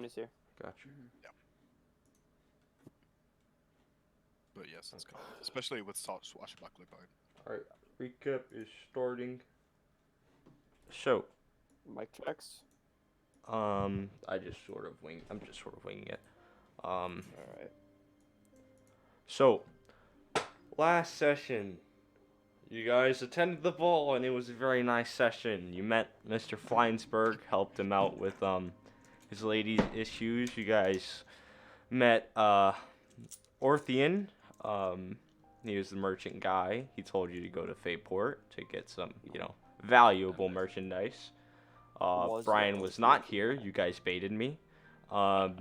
Tony's here. Gotcha. Yeah. But yes, it's good. Especially with swashbuckler part. Alright, recap is starting. So, Mic checks. I'm just sort of winging it. All right. So, last session, you guys attended the ball, and it was a very nice session. You met Mr. Fleinsberg, helped him out with his lady issues. You guys met Orthian. He was the merchant guy. He told you to go to Fayport to get some, valuable merchandise. Brian was not here. You guys baited me. I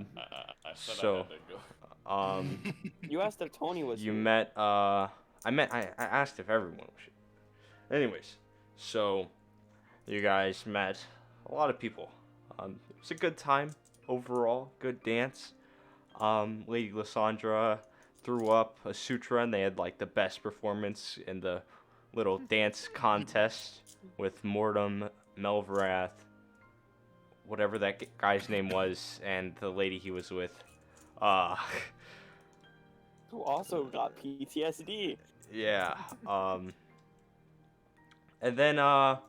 said So, I had to go. You asked if Tony was you here. met, I asked if everyone was here. Anyways, so, you guys met a lot of people. It was a good time overall, good dance. Lady Lysandra threw up a sutra, and they had like the best performance in the little dance contest with Mortem, Melvrath, whatever that guy's name was, and the lady he was with. Who also got PTSD. Yeah. And then the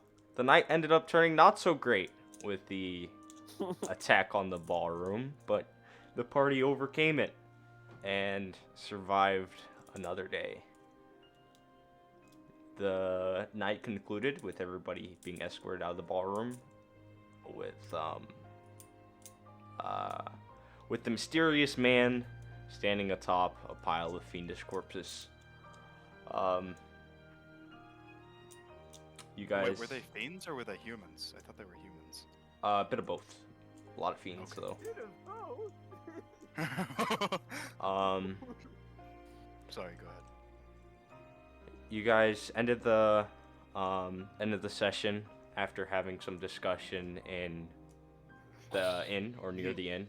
night ended up turning not so great with the attack on the ballroom, but the party overcame it and survived another day. The night concluded with everybody being escorted out of the ballroom with the mysterious man standing atop a pile of fiendish corpses. You guys... Wait, were they fiends or were they humans? I thought they were humans. A bit of both. A lot of fiends, though. Sorry, go ahead. You guys ended the session after having some discussion in the inn or near the inn.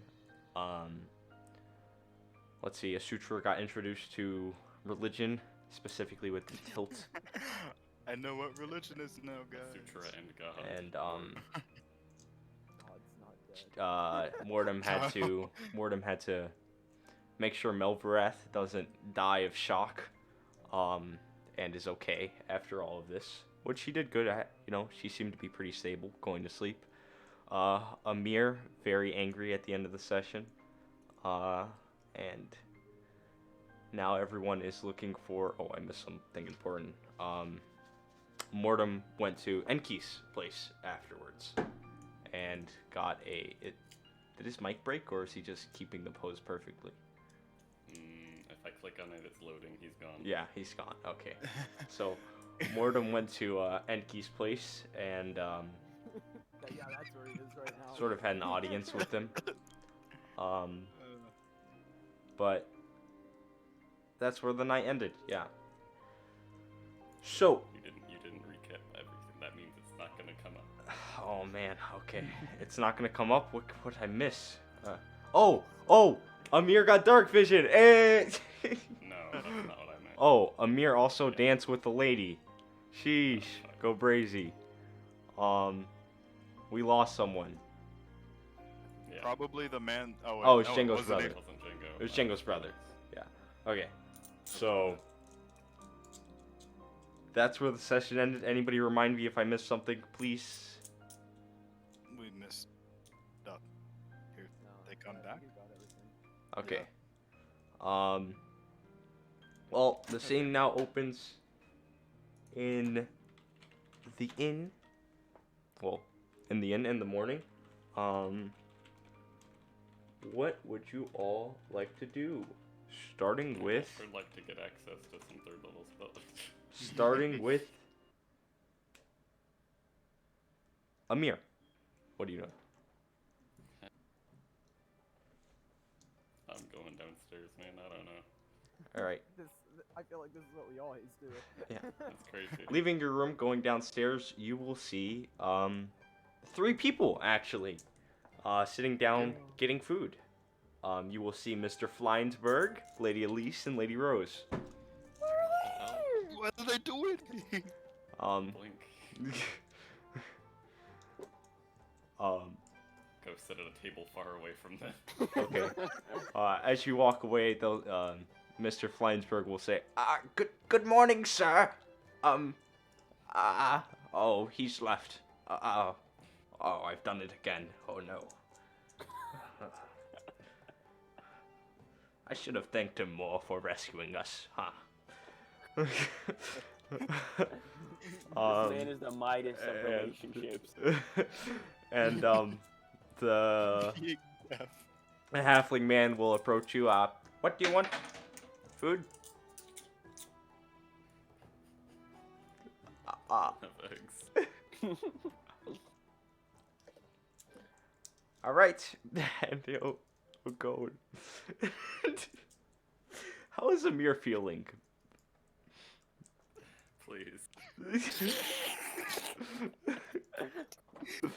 Let's see, a sutra got introduced to religion, specifically with the tilt. I know what religion is now, guys. Sutra and God. And Mortem had to make sure Melvrath doesn't die of shock, and is okay after all of this, which she did good at. She seemed to be pretty stable, going to sleep. Amir, very angry at the end of the session, and now everyone is looking for. Oh, I missed something important. Mortem went to Enki's place afterwards, and got did his mic break, or is he just keeping the pose perfectly? If I click on it, it's loading. He's gone. Yeah, he's gone. Okay. So, Mortem went to Enki's place and Yeah, that's where he is right now. sort of had an audience with him. But that's where the night ended. Yeah. So. You didn't recap everything. That means it's not gonna come up. Oh man. Okay. It's not gonna come up. What I miss? Oh. Amir got dark vision. Hey. No, that's not what I meant. Oh, Amir also danced with the lady. Sheesh. Go brazy. We lost someone. Yeah. Probably the man. Oh, wait, Oh, it's no, Django's wasn't brother. it. It wasn't Django. It was Django's brother. Yeah. Okay. So that's where the session ended. Anybody remind me if I missed something, please? We missed up. Here, they come I back. think we got everything. Okay. Well, the scene now opens in the inn. Well, in the inn in the morning. What would you all like to do? Starting with I'd like to get access to some third level spells. starting with Amir. What do you know? I'm going downstairs, man. I don't know. All right. I feel like this is what we always do. Yeah. That's crazy. Leaving your room, going downstairs, you will see 3 people actually sitting down getting food. You will see Mr. Fleinsberg, Lady Elise, and Lady Rose. What are they doing? Blink. go sit at a table far away from them. Okay. As you walk away, Mr. Fleinsberg will say, good morning, sir. Oh, he's left. Oh, I've done it again. Oh no. I should have thanked him more for rescuing us, huh? This man is the Midas of relationships. And the halfling man will approach you. What do you want? Food? Eggs. All right, and he'll go. How is Amir feeling? Please.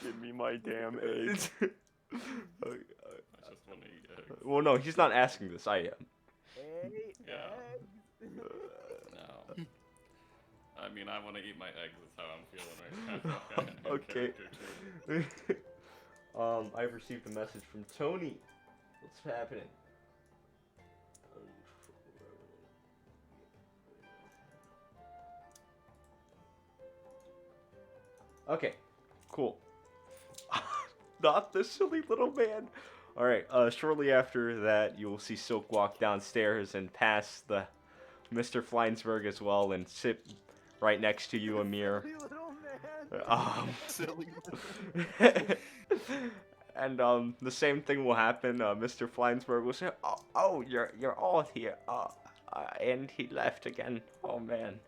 Give me my damn eggs. I just want to eat eggs. Well, no, he's not asking this. I am. Hey, Yeah. eggs. No. I mean, I want to eat my eggs. That's how I'm feeling right now. New Okay. character, too. I've received a message from Tony. What's happening? Okay, cool. Not the silly little man. Alright, shortly after that, you will see Silk walk downstairs and pass the Mr. Fleinsberg as well and sit right next to you, Amir. Silly little man. Silly. And the same thing will happen. Mr. Fleinsberg will say, "Oh, you're all here." And he left again. Oh man.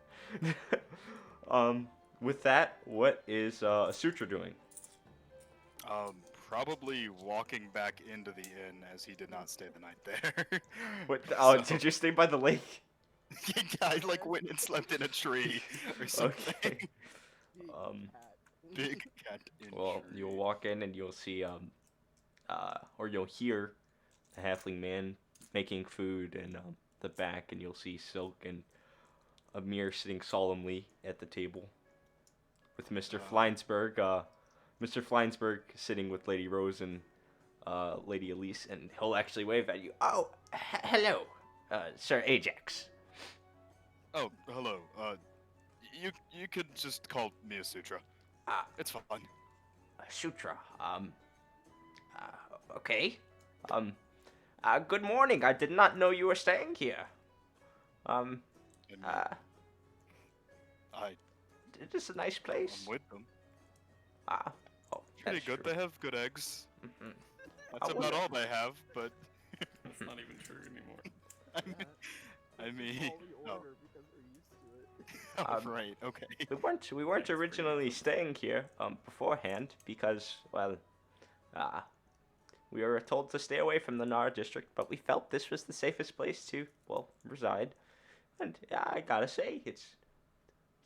With that, what is Sutra doing? Probably walking back into the inn as he did not stay the night there. What? So- Did you stay by the lake? Yeah, I like went and slept in a tree or something. Okay. Big cat. Big cat in Well, tree. you'll walk in and you'll see or you'll hear the halfling man making food in the back, and you'll see Silk and Amir sitting solemnly at the table with Mr. Fleinsberg. Mr. Fleinsberg sitting with Lady Rose and Lady Elise, and he'll actually wave at you. Oh, hello, Sir Ajax. Oh, hello. You could just call me a Sutra. It's fun. Sutra. Okay. Good morning. I did not know you were staying here. And It is a nice place. I'm with them. Oh, Pretty that's good. true. They have good eggs. Mhm. That's I about wonder- all they have, but That's not even true anymore. I mean, All we no. order because we're used to it. Oh, Um, right. Okay. We weren't originally staying here beforehand because, well, we were told to stay away from the Nara district, but we felt this was the safest place to, well, reside. And I gotta say, it's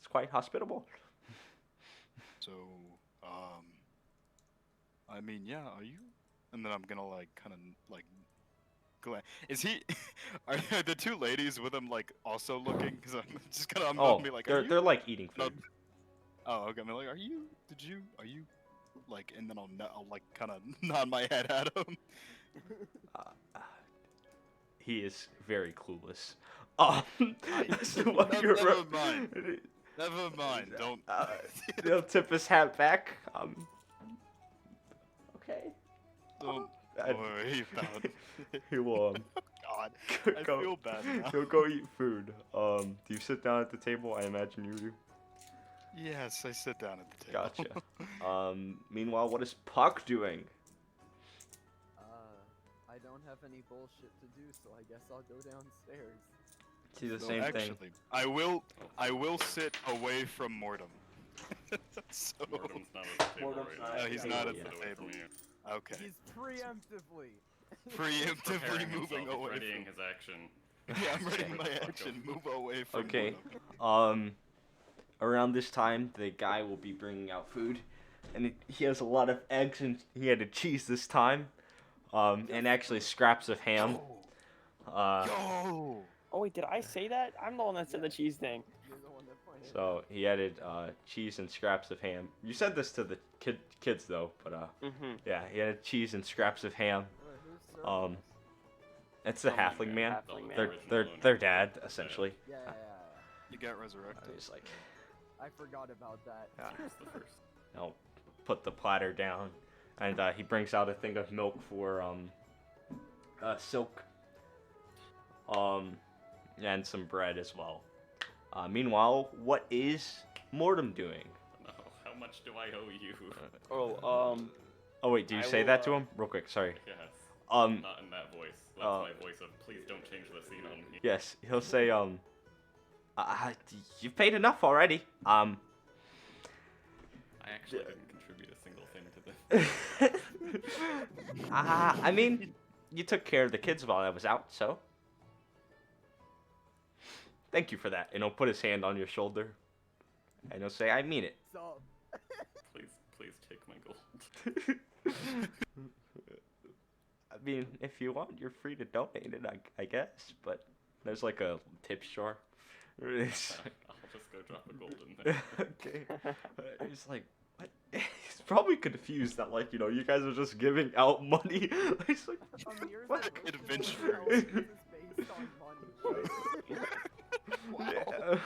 quite hospitable. So, I mean, yeah. Are you? And then I'm gonna like kind of like. Is he? Are the two ladies with him like also looking? Because I'm just gonna. I'm Oh, gonna be like, they're are you? they're like eating No. food. Oh, okay. I'm like, are you? Did you? Are you? Like, and then I'll like kind of nod my head at him. He is very clueless. So No, what you're never mind. Never mind. Don't. He'll tip his hat back. Okay. Don't And worry about it. he will God, I go. feel bad now. He'll go eat food. Do you sit down at the table? I imagine you do. Yes, I sit down at the table. Gotcha. Meanwhile, what is Puck doing? I don't have any bullshit to do, so I guess I'll go downstairs. See the So same thing. actually, I will sit away from Mortem. So Mortem's not at the table Mortem's right not now. at he's the not table. at Sit the away table. from you. Okay. He's preemptively. Preemptively Preparing moving himself, away. readying From... his action. Yeah, I'm readying my Fuck him. action. Move away from Okay. Mortem. Around this time, the guy will be bringing out food, and he has a lot of eggs, and he had a cheese this time, and actually scraps of ham. Yo! Oh wait, did I say that? I'm the one that said the cheese thing. You're the one that So he added cheese and scraps of ham. You said this to the kids though, but yeah, he added cheese and scraps of ham. Who's serving us? It's the Halfling halfling man. Halfling man. Their dad essentially. Yeah. You got resurrected. He's like, I forgot about that. It's the first. I'll put the platter down, and he brings out a thing of milk for Silk, and some bread as well. Meanwhile, what is Mortem doing? No, how much do I owe you? Oh wait, do you I say will, that to him real quick? Sorry. Yes. Um, Not in that voice. That's my voice of please don't change the scene on me. yes, he'll say you've paid enough already. I actually didn't contribute a single thing to this. I mean, you took care of the kids while I was out, so thank you for that. And he'll put his hand on your shoulder, and he'll say, "I mean it." So, Please take my gold. I mean, if you want, you're free to donate it, I guess. But there's like a tip jar. I'll just go drop a gold in there. Okay. He's like, what? He's probably confused that, like, you guys are just giving out money. He's like, Amir's what? Adventure. is based on money. Yeah.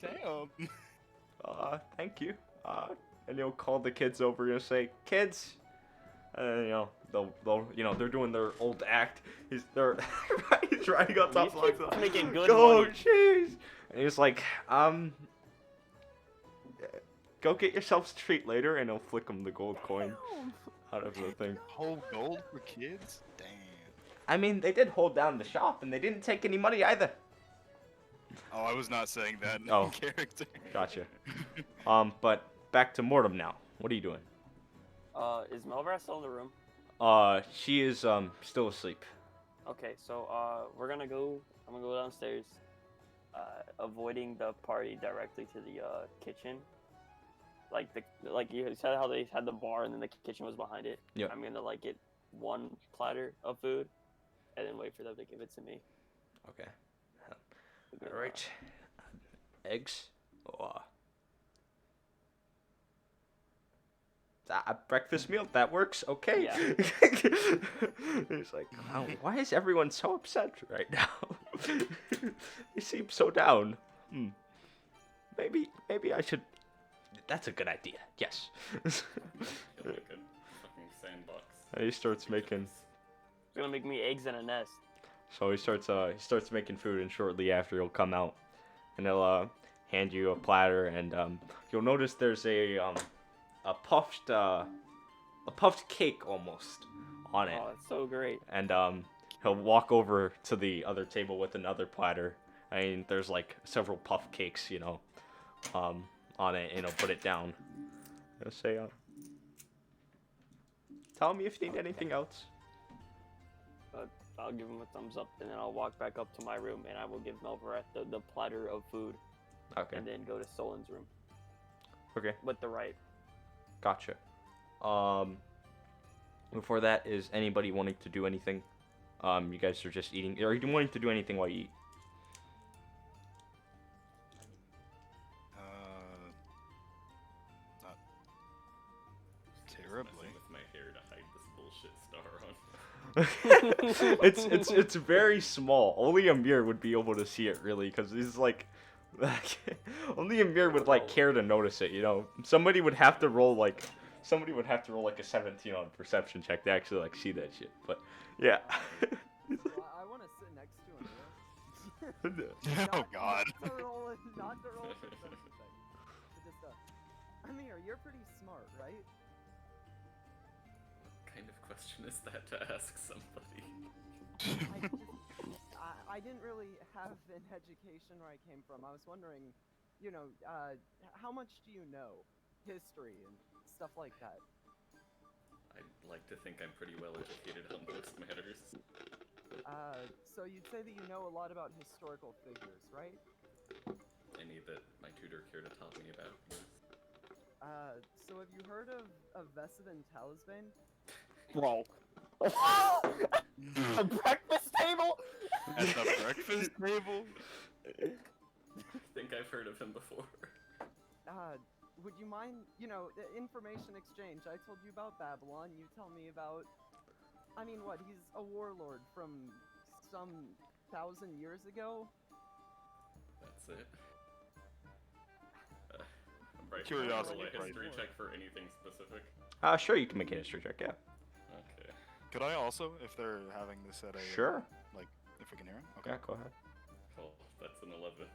Damn. Thank you. And he'll call the kids over and say, kids. And they'll they're doing their old act. He's riding on top of like the Making good go, money. jeez. And he's like, go get yourselves a treat later, and he'll flick him the gold coin out of the thing. Whole gold for kids? Damn. I mean, they did hold down the shop, and they didn't take any money either. Oh, I was not saying that in Oh. character. Gotcha. But back to Mortem now. What are you doing? Is Melvra still in the room? She is still asleep. Okay, so I'm gonna go downstairs, avoiding the party directly to the kitchen. Like you said how they had the bar and then the kitchen was behind it. Yep. I'm gonna get one platter of food, and then wait for them to give it to me. Okay. All right. Eggs. Breakfast meal. That works. Okay. Yeah. He's like, wow, why is everyone so upset right now? They seem so down. Maybe I should. That's a good idea. Yes. Feel like a fucking sandbox. And he starts making. It's gonna make me eggs in a nest. So he starts making food, and shortly after he'll come out, and he'll hand you a platter, and you'll notice there's a puffed cake almost on it. Oh, it's so great. And he'll walk over to the other table with another platter. I mean, there's like several puff cakes, on it, and he'll put it down. He'll say, tell me if you need anything else. I'll give him a thumbs up, and then I'll walk back up to my room, and I will give Melvaret the platter of food, Okay. and then go to Solon's room Okay. with the right. Gotcha. Before that, is anybody wanting to do anything? You guys are just eating. Are you wanting to do anything while you eat? Not terribly. Messing with my hair to hide this bullshit star on. It's very small. Only Amir would be able to see it really, because he's like only Amir would care to notice it. Somebody would have to roll like a 17 on perception check to actually see that shit. But yeah. Well, I want to sit next to him. Oh God. Not to roll a perception check. Just Amir, you're pretty smart, right? What kind of question is that to ask somebody? I didn't really have an education where I came from. I was wondering, how much do you know? History and stuff like that. I'd like to think I'm pretty well educated on most matters. So you'd say that you know a lot about historical figures, right? Any that my tutor cared to tell me about. So have you heard of Vessid and Talisbane? Bro. A breakfast table? At the breakfast table? I think I've heard of him before. Would you mind, the information exchange? I told you about Babylon, you tell me about... I mean, what, he's a warlord from some 1,000 years ago? That's it. Bryce, Curiosity, roll a right. history check for anything specific. Sure, you can make a history check, yeah. Okay. Could I also, if they're having this at a Sure. like, if we can hear him? Okay. Yeah, go ahead. Cool. That's an 11.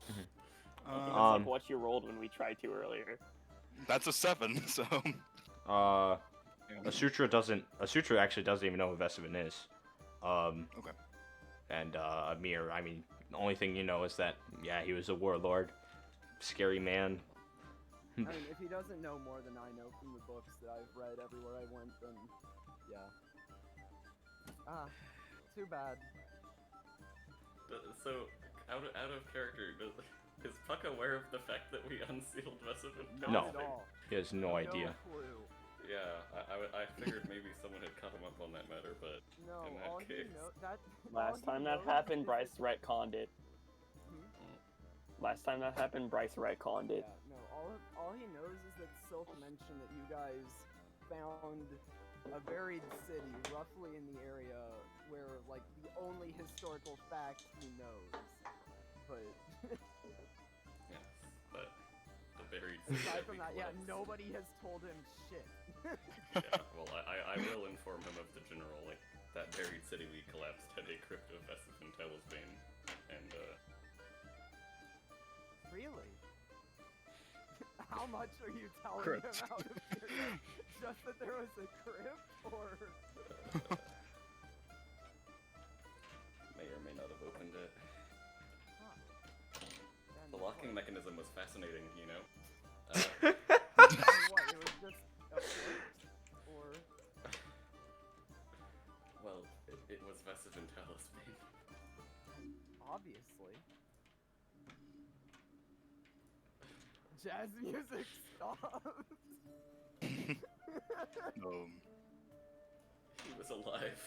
I think it's Um, like what you rolled when we tried to earlier. That's a 7. So. Asutra actually doesn't even know who Vesivin is. Okay. And Amir, I mean, the only thing you know is that, yeah, he was a warlord. Scary man. I mean, if he doesn't know more than I know from the books that I've read everywhere I went, then yeah. Too bad. So, out of character, is Puck aware of the fact that we unsealed Vesivin? No. Not at all. He has no idea. Clue. Yeah, I figured maybe someone had caught him up on that matter, but No, in that all case. he knows Last time that happened, Bryce retconned it. Last time that happened, Bryce retconned it. Yeah, no, all he knows is that Silk mentioned that you guys found a buried city roughly in the area where, like, the only historical fact he knows. But Yes, but the buried city aside that from we that, yeah, collapsed. nobody has told him shit. Yeah, well, I will inform him of the general, like, that buried city we collapsed had a crypt of Vesivin Talisbane, and, Really? How much are you telling Crypt. him out of curiosity? Just that there was a crypt, or... may or may not have opened it. Huh. Then The locking what? mechanism was fascinating, you know? What, it was just a crypt? Or... Well, it was Vesivin Talisbane. Obviously. Jazz music stopped. He was alive.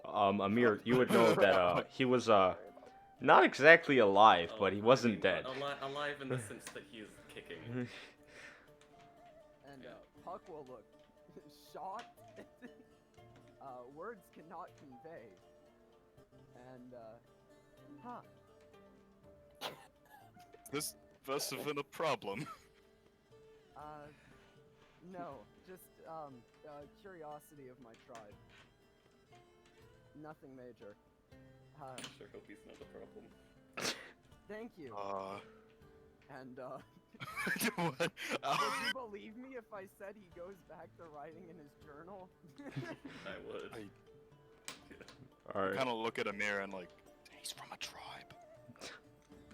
Amir, you would know that he was not exactly alive, but he I wasn't mean, dead. Alive in the sense that he is kicking. And Yeah. Puck will look shocked. Words cannot convey. And huh. This Vesivin a problem. No, just curiosity of my tribe. Nothing major. I sure hope he's not the problem. Thank you. And What? would you believe me if I said he goes back to writing in his journal? I would. All right. Kind of look at Amir and like, he's from a tribe.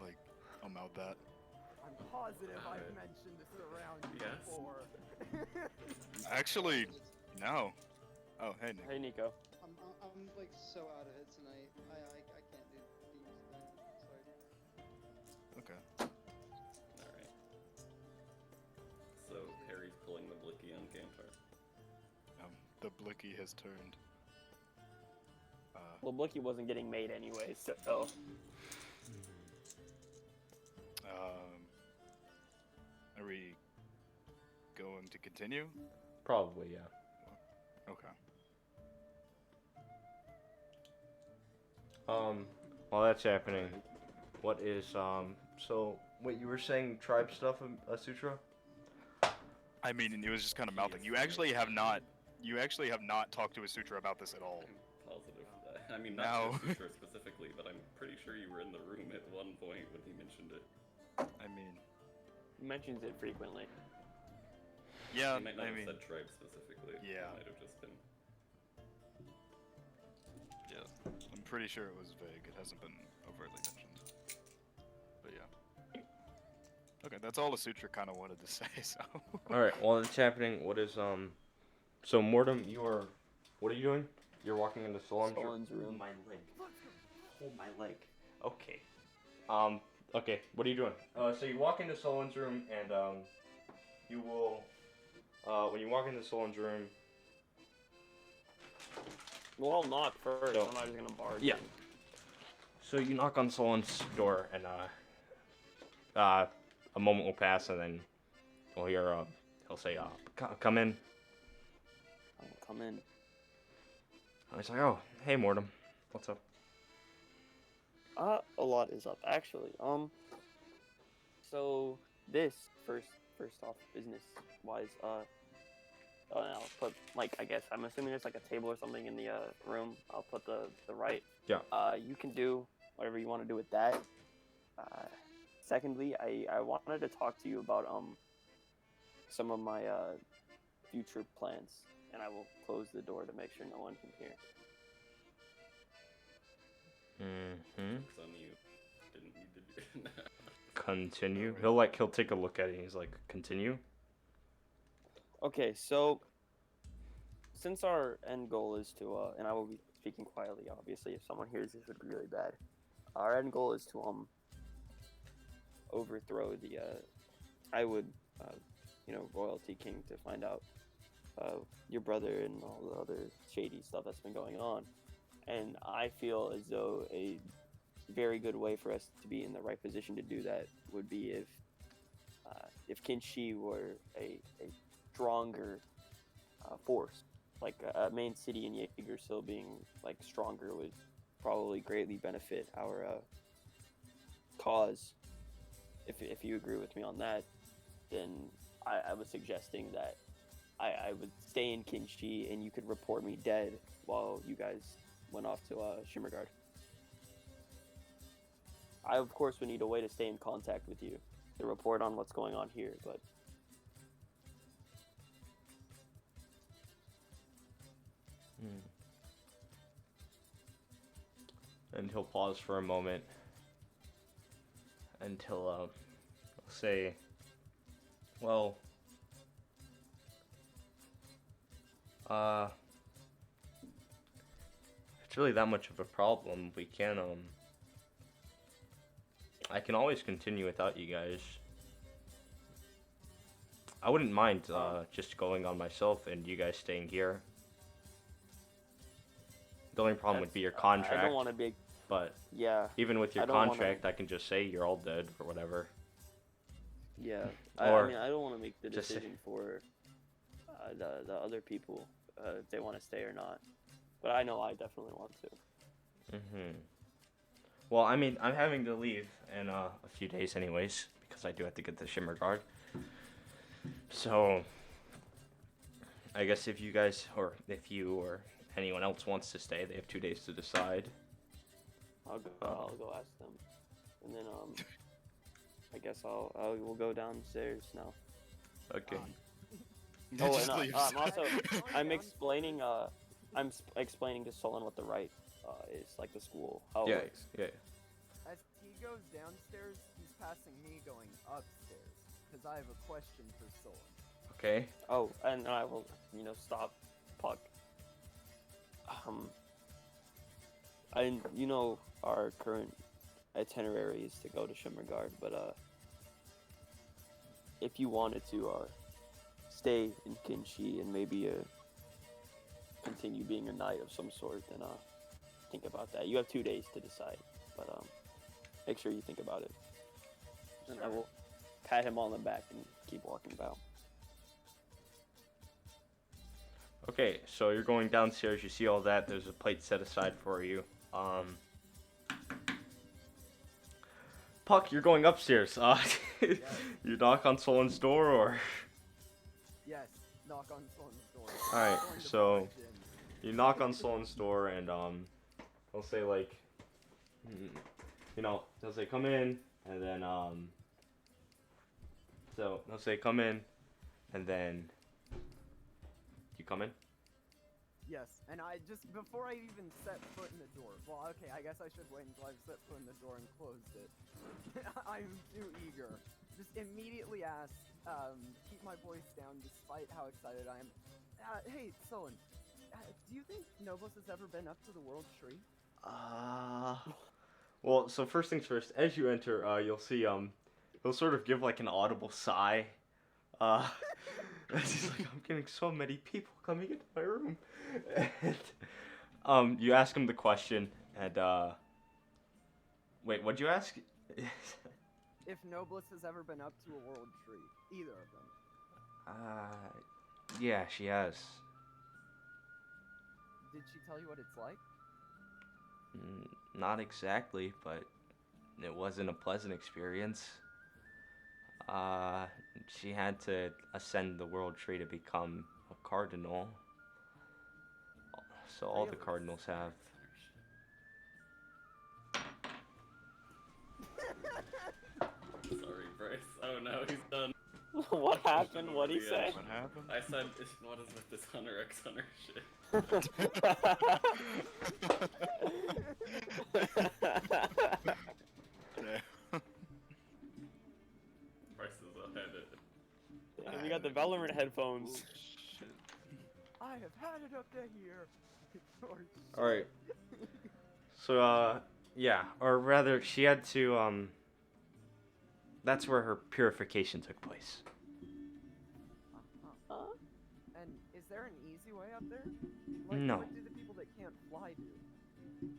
Like, I'll mouth that. I'm positive I've mentioned this around you Yes. before. Actually, no. Oh, hey Nick. Hey, Nico. I'm like so out of it tonight. I can't do themes tonight. Sorry. Okay. Alright. So, Harry's pulling the blicky on Gantar. The blicky has turned. Well, Blicky wasn't getting made anyway, so... Are we going to continue? Probably, yeah. Okay. While that's happening, what is so wait, you were saying tribe stuff, Sutra? I mean, he was just kind of mouthing. You actually have not talked to a sutra about this at all. I'm positive of that. I mean, not No. to Sutra specifically, but I'm pretty sure you were in the room at one point when he mentioned it. I mean, He mentions it frequently. yeah, He might not I have mean, said tribe specifically. Yeah. It might have just been. yeah, I'm pretty sure it was vague. It hasn't been overtly mentioned. But yeah. Okay, that's all the sutra kind of wanted to say. So. All right. While that's happening, what is so Mortem, what are you doing? You're walking into Solon's room. My leg. Hold my leg. Okay. Okay. What are you doing? So you walk into Solon's room, and you will. When you walk into Solon's room. Well, I'll knock first. So- I'm not just gonna barge Yeah. in. So you knock on Solon's door, and a moment will pass, and then we'll hear he'll say, come in. I'll come in. And he's like, oh, hey Mortem, what's up? A lot is up actually. So this first off, business wise, I'll put, like, I guess I'm assuming there's like a table or something in the room. I'll put the right. Yeah. You can do whatever you want to do with that. Secondly, I wanted to talk to you about some of my future plans, and I will close the door to make sure no one can hear. Mm-hmm. Jokes on you. Didn't need to do that. Continue. He'll take a look at it, and he's like, continue. Okay, so since our end goal is to, and I will be speaking quietly, obviously, if someone hears this would be really bad. Our end goal is to overthrow the royalty king, to find out your brother and all the other shady stuff that's been going on. And I feel as though a very good way for us to be in the right position to do that would be if Kinshi were a stronger force, like a main city in Jaegersil being like stronger would probably greatly benefit our cause. If you agree with me on that, then I was suggesting that I would stay in Kinshi and you could report me dead while you guys went off to Shimmergard. I, of course, would need a way to stay in contact with you to report on what's going on here, but... And he'll pause for a moment until, say, well, if it's really that much of a problem, we can, I can always continue without you guys. I wouldn't mind, just going on myself and you guys staying here. The only problem would be your contract. I don't want to be... But yeah, even with your I don't contract, I can just say you're all dead or whatever. Yeah, Or I mean, I don't want to make the just say- decision for the other people if they want to stay or not. But I know I definitely want to. Well, I mean, I'm having to leave in a few days anyways, because I do have to get the Shimmer Guard. So, I guess if you guys, or if you or anyone else wants to stay, they have 2 days to decide. I'll go ask them, and then I guess we'll go downstairs now. Okay. Oh, Just and leaves. I'm explaining explaining to Solon what the right is, like the school, how it Yeah, works. yeah. As he goes downstairs, he's passing me going upstairs, because I have a question for Solon. Okay. Oh, and I will, stop Puck. Our current itinerary is to go to Shimmergard, but if you wanted to stay in Kinshi and maybe continue being a knight of some sort, then think about that. You have 2 days to decide, but make sure you think about it. And I will pat him on the back and keep walking about. Okay, so you're going downstairs, you see all that, there's a plate set aside for you. Puck, you're going upstairs. Yes. You knock on Solon's door, or? Yes, knock on Solon's door. Alright, Going to so barge in. you knock on Solon's door, and he'll say like, he'll say come in, and then so he'll say come in, and then you come in. Yes, and I just, before I even set foot in the door, well, okay, I guess I should wait until I've set foot in the door and closed it. I'm too eager. Just immediately ask, keep my voice down despite how excited I am. Hey, Solon, do you think Novos has ever been up to the World Tree? Well, so first things first, as you enter, you'll see, he'll sort of give like an audible sigh. He's like, I'm getting so many people coming into my room. And, you ask him the question, and, Wait, what'd you ask? If Noblesse has ever been up to a world tree, either of them. Yeah, she has. Did she tell you what it's like? Not exactly, but it wasn't a pleasant experience. She had to ascend the world tree to become a cardinal. So all the Really? cardinals have. Sorry, Bryce. Oh no, he's done. What happened? What'd he say? What happened? I said, what is with this Hunter x Hunter shit? Bryce is ahead. Yeah, we got the Valorant headphones. Shit. I have had it up to here. Or All right. So yeah, or rather, she had to That's where her purification took place. Huh? And is there an easy way up there? Like, No. what do the people that can't fly do?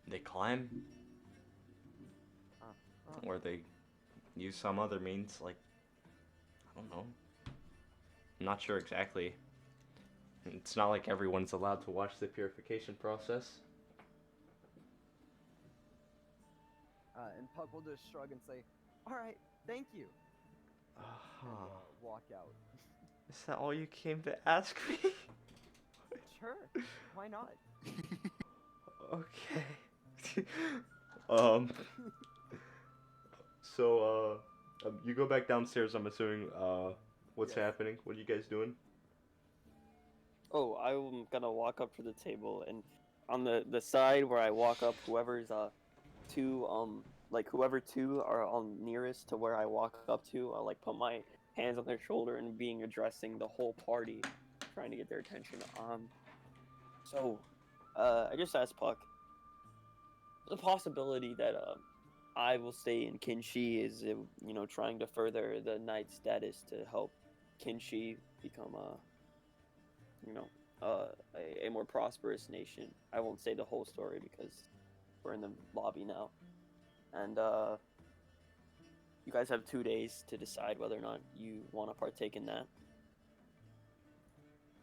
They climb, or they use some other means, like, I don't know. I'm not sure exactly. It's not like everyone's allowed to watch the purification process. And Puck will just shrug and say, "Alright, thank you." And, walk out. Is that all you came to ask me? Sure, why not? Okay. So, you go back downstairs, I'm assuming, what's Yes. happening? What are you guys doing? Oh, I'm gonna walk up to the table, and on the side where I walk up, whoever's whoever two are on nearest to where I walk up to, I'll like put my hands on their shoulder and addressing the whole party, trying to get their attention. I just asked Puck. The possibility that I will stay in Kinshi is trying to further the knight status to help Kinshi become a more prosperous nation. I won't say the whole story because we're in the lobby now. And you guys have 2 days to decide whether or not you want to partake in that.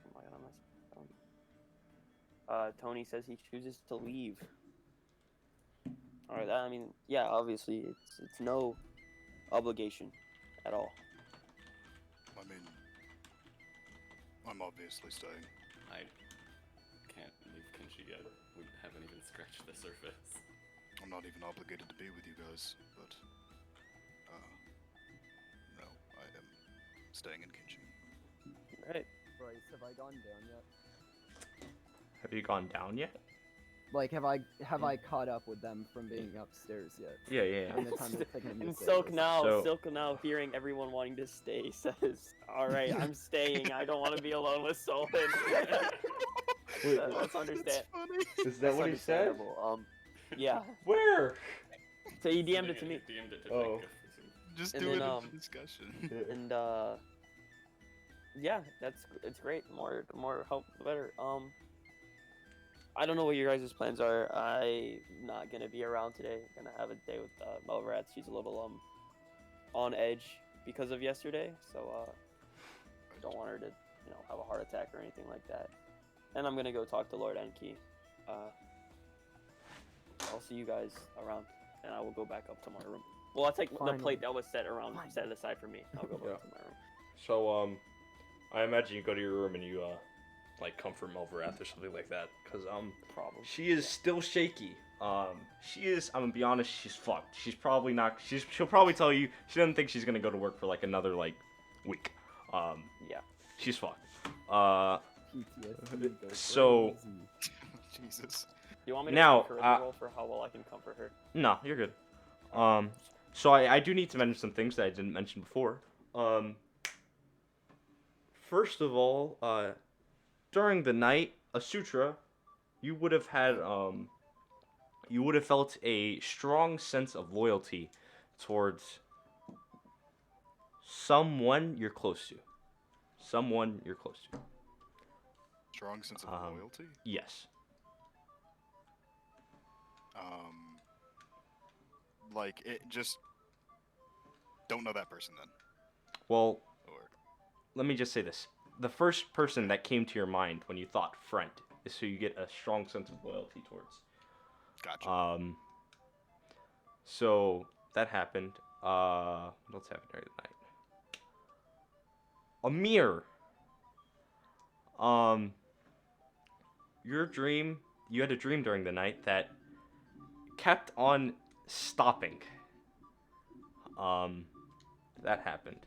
Oh my god, Tony says he chooses to leave. Alright, I mean, yeah, obviously it's no obligation at all. I mean, I'm obviously staying. I can't leave Kinshi yet. We haven't even scratched the surface. I'm not even obligated to be with you guys, but no, I am staying in Kinshi. Alright. Bryce, have I gone down yet? Have you gone down yet? Like, have I caught up with them from being upstairs yet? Yeah. And the time it's taken them to And say Silk this? now, hearing everyone wanting to stay, says, "Alright, I'm staying. I don't want to be alone with Solon." That's understand. funny. Is that what he said? Understandable. Yeah. Where? So he DM'd it to me. He DM'd it to Oh. Nick, Just And do then, it in the discussion. And yeah, it's great. More help, the better. I don't know what your guys' plans are. I'm not gonna be around today. I'm gonna have a day with Melrats. She's a little on edge because of yesterday, so don't want her to have a heart attack or anything like that. And I'm gonna go talk to Lord Enki. I'll see you guys around, and I will go back up to my room. Well, I'll take the Finally. plate that was set aside for me. I'll go back Yeah. to my room. So, I imagine you go to your room and you, like, comfort Melvarath or something like that. Because, Problem. she is still shaky. She is, I'm gonna be honest, she's fucked. She's probably not, she'll probably tell you she doesn't think she's gonna go to work for, like, another, like, week. Yeah. She's fucked. PTSD goes So- crazy. Jesus. Do you want me to Now, make a charisma roll for how well I can comfort her? No, you're good. So I do need to mention some things that I didn't mention before. First of all, during the night, Asutra, you would have felt a strong sense of loyalty towards someone you're close to. Someone you're close to. Strong sense of loyalty? Yes. like it just don't know that person then. Well, Or let me just say this. The first person that came to your mind when you thought friend is who you get a strong sense of loyalty towards. gotcha. So that happened. What else happened during the night? Amir. Your dream, you had a dream during the night that kept on stopping. That happened.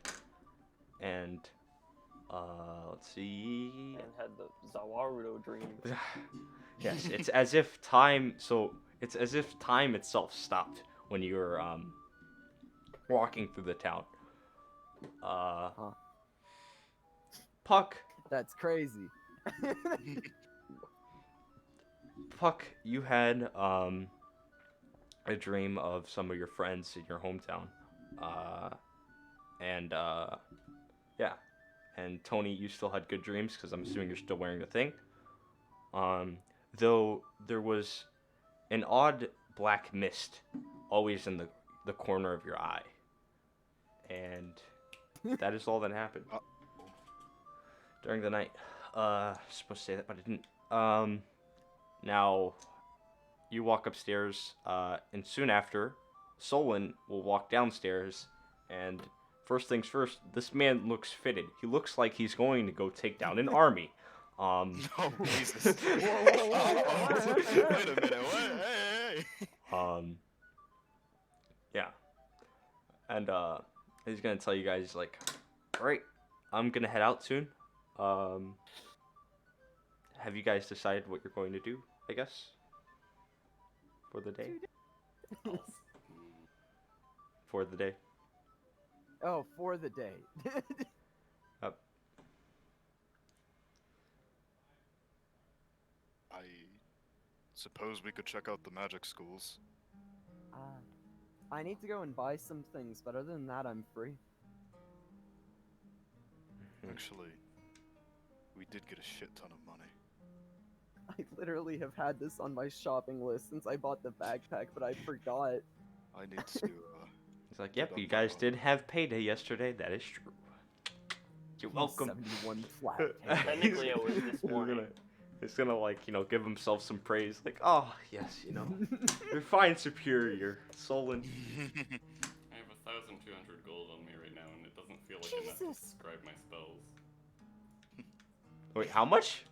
And, let's see. And had the Zawarudo dream. Yes, it's as if time, it's as if time itself stopped when you were, walking through the town. Puck, That's crazy. You had a dream of some of your friends in your hometown, and yeah, and Tony, you still had good dreams because I'm assuming you're still wearing the thing. Though there was an odd black mist always in the corner of your eye, and that is all that happened during the night. Supposed to say that, but I didn't. Now, you walk upstairs, and soon after, Solon will walk downstairs, and first things first, this man looks fitted. He looks like he's going to go take down an army. Oh Jesus! Whoa. Wait a minute! What? Hey. Yeah. And, he's gonna tell you guys, like, alright, I'm gonna head out soon. Have you guys decided what you're going to do, I guess? For the day? For the day. Oh, for the day. I suppose we could check out the magic schools. I need to go and buy some things, but other than that, I'm free. Actually, we did get a shit ton of money. I literally have had this on my shopping list since I bought the backpack, but I forgot. I need to. He's like, yep, you guys did have payday yesterday. That is true. You're welcome. 71 flat. Technically, it was this morning. He's gonna, like, give himself some praise. Like, oh, yes, you're fine, superior. Solon. I have 1,200 gold on me right now, and it doesn't feel like enough to describe my spells. Wait, how much?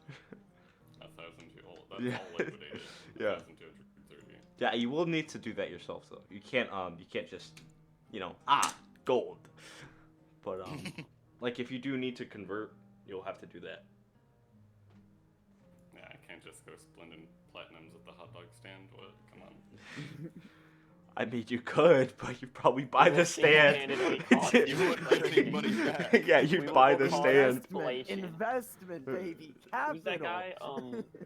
1,200. That's Yeah. all liquidated. Yeah. 1,230. Yeah, you will need to do that yourself, though. You can't just, gold. But, like, if you do need to convert, you'll have to do that. Yeah, I can't just go splendid platinums at the hot dog stand. What? Come on. I mean, you could, but you probably buy the stand. You wouldn't get any money back. Yeah, you'd buy the stand. Investment, baby. Who's that Capital. guy?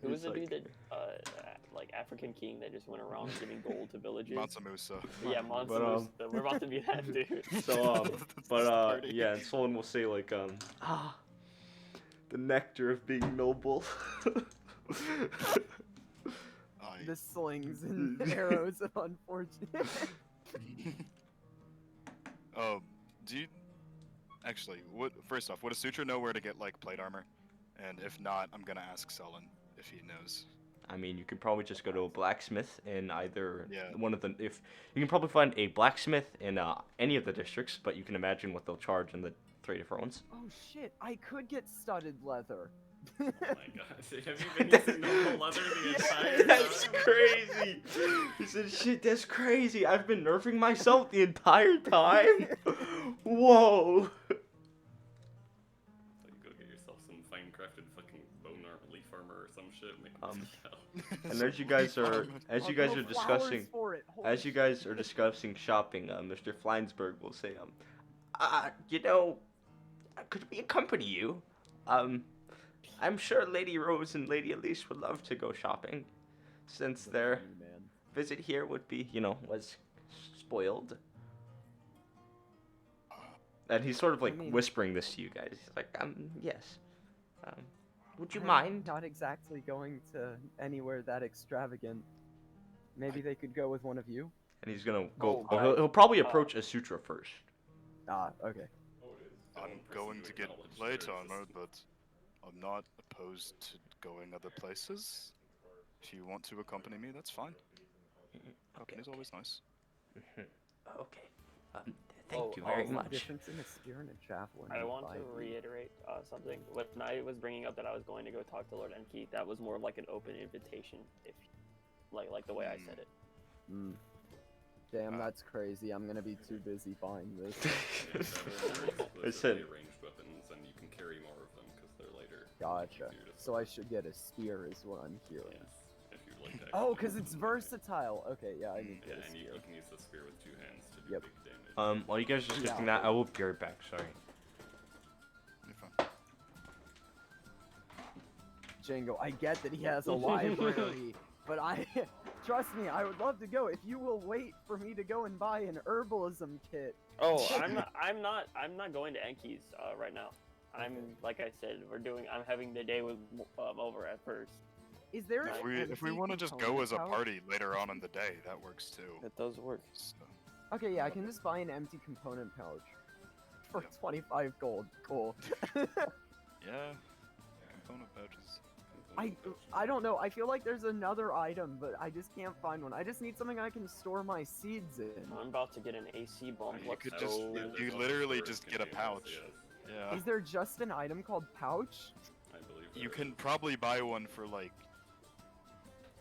Who was the Like- dude that, like African king that just went around giving gold to villages? Mansa Musa. Yeah, Mansa But, Musa. We're about to be that dude. So, Party. yeah, and someone will say, like, the nectar of being noble. The slings and arrows of unfortunate. Do you actually? First off, would a suture know where to get like plate armor? And if not, I'm gonna ask Sullen if he knows. I mean, you could probably just go to a blacksmith in either Yeah. one of the. If you can probably find a blacksmith in any of the districts, but you can imagine what they'll charge in the 3 different ones. Oh shit! I could get studded leather. Oh my god. Have you been using normal leather the entire That's time? crazy. He said, "Shit, that's crazy. I've been nerfing myself the entire time." Whoa. Like, go get yourself some fine crafted fucking bone leaf armor or some shit. Make And as you guys are I'll grow flowers discussing, for it. Holy as you guys are discussing shopping, Mr. Fleinsberg will say, could we accompany you? I'm sure Lady Rose and Lady Elise would love to go shopping, since their man. visit here would be, was spoiled. And he's sort of like I mean- whispering this to you guys. He's like, yes. Would you I'm mind? Not exactly going to anywhere that extravagant. Maybe they could go with one of you. and he's gonna go. Oh, He'll probably approach Asutra first. Ah, okay. I'm going to get plate armor, but I'm not opposed to going other places. If you want to accompany me, that's fine. Company's always nice. Okay. Oh, Thank you very oh, much. Difference in a spear and a javelin. I in want to 5e. reiterate something. When I was bringing up that I was going to go talk to Lord Enki, that was more of like an open invitation, if like the way I said it. Mm. Damn, that's crazy. I'm gonna be too busy buying this. I said- ranged weapons, and you can carry more of them because they're lighter. Gotcha. Easier to So I should get a spear, is what I'm hearing. Yes, if you'd like to. Oh, actually because use it's them. versatile. Okay, yeah, I need to Yeah, get a and you spear. can use the spear with 2 hands to do Yep. big damage. While you guys are discussing Yeah. that, I will be right back. Sorry. You're fine. Django, I get that he has a library, but trust me, I would love to go. If you will wait for me to go and buy an herbalism kit. Oh, I'm not going to Enki's right now. Like I said, I'm having the day with over at first. Is there If an If we empty want to just go component as a pouch? party later on in the day, that works too. It does work. So, Okay, yeah, I can just buy an empty component pouch for 25 gold. Cool. yeah, component pouches. I don't know. I feel like there's another item, but I just can't find one. I just need something I can store my seeds in. I'm about to get an AC bump. You Let's could go. just- There's you also literally storage just get a containers, pouch. yes, Yeah. Is there just an item called pouch? I believe You there can is. probably buy one for like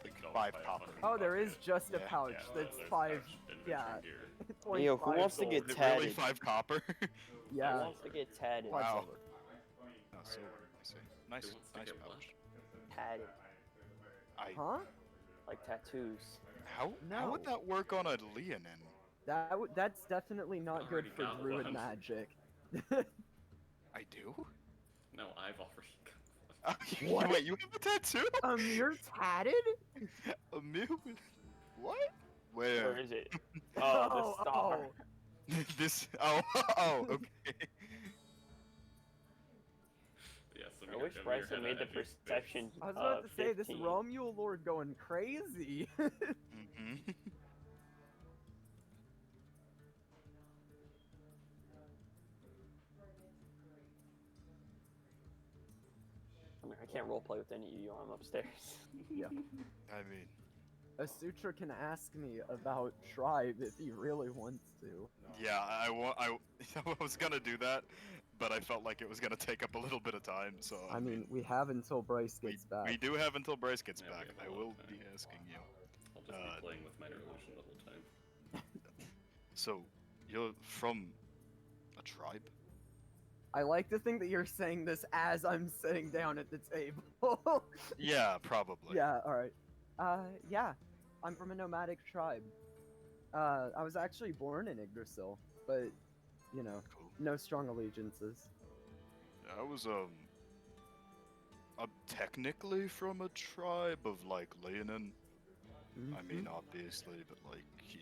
You could 5 buy a copper. fucking Oh, there bucket. is just a Yeah. pouch Yeah, that's there's 5. pouch adventure Yeah. gear. 25 Yo, who wants to gold. get Is it really tatted? 5 copper? Yeah. Who wants to get tatted? Five Wow. silver. Oh, silver. I see. Nice, Who wants to nice get what? pouch. Tatted, Huh? like tattoos. How would No. that work on a Leonin? That's definitely not good Already for got druid one. magic. I do? No, I've already got one. What? Wait, you have a tattoo? You're tatted? A mule? What? Where Where? is it? Oh, the star. This. Oh, oh, okay. Yes, I wish Bryson made the perception. I was about to say, this 15. Romule Lord going crazy. Mm-hmm. I mean, I can't roleplay with any of you. I'm upstairs. Yeah. I mean, Asutra can ask me about tribe if he really wants to. yeah, I was gonna do that, but I felt like it was gonna take up a little bit of time, so. I mean, we have until Bryce gets back. We do have until Bryce gets Yeah, we back. have a I lot will of time. be asking you. I'll just be playing with minor illusion the whole time. So, you're from a tribe? I like to think that you're saying this as I'm sitting down at the table. Yeah, probably. Yeah, alright. Yeah. I'm from a nomadic tribe. I was actually born in Yggdrasil, but, you know, Cool. no strong allegiances. I was I'm technically from a tribe of like Leonin. I mean, Mhm. obviously, but like, yeah.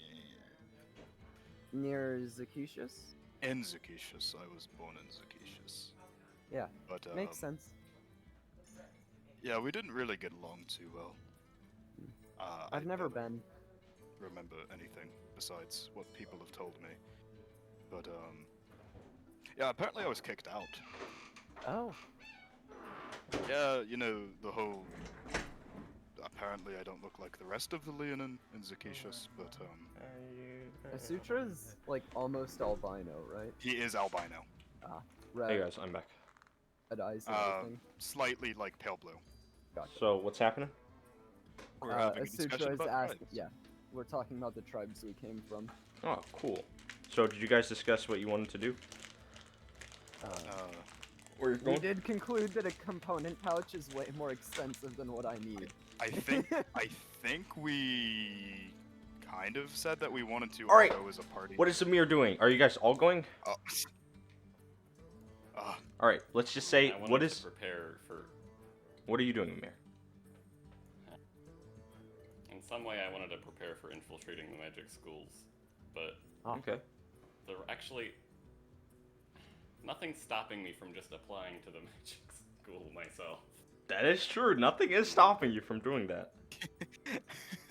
Near Zacchetius? In Zacchetius, I was born in Zacchetius. Yeah, But makes sense. yeah, we didn't really get along too well. I I've never barely been. remember anything besides what people have told me. But yeah, apparently I was kicked out. Oh, Yeah, you know, the whole. Apparently, I don't look like the rest of the Leonin in Zacchetius, but Asutra's like almost albino, right? he is albino. Red, Hey guys, I'm back. red eyes and Uh, everything. Slightly like pale blue. Gotcha. So what's happening? We're having a discussion Asutra is about asking. tribes. Yeah, we're talking about the tribes we came from. Oh, cool. So did you guys discuss what you wanted to do? Where you're We did conclude that a component pouch is way more expensive than what I need. I think we kind of said that we wanted to All right. go as a party. What is Amir doing? Are you guys all going? Oh. All right. Let's just say I wanted what to is. prepare for. What are you doing, Amir? In some way, I wanted to prepare for infiltrating the magic schools, but Okay. there were actually nothing stopping me from just applying to the magic school myself. That is true. Nothing is stopping you from doing that.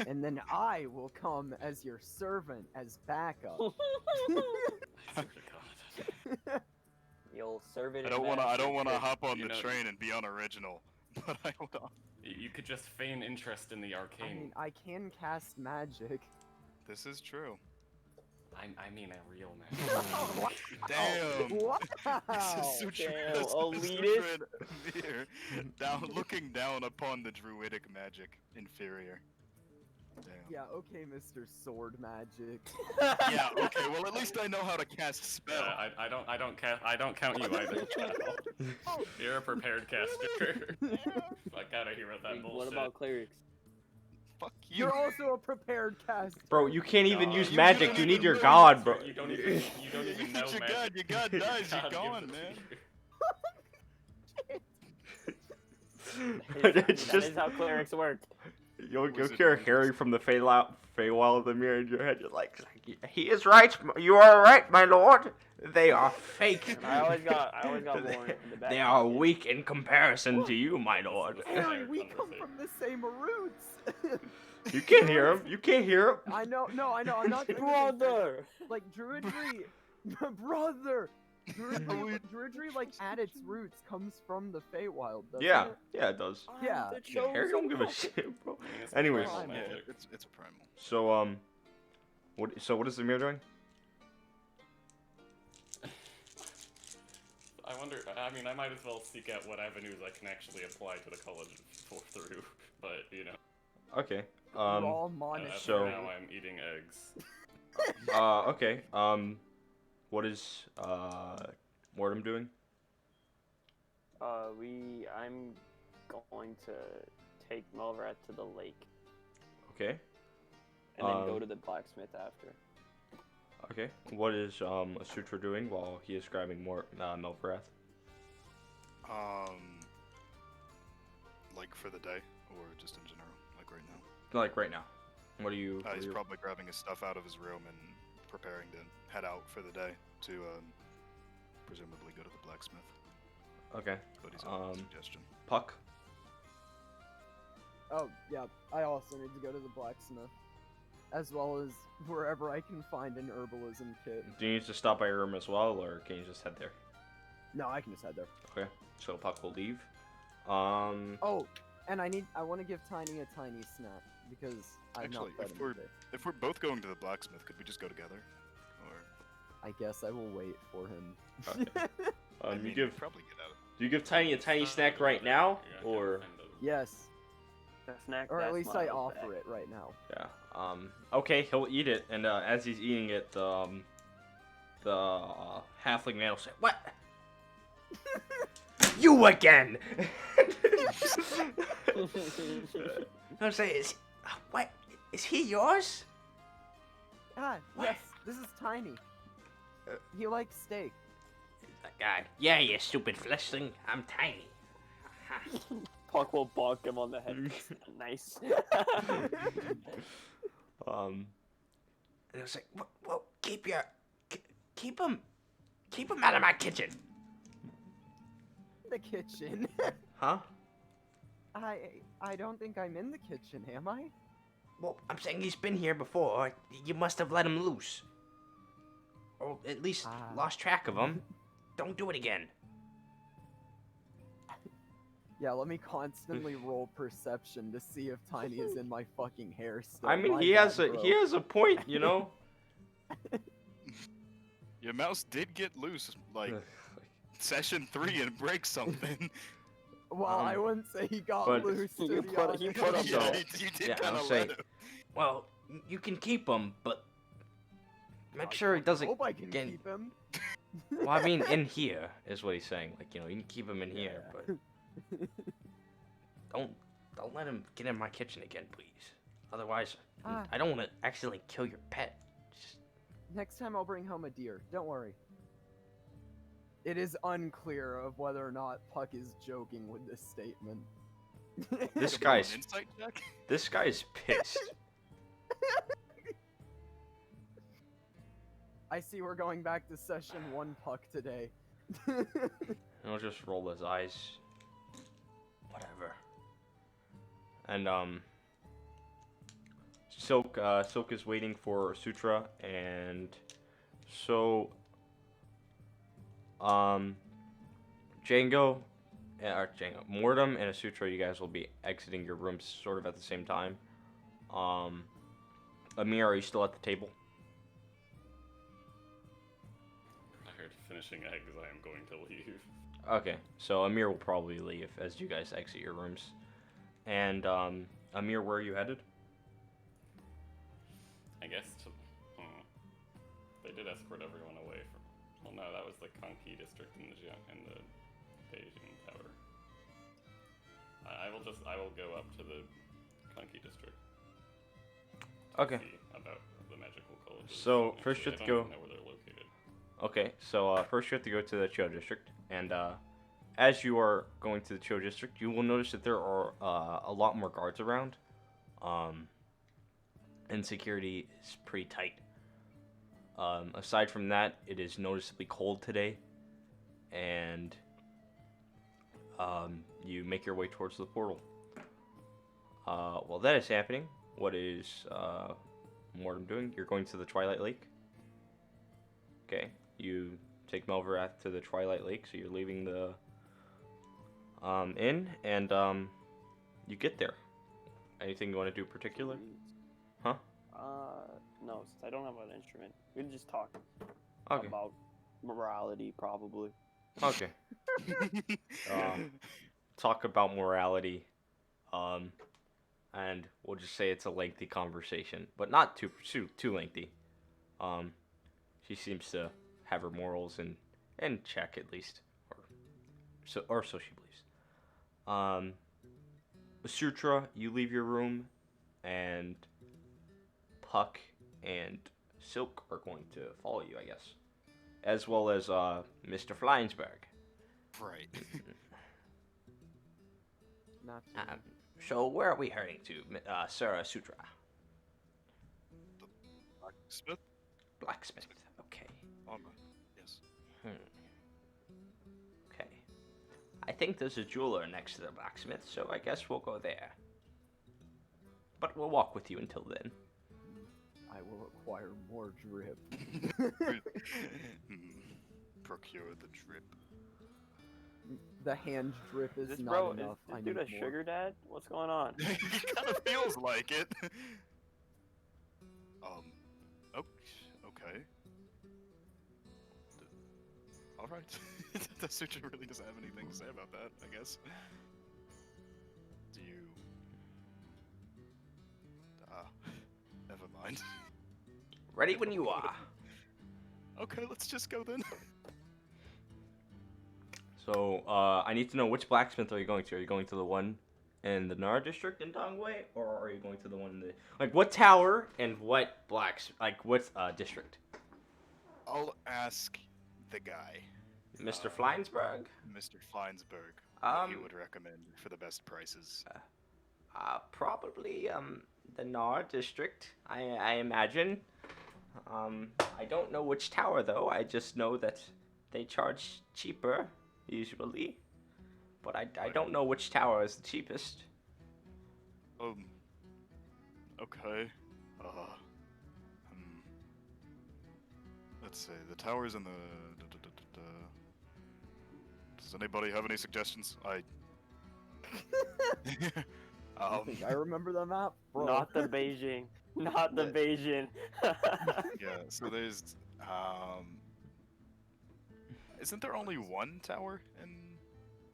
and then I will come as your servant, as backup. I swear to God. You'll serve it. I in don't wanna magic. hop on You the know- train and be unoriginal, but I wanna. You could just feign interest in the I arcane. mean, I can cast magic. This is true. I mean a real man. Damn. Wow! Damn, elitist. Here, down, looking down upon the druidic magic inferior. Damn. Yeah, okay, Mr. Sword Magic. Yeah. Okay. Well, at least I know how to cast spell. Yeah, I don't count you either. You're a prepared caster. Fuck out of here with that bullshit. What about clerics? Fuck you. You're also a prepared caster. Bro, you can't even No, use you magic. don't You need even your know god, it's bro. You don't even know Your magic. god, your god dies, you're God gone, gives it man. to It's That just is how clerics work. you'll Was it- hear Harry from the Feywild of the mirror in your head. You're like, he is right. You are right, my lord. They are fake. I always got warned in the back. They are weak in comparison to you, my lord. Harry, we come from the same roots. You can't hear him. You can't hear him. I know. I'm not doing Brother! like druidry, brother. Druidry, like at its roots, comes from the Feywild. doesn't Yeah, it? yeah, it does. Yeah. Yeah, Harry don't give a shit, bro. I mean, it's Anyways. primal Primal. magic. It's a primal. So what is the mirror doing? I wonder. I mean, I might as well seek out what avenues I can actually apply to the college through. But you know, Okay. Raw as monastery. So- for now I'm eating eggs. Okay. What is Mortem doing? I'm going to take Melvrat to the lake Okay. and then go Um, to the blacksmith after. Okay. What is Asutra doing while he is grabbing more Melvrath? Like for the day, or just in general, like right now. Like right now. What are you? He's probably grabbing his stuff out of his room and preparing to head out for the day to presumably go to the blacksmith. Okay. But he's open to Um, suggestion. Puck. Oh yeah, I also need to go to the blacksmith, as well as wherever I can find an herbalism kit. Do you need to stop by your room as well, or can you just head there? No, I can just head there. Okay. So Puck will leave. Oh, and I want to give Tiny a tiny snack because I've Actually, not fed if him we're today. if we're both going to the blacksmith, could we just go together? Or I guess I will wait for him. Okay. I You mean, give. probably get out. Do you give Tiny a tiny snack right now, or? Yes, The snack. or at that's least I mine, offer back. it right now. Yeah. Okay, he'll eat it, and as he's eating it, the halfling man will say, "What? You again?" I'll say, "What? Is he yours?" Ah, What? yes, this is Tiny. He likes steak. God, yeah, you stupid fleshling. I'm tiny. Puck will bonk him on the head. Nice. And it was like, well, keep him out of my kitchen. The kitchen. Huh? I don't think I'm in the kitchen, am I? Well, I'm saying he's been here before. You must have let him loose. Or at least Ah. lost track of him. Don't do it again. Yeah, let me constantly roll perception to see if Tiny is in my fucking hair still. I mean, My he has bad, a bro. he has a point, you know. Your mouse did get loose, like session 3, and break something. Well, I wouldn't say he got but- loose. To You be put- he honest. put up yeah, So- you did yeah, kind I'll of say- let him. Well, you can keep him, but make sure he doesn't Hope I can get. keep him. Well, I mean, in here is what he's saying. Like, you know, you can keep him in here, Yeah. but don't let him get in my kitchen again, please. Otherwise, Ah. I don't want to accidentally kill your pet. Just, Next time I'll bring home a deer. Don't worry. It is unclear of whether or not Puck is joking with this statement. this Can we roll an guy's insight check. this guy's pissed. I see we're going back to session 1 Puck today. He'll just roll his eyes. Whatever. And Silk is waiting for Sutra, and so Django, Mortem and Asutra, you guys will be exiting your rooms sort of at the same time. Amir, are you still at the table? I heard finishing eggs. I am going to leave. Okay, so Amir will probably leave as you guys exit your rooms. And Amir, where are you headed? I guess to. They did escort everyone away from. Well, no, that was the Kanki district in the Beijing Tower. I will go up to the Kanki district. Okay. See about the magical colleges. So first you Actually, have to I go. don't even know where they're located. Okay, so first you have to go to the Chiyo district, and as you are going to the Chiyo district, you will notice that there are a lot more guards around, and security is pretty tight. Aside from that, it is noticeably cold today, and you make your way towards the portal. While that is happening, what is Mortem doing? You're going to the Twilight Lake. Okay, you take Melverath to the Twilight Lake, so you're leaving the inn, and you get there. Anything you want to do particular? Huh? No, since I don't have an instrument, we can just talk Okay. about morality, probably. Okay. Talk about morality, and we'll just say it's a lengthy conversation, but not too lengthy. She seems to have her morals in check at least, or so she believes. Sutra, you leave your room, and Puck and Silk are going to follow you, I guess, as well as Mr. Flynsberg. Right. Not too So where are we heading to, Sir Sutra? Smith? Blacksmith. Okay. Armor. Yes. Okay. I think there's a jeweler next to the blacksmith, so I guess we'll go there. But we'll walk with you until then. I will acquire more drip. Procure the drip. The hand drip is This not bro, enough. is I this dude need a more. sugar dad? What's going on? It kind of feels like it. Okay. All right. The sutra really doesn't have anything to say about that, I guess. Do you? Never mind. Ready when you are. Okay, let's just go then. So, I need to know, which blacksmith are you going to? Are you going to the one in the Nara district in Dongwei, or are you going to the one in the what tower and what what district? I'll ask the guy, Mr. Flynsberg? Mr. Flynsberg, what he Um, would recommend for the best prices. Probably the Nara district, I imagine. I don't know which tower though. I just know that they charge cheaper usually, but I don't know which tower is the cheapest. Okay. Let's see. The tower's in the. Does anybody have any suggestions? I think I remember the map, bro. Not the Beijing. Not the Yeah. Beijing. Yeah. So there's. Isn't there only one tower in?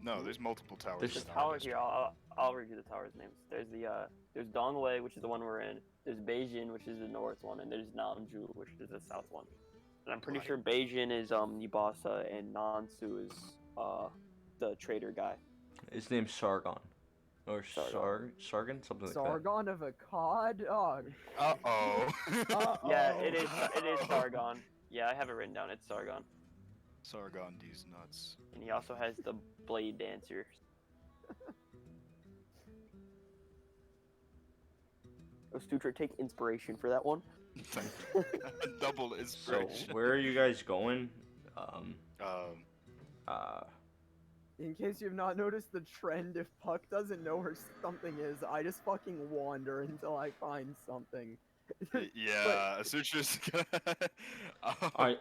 No, there's multiple towers. There's The in our tower district. here, I'll read you the towers' names. There's there's Dongwei, which is the one we're in. There's Beijing, which is the north one, and there's Nanju, which is the south one. And I'm pretty Right. sure Beijing is Nibasa, and Nansu is the trader guy. His name's Sargon, or Sargon. Sargon, something like that. Sargon of Akkad? Oh, Uh-oh. Yeah, it is Sargon. Yeah, I have it written down. It's Sargon, Sargon, these nuts. and he also has the blade dancer. Stutra, take inspiration for that one. Double So inspiration. where are you guys going? Um, In case you have not noticed the trend, if Puck doesn't know where something is, I just fucking wander until I find something. Yeah, Asutra's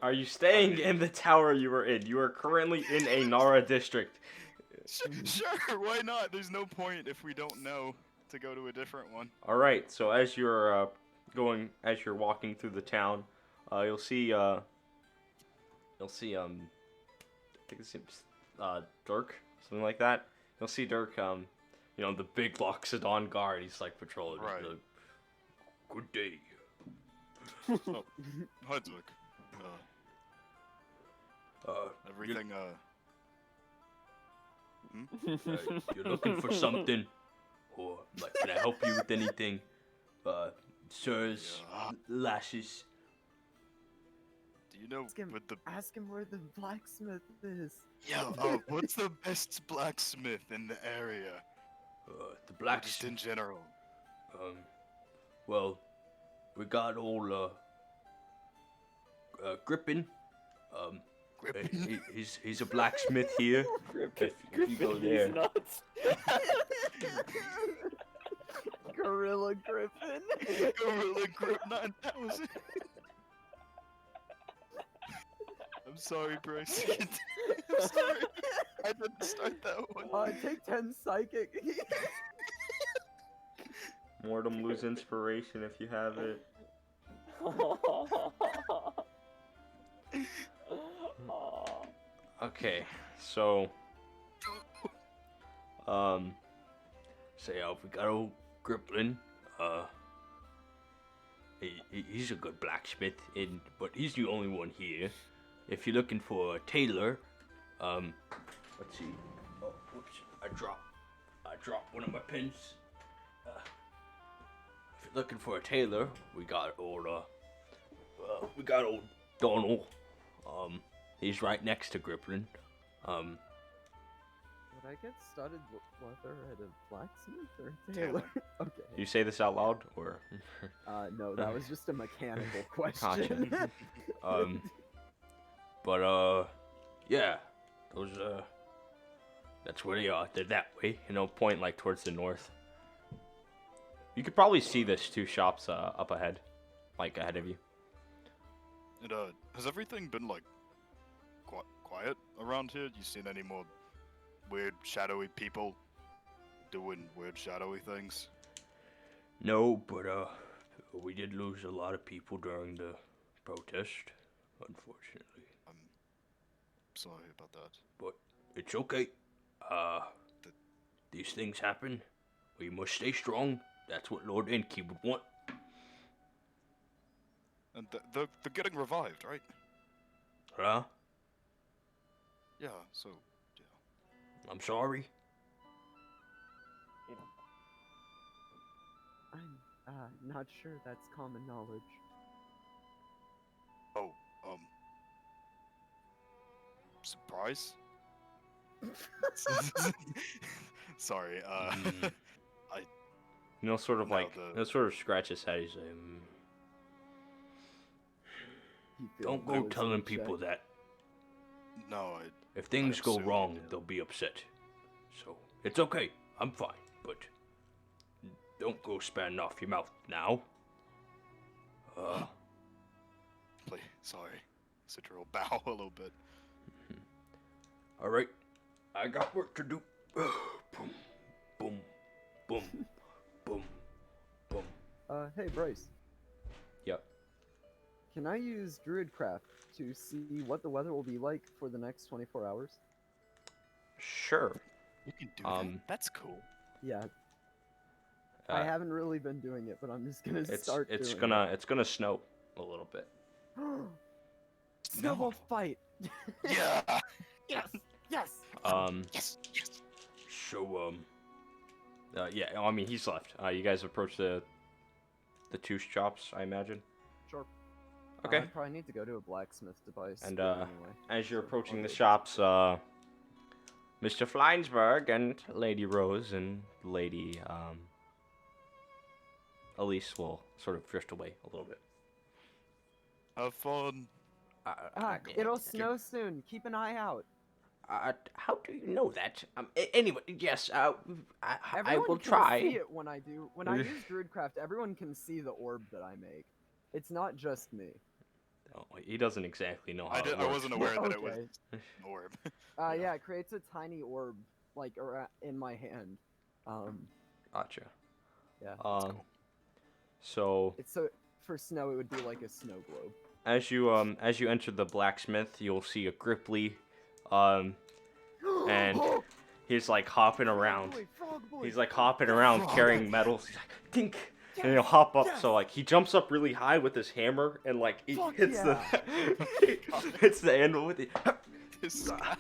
Are you staying in the tower you were in? You are currently in a Nara district. Sure, why not? There's no point if we don't know to go to a different one. All right. So as you're walking through the town, you'll see I think it's Dirk, something like that. You'll see Dirk, the big Loxodon guard. He's like patrolling. Right. Like, good day. Oh, hi, Dirk. Everything, You're looking for something, or like, can I help you with anything? Sirs, Yeah. lashes. Do you know with the Ask him where the blacksmith is. yeah? What's the best blacksmith in the area? The Or just blacksmith. in general. Well, we got old Grippin. Grippin? He's a blacksmith here. If you go Griffin, there. he's nuts. Gorilla Griffin. Gorilla Grip 9000. I'm sorry, Bryce. I'm sorry. I didn't start that one. Take 10 psychic. Mortem lose inspiration if you have it. Okay, so we got old Griplin. He's a good blacksmith, but he's the only one here. If you're looking for a tailor, let's see. Oh, whoops! I dropped one of my pins. If you're looking for a tailor, we got old Donald. He's right next to Griplin. Would I get studded leather at a blacksmith or a tailor? Okay. You say this out loud, or? No, that was just a mechanical question. Yeah, those that's where they are. They're that way, point like towards the north. You could probably see this two shops up ahead, like ahead of you. And has everything been like quiet around here? You seen any more weird shadowy people doing weird shadowy things? No, but we did lose a lot of people during the protest, unfortunately. I'm sorry about that. But it's okay. These things happen. We must stay strong. That's what Lord Enki would want. And they're getting revived, right? Huh? Yeah, so, yeah. I'm sorry. I'm not sure that's common knowledge. Oh, surprise? Sorry, Sort of No, like, sort of scratch his head. He's like, He feels don't go those telling in people check. that. no, If things go assumed you wrong, did. they'll be upset. So, it's okay. I'm fine, but don't go spouting off your mouth now. Please, sorry. Citra will bow a little bit. Alright. I got work to do. Boom, boom, boom, boom, boom. Hey Bryce, Yep. can I use Druidcraft to see what the weather will be like for the next 24 hours? Sure. You can do that? That's cool. Yeah, I Uh, haven't really been doing it, but I'm just gonna it's start it's doing gonna snow a little bit. it. Snowball fight! Yeah. Yes! Yes! Yes. Yes. So yeah, I mean he's left. You guys approach the two shops, I imagine. Sure. Okay. I probably need to go to a blacksmith to buy a And spear anyway. as you're approaching the Okay. shops, Mr. Fleinsberg and Lady Rose and Lady Elise will sort of drift away a little bit. Have fun. It'll snow soon. Keep an eye out. How do you know that? Anyway, yes. I Everyone will can try. see it when I do. When I use Greigroth, everyone can see the orb that I make. It's not just me. Oh, he doesn't exactly know how I, it did, works. I wasn't aware that it was Okay. an orb. Yeah, it creates a tiny orb, like, in my hand. Gotcha. Yeah. So It's so for snow, it would be like a snow globe. as you enter the blacksmith, you'll see a Gripply, and he's like hopping around. Frog boy. He's like hopping around carrying metals. He's like, tink, and he'll hop up. So like he jumps up really high with his hammer and like he Fuck hits yeah. hits the handle with it. This guy.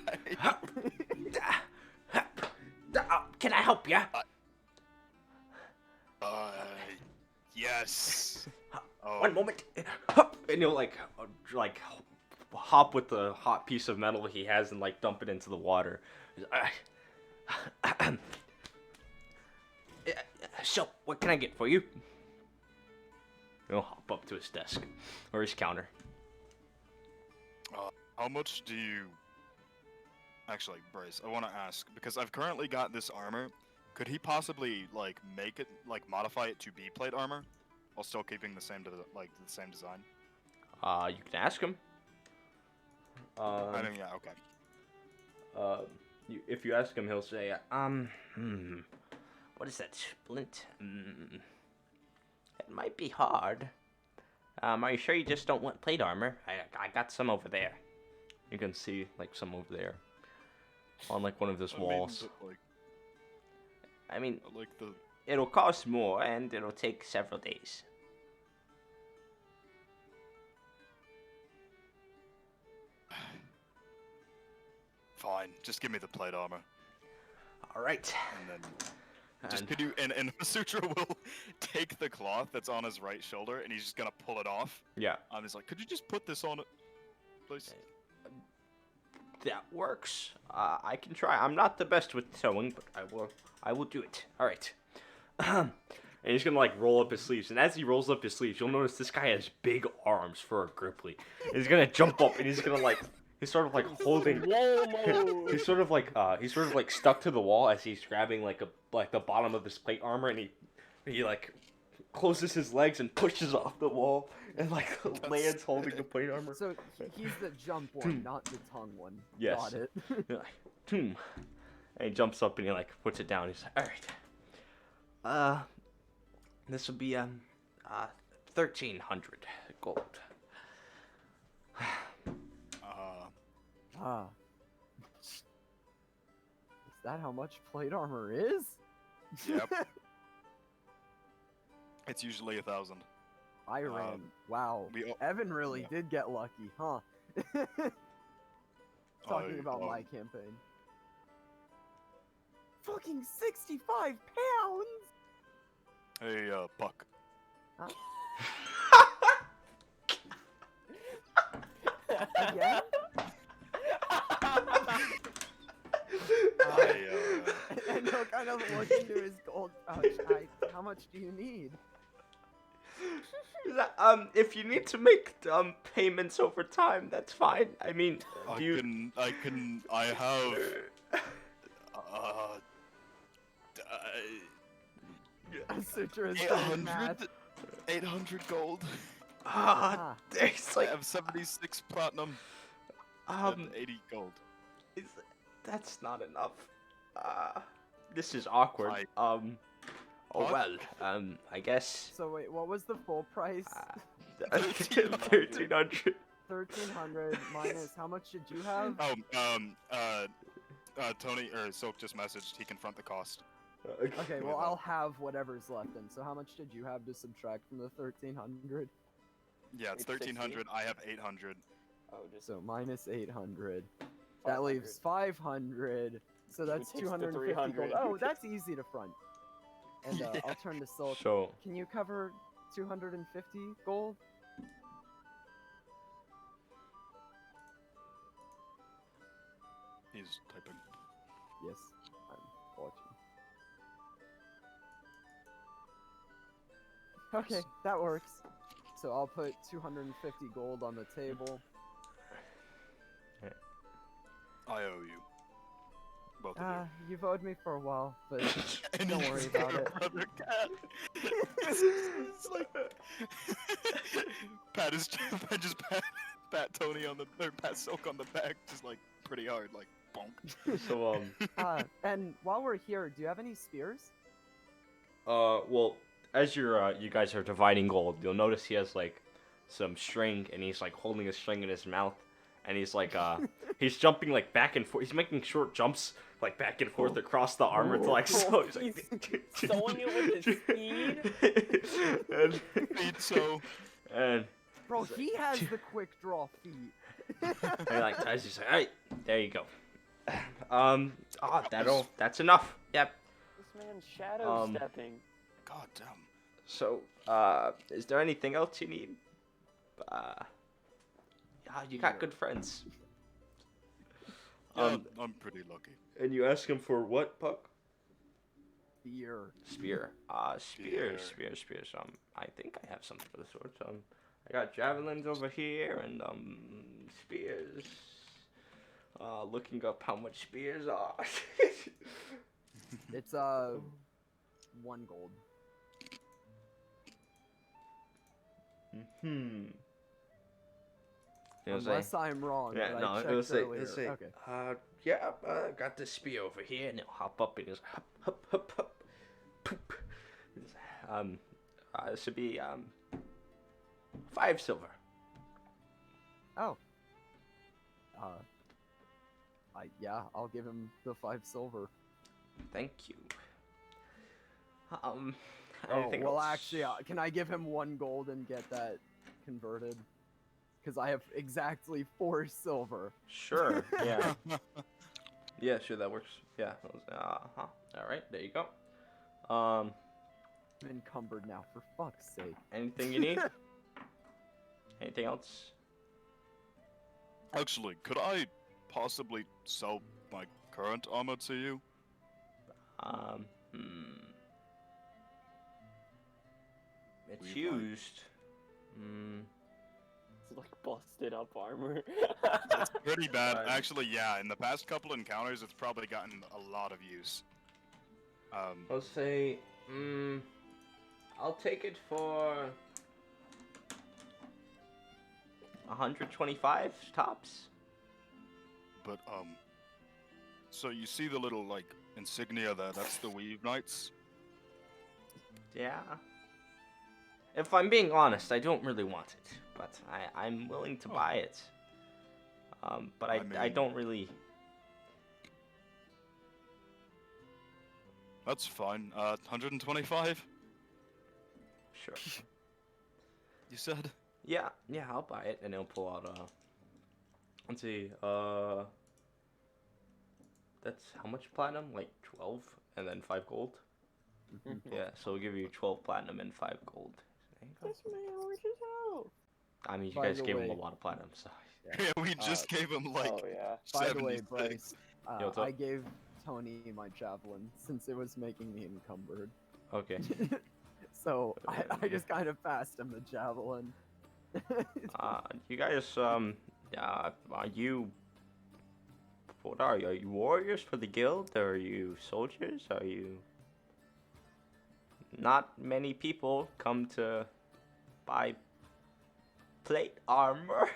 Can I help you? Yes. One moment. And he'll like hop with the hot piece of metal he has and like dump it into the water. So, what can I get for you? He'll hop up to his desk or his counter. How much do you... Actually, Bryce, I want to ask, because I've currently got this armor. Could he possibly, like, make it, like, modify it to be plate armor? While still keeping the same, the same design? You can ask him. I mean, yeah, okay. If you ask him, he'll say, what is that, splint? It might be hard. Are you sure you just don't want plate armor? I got some over there. You can see, like, some over there. On, like, one of those walls. I mean, it'll cost more, and it'll take several days. Fine, just give me the plate armor. Alright. And then... Just could you... And Sutra will take the cloth that's on his right shoulder, and he's just gonna pull it off. Yeah. He's like, could you just put this on it, please? That works. I can try. I'm not the best with sewing, but I will do it. All right. And he's gonna like roll up his sleeves, and as he rolls up his sleeves, you'll notice this guy has big arms for a Gripply. He's gonna jump up, and he's gonna like he's sort of like holding. he's sort of like stuck to the wall as he's grabbing like the bottom of his plate armor, and he like closes his legs and pushes off the wall and like lands holding the plate armor. So he's the jump one, not the tongue one. Yes. Got it. You're like, and he jumps up and he like puts it down. He's like, all right. This will be 1,300 gold. Is that how much plate armor is? Yep. It's usually 1,000. I ran. Wow. Evan really did get lucky, huh? Talking about my campaign. Fucking 65 pounds! Hey, Buck. Again? And he'll kind of look into his gold pouch. How much do you need? If you need to make payments over time, that's fine. I mean, I have Sutra is doing math. 800 gold. There's I like have 76 platinum. And 80 gold. That's not enough. This is awkward. Oh well. I guess. So wait, what was the full price? 1,300. 1,300 minus how much did you have? Tony or Silk just messaged. He confront the cost. Okay, well I'll have whatever's left then. So how much did you have to subtract from the 1,300? Yeah, it's 1,300. I have 800. Oh, just So minus 800. That leaves 500. So that's takes the 250 gold. 300. Oh, that's easy to front. And I'll turn to Silk. So Can you cover 250 gold? He's typing. Yes, I'm watching. Okay, that works. So I'll put 250 gold on the table. I owe you. Both of You've owed me for a while, but you. And don't you worry stare about at it. Brother Cat. It's like pat his pat just pat Tony on the or pat Silk on the back, just like pretty hard, like bonk. So And while we're here, do you have any spears? well, as you guys are dividing gold, you'll notice he has like some string, and he's like holding a string in his mouth, and he's like he's jumping like back and forth. He's making short jumps like back and forth across the armor to like so. He's like, sewing it with his speed. and, Feet so and Bro, he has the quick draw feet. And like Ty's just like, alright, there you go. That's enough. Yep. This man's shadow stepping. God damn. So, is there anything else you need? You got good friends. Yeah, I'm pretty lucky. And you ask him for what, Puck? Spear. Spear. Spears. I think I have something for the sword. I got javelins over here and spears. Looking up how much spears are. It's 1 gold. Unless I'm wrong. Yeah, but no, I it was checked like, earlier. it's like, Okay. yeah, got this spear over here, and it'll hop up and just hop, hop, hop, hop, poop. This should be 5 silver. Oh. Yeah, I'll give him the 5 silver. Thank you. Oh, Anything well, else? actually, can I give him 1 gold and get that converted? Because I have exactly 4 silver. Sure. Yeah. Yeah, sure, that works. Yeah. All right, there you go. I'm encumbered now, for fuck's sake. Anything you need? Anything else? Actually, could I possibly sell my current armor to you? It's We might. used. It's like busted up armor. It's pretty bad. Fine. Actually, yeah, in the past couple encounters, it's probably gotten a lot of use. I'll say, I'll take it for 125 tops. But, so you see the little, like, insignia there? That's the Weave Knights? Yeah. If I'm being honest, I don't really want it, but I'm willing to buy it. But I mean- don't really. That's fine. 125? Sure. You said? Yeah, I'll buy it, and he'll pull out let's see, that's how much platinum? Like 12, and then 5 gold. Yeah, so we'll give you 12 platinum and 5 gold. There you go. This man rich as hell. I mean, you By guys the gave him way- a lot of platinum, so. Yeah, we just gave him, like, Oh yeah. By the way, 76. Bryce, Yo, what's up? I gave Tony my javelin since it was making me encumbered. Okay. So I just kind of passed him the javelin. You guys, are you. What are you? Are you warriors for the guild? Or are you soldiers? Are you. Not many people come to buy plate armor.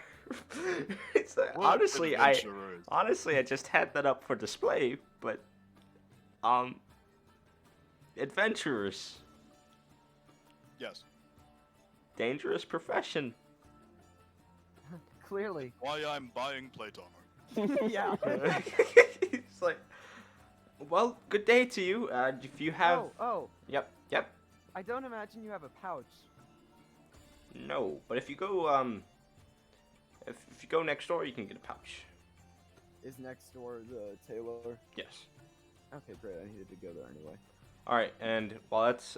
It's like, What honestly, I adventurers? just had that up for display, but adventurers, Yes. dangerous profession. Clearly. Why I'm buying plate armor. Yeah. It's like, well, good day to you. If you have, Oh, yep. I don't imagine you have a pouch. No, but if you go, if you go next door, you can get a pouch. Is next door the tailor? Yes. Okay, great. I needed to go there anyway. All right, and while that's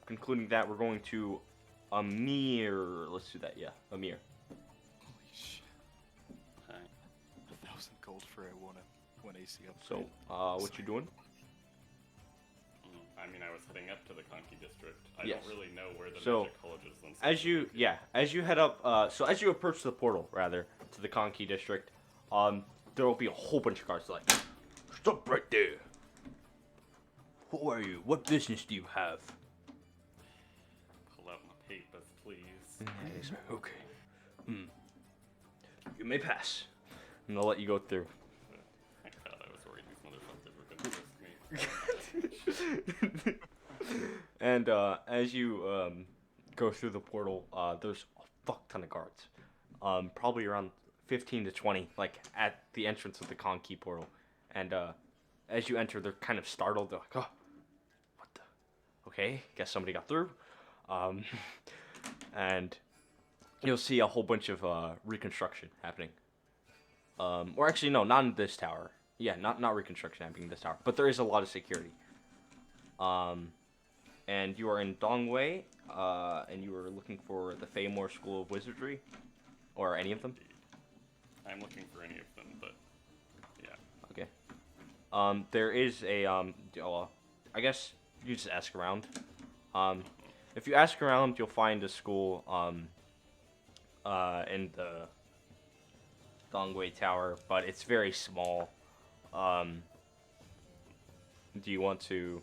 concluding that, we're going to Amir. Let's do that. Yeah, Amir. Holy shit. Alright. 1,000 gold for a 1 AC up. So, what you doing? I mean, I was heading up to the Conky district. I Yes. don't really know where the So, magic college is. Then As you head up, so as you approach the portal, rather, to the Conky district, there will be a whole bunch of cars like Stop right there. Who are you? What business do you have? Pull out my papers, please. Okay. You may pass. I'm gonna let you go through. Thank God, I was worried these motherfuckers were gonna risk me. And as you go through the portal, there's a fuck ton of guards. Probably around 15 to 20, like at the entrance of the Conky portal. And as you enter, they're kind of startled. They're like, "Oh, what the? Okay, guess somebody got through." And you'll see a whole bunch of reconstruction happening. Or actually, no, not in this tower. Yeah, not reconstruction happening in this tower, but there is a lot of security. And you are in Dongwei, and you are looking for the Feymore School of Wizardry, or any of them. I'm looking for any of them, but yeah. Okay. There is a I guess you just ask around. If you ask around, you'll find a school in the Dongwei Tower, but it's very small. Do you want to?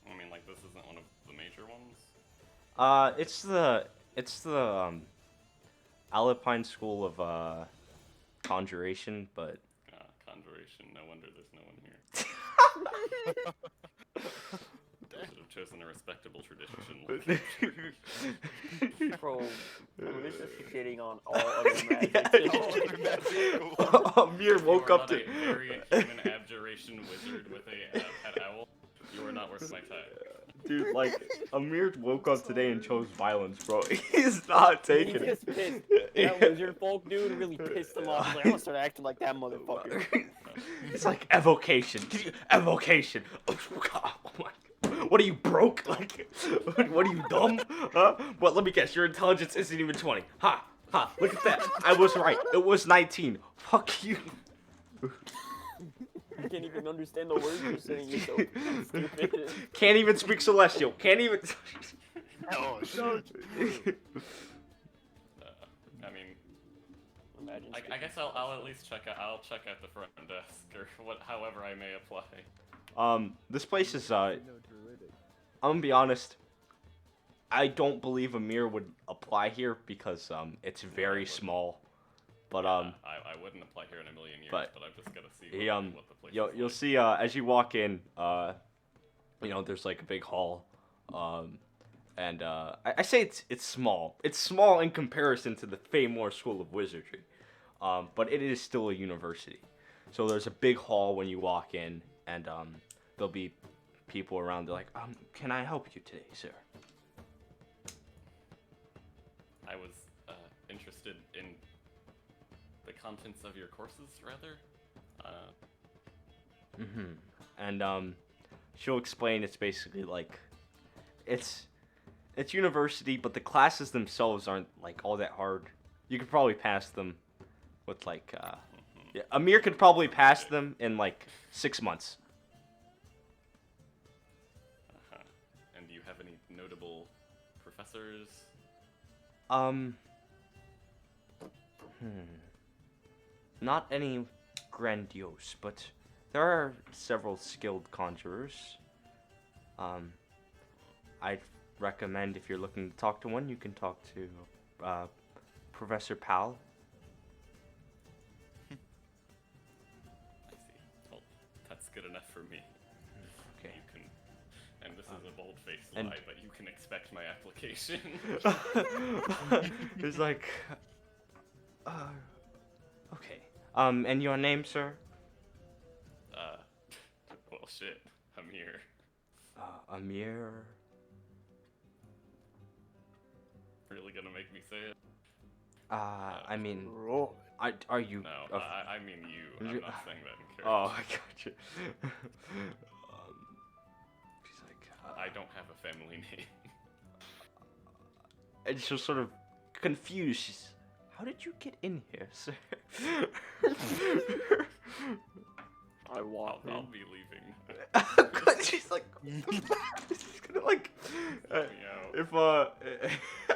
I mean, like, this isn't one of the major ones. It's the Alpine School of Conjuration, but Conjuration. No wonder there's no one here. Should have chosen a respectable tradition. Bro, this is shitting on all other magic. Amir woke up to. You are not a very human abjuration wizard with a pet owl. You are not worth my time. Dude, like, Amir woke up today and chose violence, bro. He's not He taking just it. pissed. That wizard folk dude really pissed him off. He's like, I'm gonna start acting like that motherfucker. It's like evocation. Evocation. Oh my God. What are you, broke? Like, what are you, dumb? Huh? Well, let me guess. Your intelligence isn't even 20. Ha! Ha! Look at that. I was right. It was 19. Fuck you. You can't even understand the words you're saying. You're so stupid. Can't even speak Celestial. Can't even. Oh, shit. I mean, Imagine. I guess I'll at least check out. I'll check out the front desk or however I may apply. This place is No druidic. I'm gonna be honest. I don't believe Amir would apply here because it's very small. But I wouldn't apply here in a million years, but but I've just gotta see he, what the place is you'll like. see as you walk in, there's like a big hall, and I say it's small. It's small in comparison to the Feymore School of Wizardry, but it is still a university. So there's a big hall when you walk in, and there'll be people around. They're like, can I help you today, sir? I was interested in the contents of your courses, rather. And she'll explain it's basically like it's university, but the classes themselves aren't like all that hard. You could probably pass them with like yeah, Amir could probably pass them in like 6 months. And do you have any notable professors? Not any grandiose, but there are several skilled conjurers. I'd recommend if you're looking to talk to one, you can talk to Professor Powell. I see. Well, that's good enough for me. Okay. You can, and this is a bold-faced and- lie, but you can expect my application. It's like, okay. And your name, sir? Well, shit. Amir. Amir. Really gonna make me say it? I mean, Bro. are you? No, of- I mean you. I'm not saying that in character. Oh, I got you. She's like, I don't have a family name. and she's sort of confused. She's, how did you get in here, sir? I walk I'll in. be leaving. She's like, she's gonna like, Let me out. if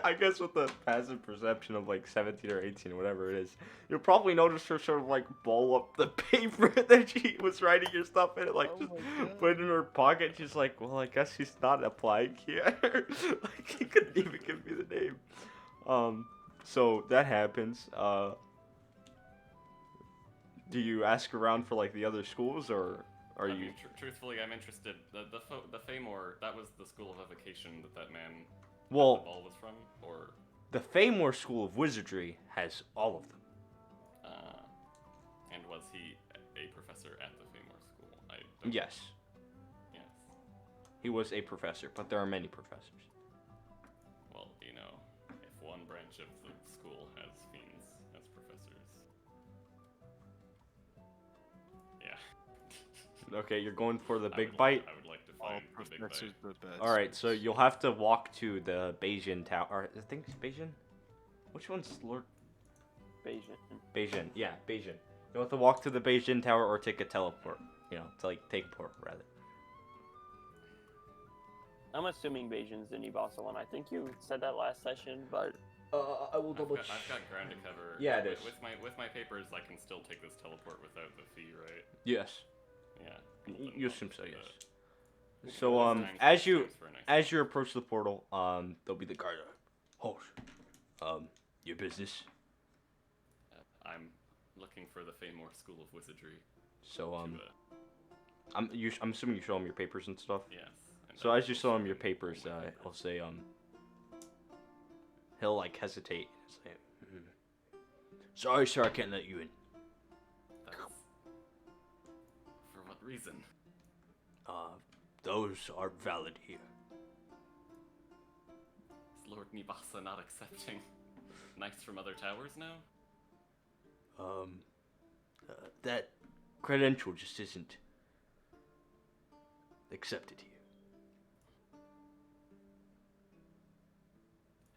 I guess with the passive perception of like 17 or 18 or whatever it is, you'll probably notice her sort of like ball up the paper that she was writing your stuff in, like Oh just my God. put it in her pocket. She's like, well, I guess she's not applying here. Like he couldn't even give me the name. So that happens. Do you ask around for like the other schools, or are I you? mean, truthfully, I'm interested. The Famor, that was the school of evocation that man the Well, ball was from, or the Famor School of Wizardry has all of them. and was he a professor at the Famor school? I don't Yes, Yes. he was a professor, but there are many professors. Well, you know, if one branch of the school has fiends as professors, yeah. Okay, you're going for the I big would bite. I would like to All find the big bite. professors the best. All right, so you'll have to walk to the Bayesian Tower. Or, I think it's Bayesian. Which one's Lord Bayesian. Bayesian? Yeah, Bayesian. You'll have to walk to the Bayesian Tower or take a teleport. You know, to like take port rather. I'm assuming Bayesian's the Nibbasa one. I think you said that last session, but I will I've got ground to cover. Yeah, it with, is. with my papers, I can still take this teleport without the fee, right? Yes. Yeah. You assume so, yes. This So time's- as this you time's for a nice as you approach the portal, there'll be the guard. Host. Your business. I'm looking for the Famor School of Wizardry. So to, I'm assuming you show him your papers and stuff. yes. and So I as you will show him show your him papers, all my he'll say he'll like hesitate and say, "Sorry, sir, I can't let you in. That's... For what reason? Those aren't valid here." Is Lord Nibbasa not accepting knights from other towers now? That credential just isn't accepted here.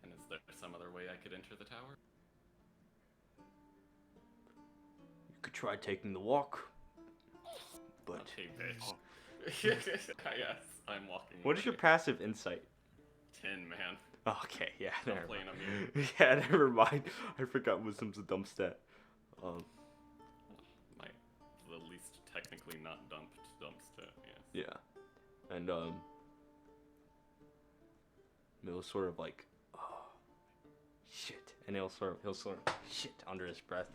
And is there some other way I could enter the tower? You could try taking the walk, but Okay, bitch. Yes, I'm walking. what is your away. passive insight? 10, man. Okay, yeah, I'm never playing mind. immune. Yeah, never mind. I forgot wisdom's a dumb stat. The least technically not dump stat, yes. Yeah, and he'll sort of like, oh, shit, and he'll sort of shit under his breath.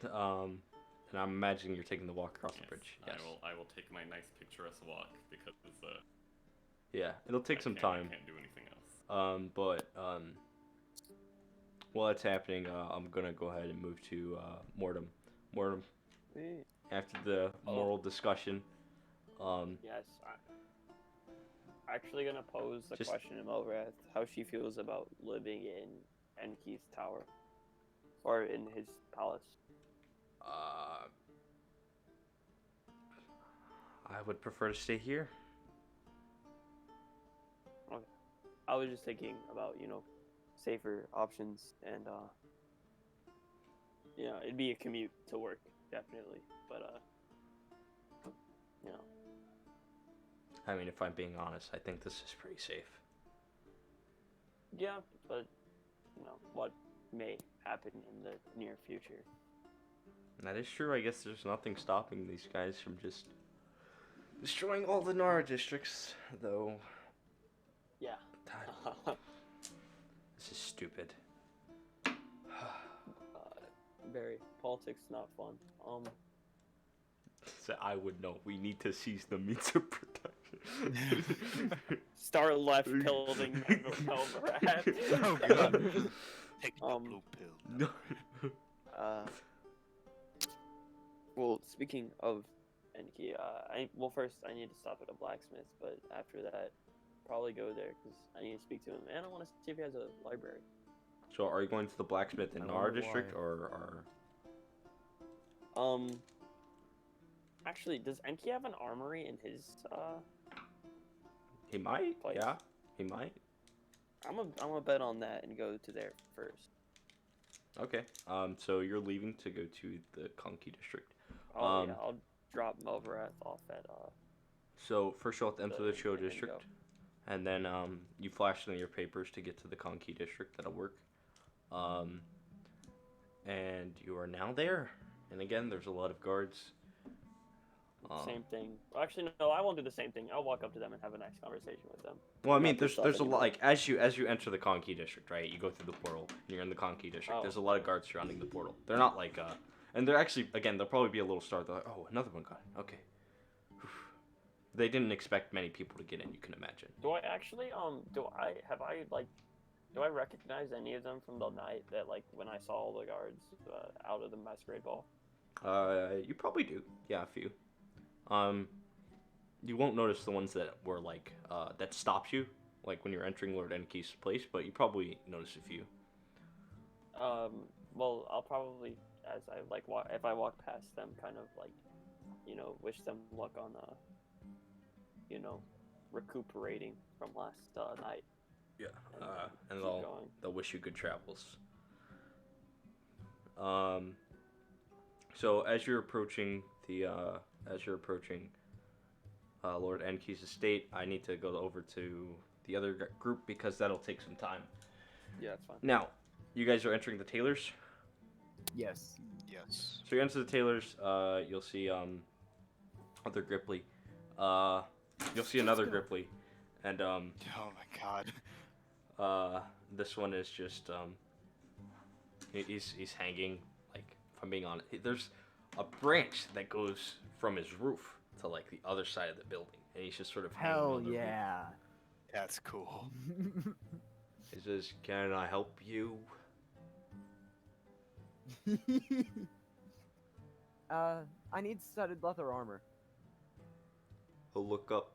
And I'm imagining you're taking the walk across the Yes, bridge. Yes. I will take my nice picturesque walk because Yeah, it'll take some I time. can't do anything else. But while that's happening, I'm gonna go ahead and move to Mortem. Mortem, Wait. after the moral discussion, Yes. I'm actually gonna pose the Just- question to Melrath how she feels about living in Enki's tower, or in his palace. I would prefer to stay here. I was just thinking about safer options, and it'd be a commute to work definitely, but I mean, if I'm being honest, I think this is pretty safe. yeah, but what may happen in the near future. That is true. I guess there's nothing stopping these guys from just destroying all the Nara districts, though. Yeah. This is stupid. Barry, politics not fun. So I would know. We need to seize the means of production. Start left building Melrath. Oh god. Take the Um, blue pill. No. Well, speaking of Enki, first I need to stop at a blacksmith, but after that, probably go there because I need to speak to him, and I want to see if he has a library. So are you going to the blacksmith in I Nara wonder district why. or Actually, does Enki have an armory in his? he might? Place. Yeah, he might. I'm a bet on that and go to there first. Okay. So you're leaving to go to the Conky district. Oh yeah, I'll drop Melrath off at So first you'll have to enter the The Chill Mango. district, and then you flash in your papers to get to the Konki district. That'll work. And you are now there. And again, there's a lot of guards. Same thing. Well, actually, no, I won't do the same thing. I'll walk up to them and have a nice conversation with them. Well, I mean, Not this there's stuff a lot, anymore. like as you enter the Konki district, right? You go through the portal, and you're in the Konki district. Oh. There's a lot of guards surrounding the portal. They're not like and they're actually, again, they'll probably be a little startled. They're like, oh, another one got it. Okay. They didn't expect many people to get in. You can imagine. Do I actually do I recognize any of them from the night that, like, when I saw all the guards out of the masquerade ball? You probably do. Yeah, a few. You won't notice the ones that were like that stopped you, like when you're entering Lord Enki's place, but you probably notice a few. Well, I'll probably, as I like if I walk past them, kind of like, you know, wish them luck on you know, recuperating from last night. Yeah. And keep going. they'll wish you good travels. So as you're approaching Lord Enki's estate, I need to go over to the other group because that'll take some time. Yeah, that's fine. Now, you guys are entering the tailors. Yes. Yes. So you enter the tailors. You'll see other Gripply. You'll see another Gripply, and Oh my god. this one is just he's hanging, like, if I'm being honest. There's a branch that goes from his roof to like the other side of the building, and he's just sort of hanging Hell on the roof. yeah. That's cool. He says, "Can I help you?" I need studded leather armor. He'll look up.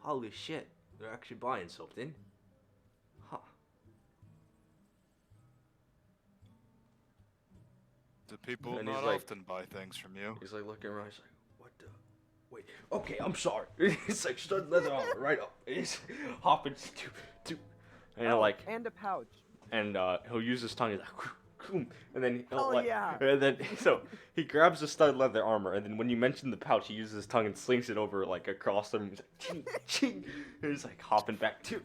Holy shit, they're actually buying something. Huh. Do people And he's not like- often buy things from you? He's like looking around. He's like, "What the? Wait. Okay, I'm sorry." It's like stud leather armor, right up. He's hopping to, and like, And a pouch. and he'll use his tongue. He's like, and then he'll Hell like, yeah. and then so he grabs the stud leather armor, and then when you mention the pouch, he uses his tongue and slings it over like across them. He's like, ching, ching. And he's like hopping back to,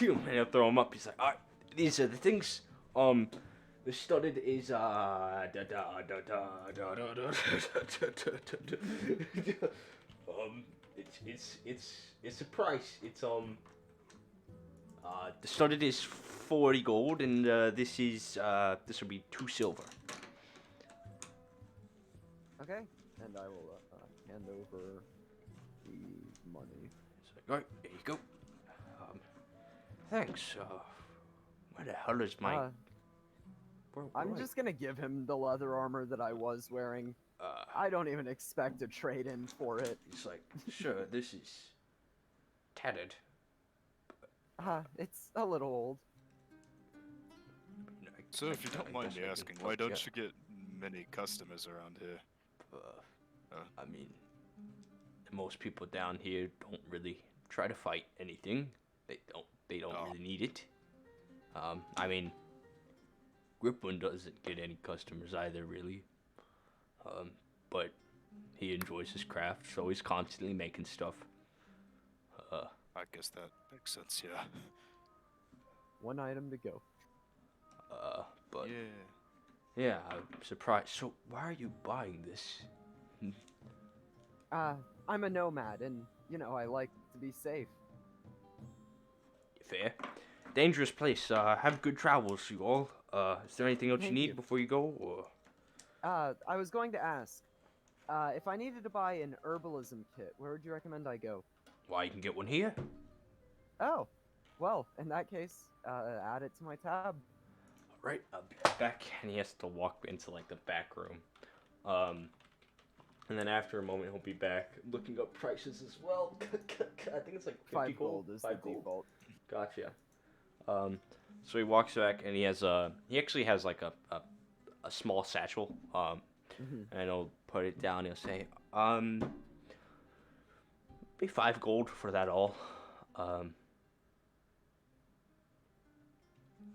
and he'll throw him up. He's like, all right, these are the things. The studded is it's a price. It's the studded is 40 gold, and this will be 2 silver. Okay. And I will hand over the money. It's like, all right, there you go. Thanks. Where the hell is my? I'm just gonna give him the leather armor that I was wearing. I don't even expect a trade-in for it. He's like, sure, this is tattered. It's a little old. So if you don't mind me guess I asking, can why fuck don't yeah. you get many customers around here? I mean, most people down here don't really try to fight anything. They don't Oh. really need it. I mean, Gripwin doesn't get any customers either, really. But he enjoys his craft, so he's constantly making stuff. I guess that makes sense, yeah. One item to go. But Yeah. yeah, I'm surprised. So why are you buying this? I'm a nomad, and you know I like to be safe. Fair. Dangerous place. Have good travels, you all. Is there anything else you Thank need you. before you go? Or? I was going to ask, if I needed to buy an herbalism kit, where would you recommend I go? Why, you can get one here. Oh, well, in that case, add it to my tab. Right, I'll be back. And he has to walk into like the back room. And then after a moment, he'll be back looking up prices as well. I think it's like 50 5 gold. gold is 5 the default. Gotcha. So he walks back and he actually has like a small satchel. Mhm. And he'll put it down. He'll say, be 5 gold for that all.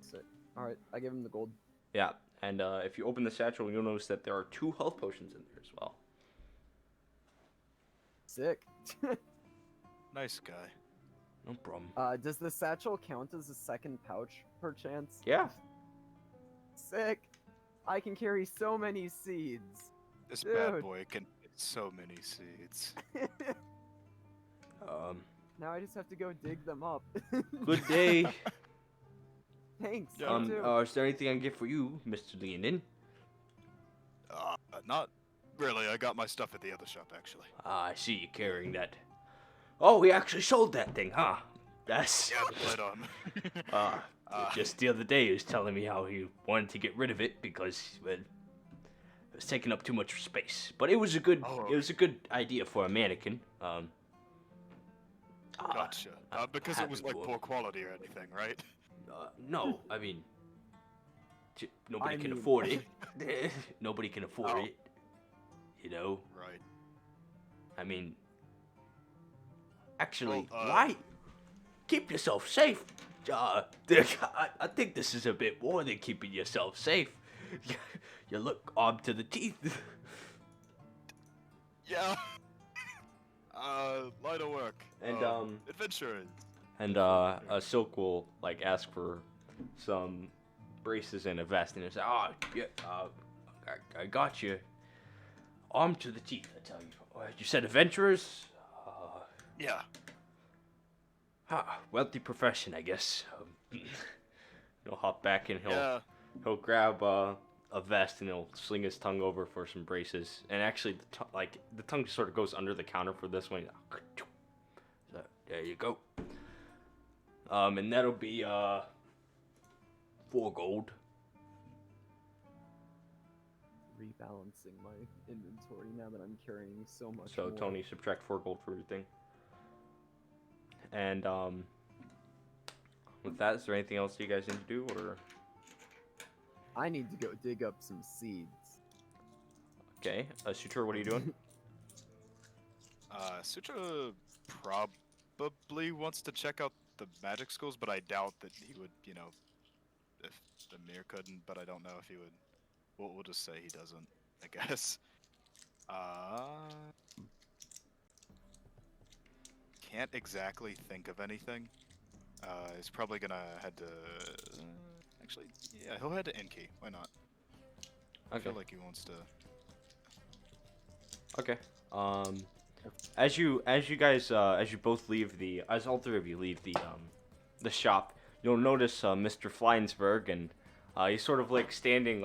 Sick. Alright, I give him the gold. Yeah. And if you open the satchel, you'll notice that there are 2 health potions in there as well. Sick. Nice guy. No problem. Does the satchel count as a second pouch, perchance? Yeah. Sick. I can carry so many seeds. This bad Dude. boy can get so many seeds. Now I just have to go dig them up. Good day. Thanks. Yeah. You too. Is there anything I can get for you, Mr. Leonin? Not really. I got my stuff at the other shop, actually. I see you carrying that. Oh, we actually sold that thing, huh? That's. Yeah, the plate on. Just the other day, he was telling me how he wanted to get rid of it because, well, it was taking up too much space. But it was a good, Oh. it was a good idea for a mannequin. Gotcha. I'm Because it was happy like for poor him. quality or anything, right? No, I mean, nobody I can mean- afford it. Nobody can afford Oh. it. You know. Right. I mean, actually, Well, why? Keep yourself safe. I think this is a bit more than keeping yourself safe. You look armed to the teeth. Yeah. Line of work. And, adventuring. And Silk will like ask for some braces and a vest, and he'll say, "Oh, yeah, I got you, armed to the teeth." I tell you. You said adventurers. Yeah. Wealthy profession, I guess. He'll hop back and Yeah. he'll grab a vest and he'll sling his tongue over for some braces. And actually, the tongue sort of goes under the counter for this one. So there you go. And that'll be 4 gold. Rebalancing my inventory now that I'm carrying so much So more. Tony, subtract 4 gold for everything. And with that, is there anything else you guys need to do, or? I need to go dig up some seeds. Okay, Sutra, what are you doing? Sutra probably wants to check out the magic schools, but I doubt that he would, if the mirror couldn't, but I don't know if he would. We'll just say he doesn't, I guess. Can't exactly think of anything. He's probably gonna head to. Actually, yeah, he'll head to Inky. Why not? I Okay. feel like he wants to. Okay. As you guys as you both leave as all 3 of you leave the shop, you'll notice Mr. Fleinsberg, and he's sort of like standing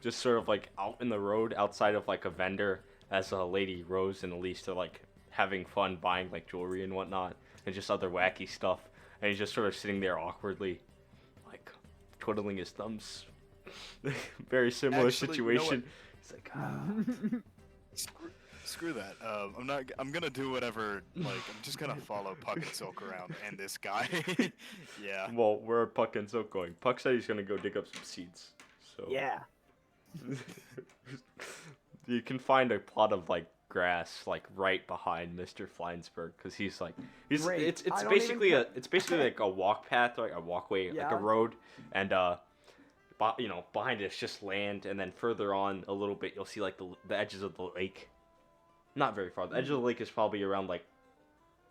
just sort of like out in the road outside of like a vendor as Lady Rose and Elise are like having fun buying like jewelry and whatnot and just other wacky stuff, and he's just sort of sitting there awkwardly, like twiddling his thumbs. Very similar Actually, you know what? situation. He's like, Screw that. I'm gonna do whatever. Like, I'm just gonna follow Puck and Silk around and this guy. Yeah. Well, where are Puck and Silk going? Puck said he's gonna go dig up some seeds. So Yeah. you can find a plot of like grass like right behind Mr. Fleinsberg, because he's Great. it's I don't basically even it's basically like a walk path, like a walkway, like Yeah. a road, and behind it it's just land, and then further on a little bit you'll see like the edges of the lake. Not very far. The edge of the lake is probably around like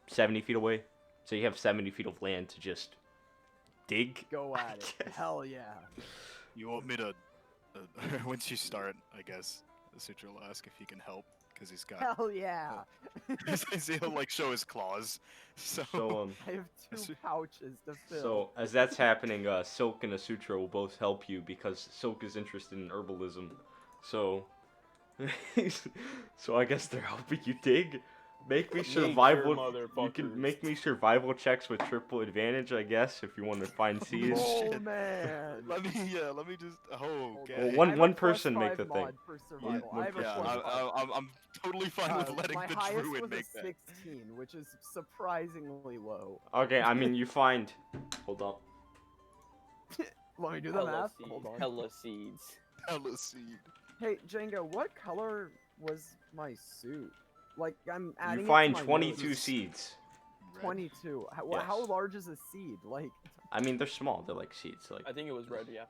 70 feet away, so you have 70 feet of land to just dig. Go at it. guess. Hell yeah. You want me to? Once you start, I guess the Sutra will ask if he can help because he's got. Hell yeah. He'll like show his claws. So. So I have 2 pouches to fill. So as that's happening, Silk and Asutra will both help you because Silk is interested in herbalism. So, so I guess they're helping you dig. Make me survival. You can make me survival checks with triple advantage, I guess, if you want to find seeds. Oh shit. man. Let me just. Oh, okay. Well, I one- have one a person +5 make the thing. mod for survival. one I have a person. Yeah, +5. I'm totally fine with letting my the highest druid was make a that. 16, which is surprisingly low. Okay, I mean you find. Hold up. Let me do the Hella math. seeds. Hold on. Hella seeds. Hella seed. Hey, Jenga, what color was my suit? Like, I'm adding You it find to my 22 notes. seeds. Red. 22. How Yes. large is a seed? Like, I mean they're small. They're like seeds. Like I think it was red, yeah.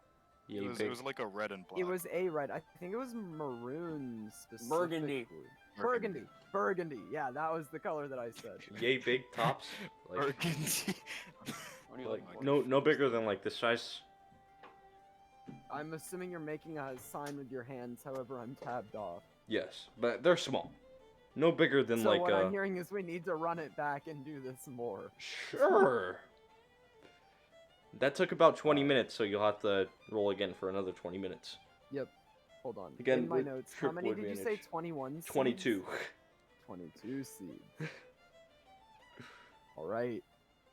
yeah, It you was, big. it was like a red and black. it was a red. I think it was maroon specifically. Burgundy. Burgundy. Burgundy. Yeah, that was the color that I said. Yay big tops. Like, Burgundy. What do you like like? no bigger than like the size. I'm assuming you're making a sign with your hands, however I'm tabbed off. Yes, but they're small. No bigger than So like what I'm hearing is we need to run it back and do this more. Sure. That took about 20 minutes, so you'll have to roll again for another 20 minutes. Yep. Hold on. Again, In my with notes, how many triple did you say? advantage. 21 seeds? 22. 22 seeds. Alright.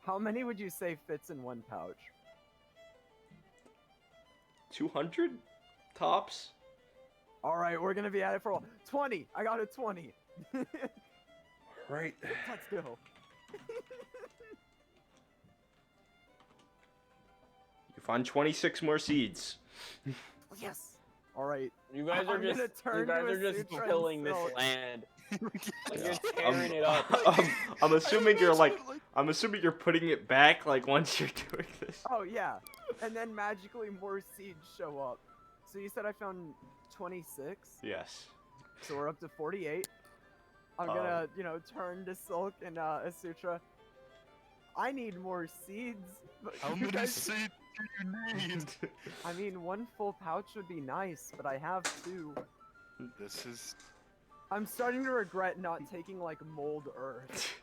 How many would you say fits in one pouch? 200 tops? Alright, we're gonna be at it for a while. 20! I got a 20! Right. Let's go. You find 26 more seeds. Yes! Alright. You guys are I'm gonna just turn to a just sutra and killing this silk. land. Like, you're I'm, tearing it up. I'm assuming I'm assuming you're putting it back like once you're doing this. Oh, yeah. And then magically more seeds show up. So you said I found 26? Yes. So we're up to 48. I'm gonna, turn to Silk and Asutra. I need more seeds. But How you many guys- seeds do you need? I mean, one full pouch would be nice, but I have 2. This is. I'm starting to regret not taking, like, mold earth.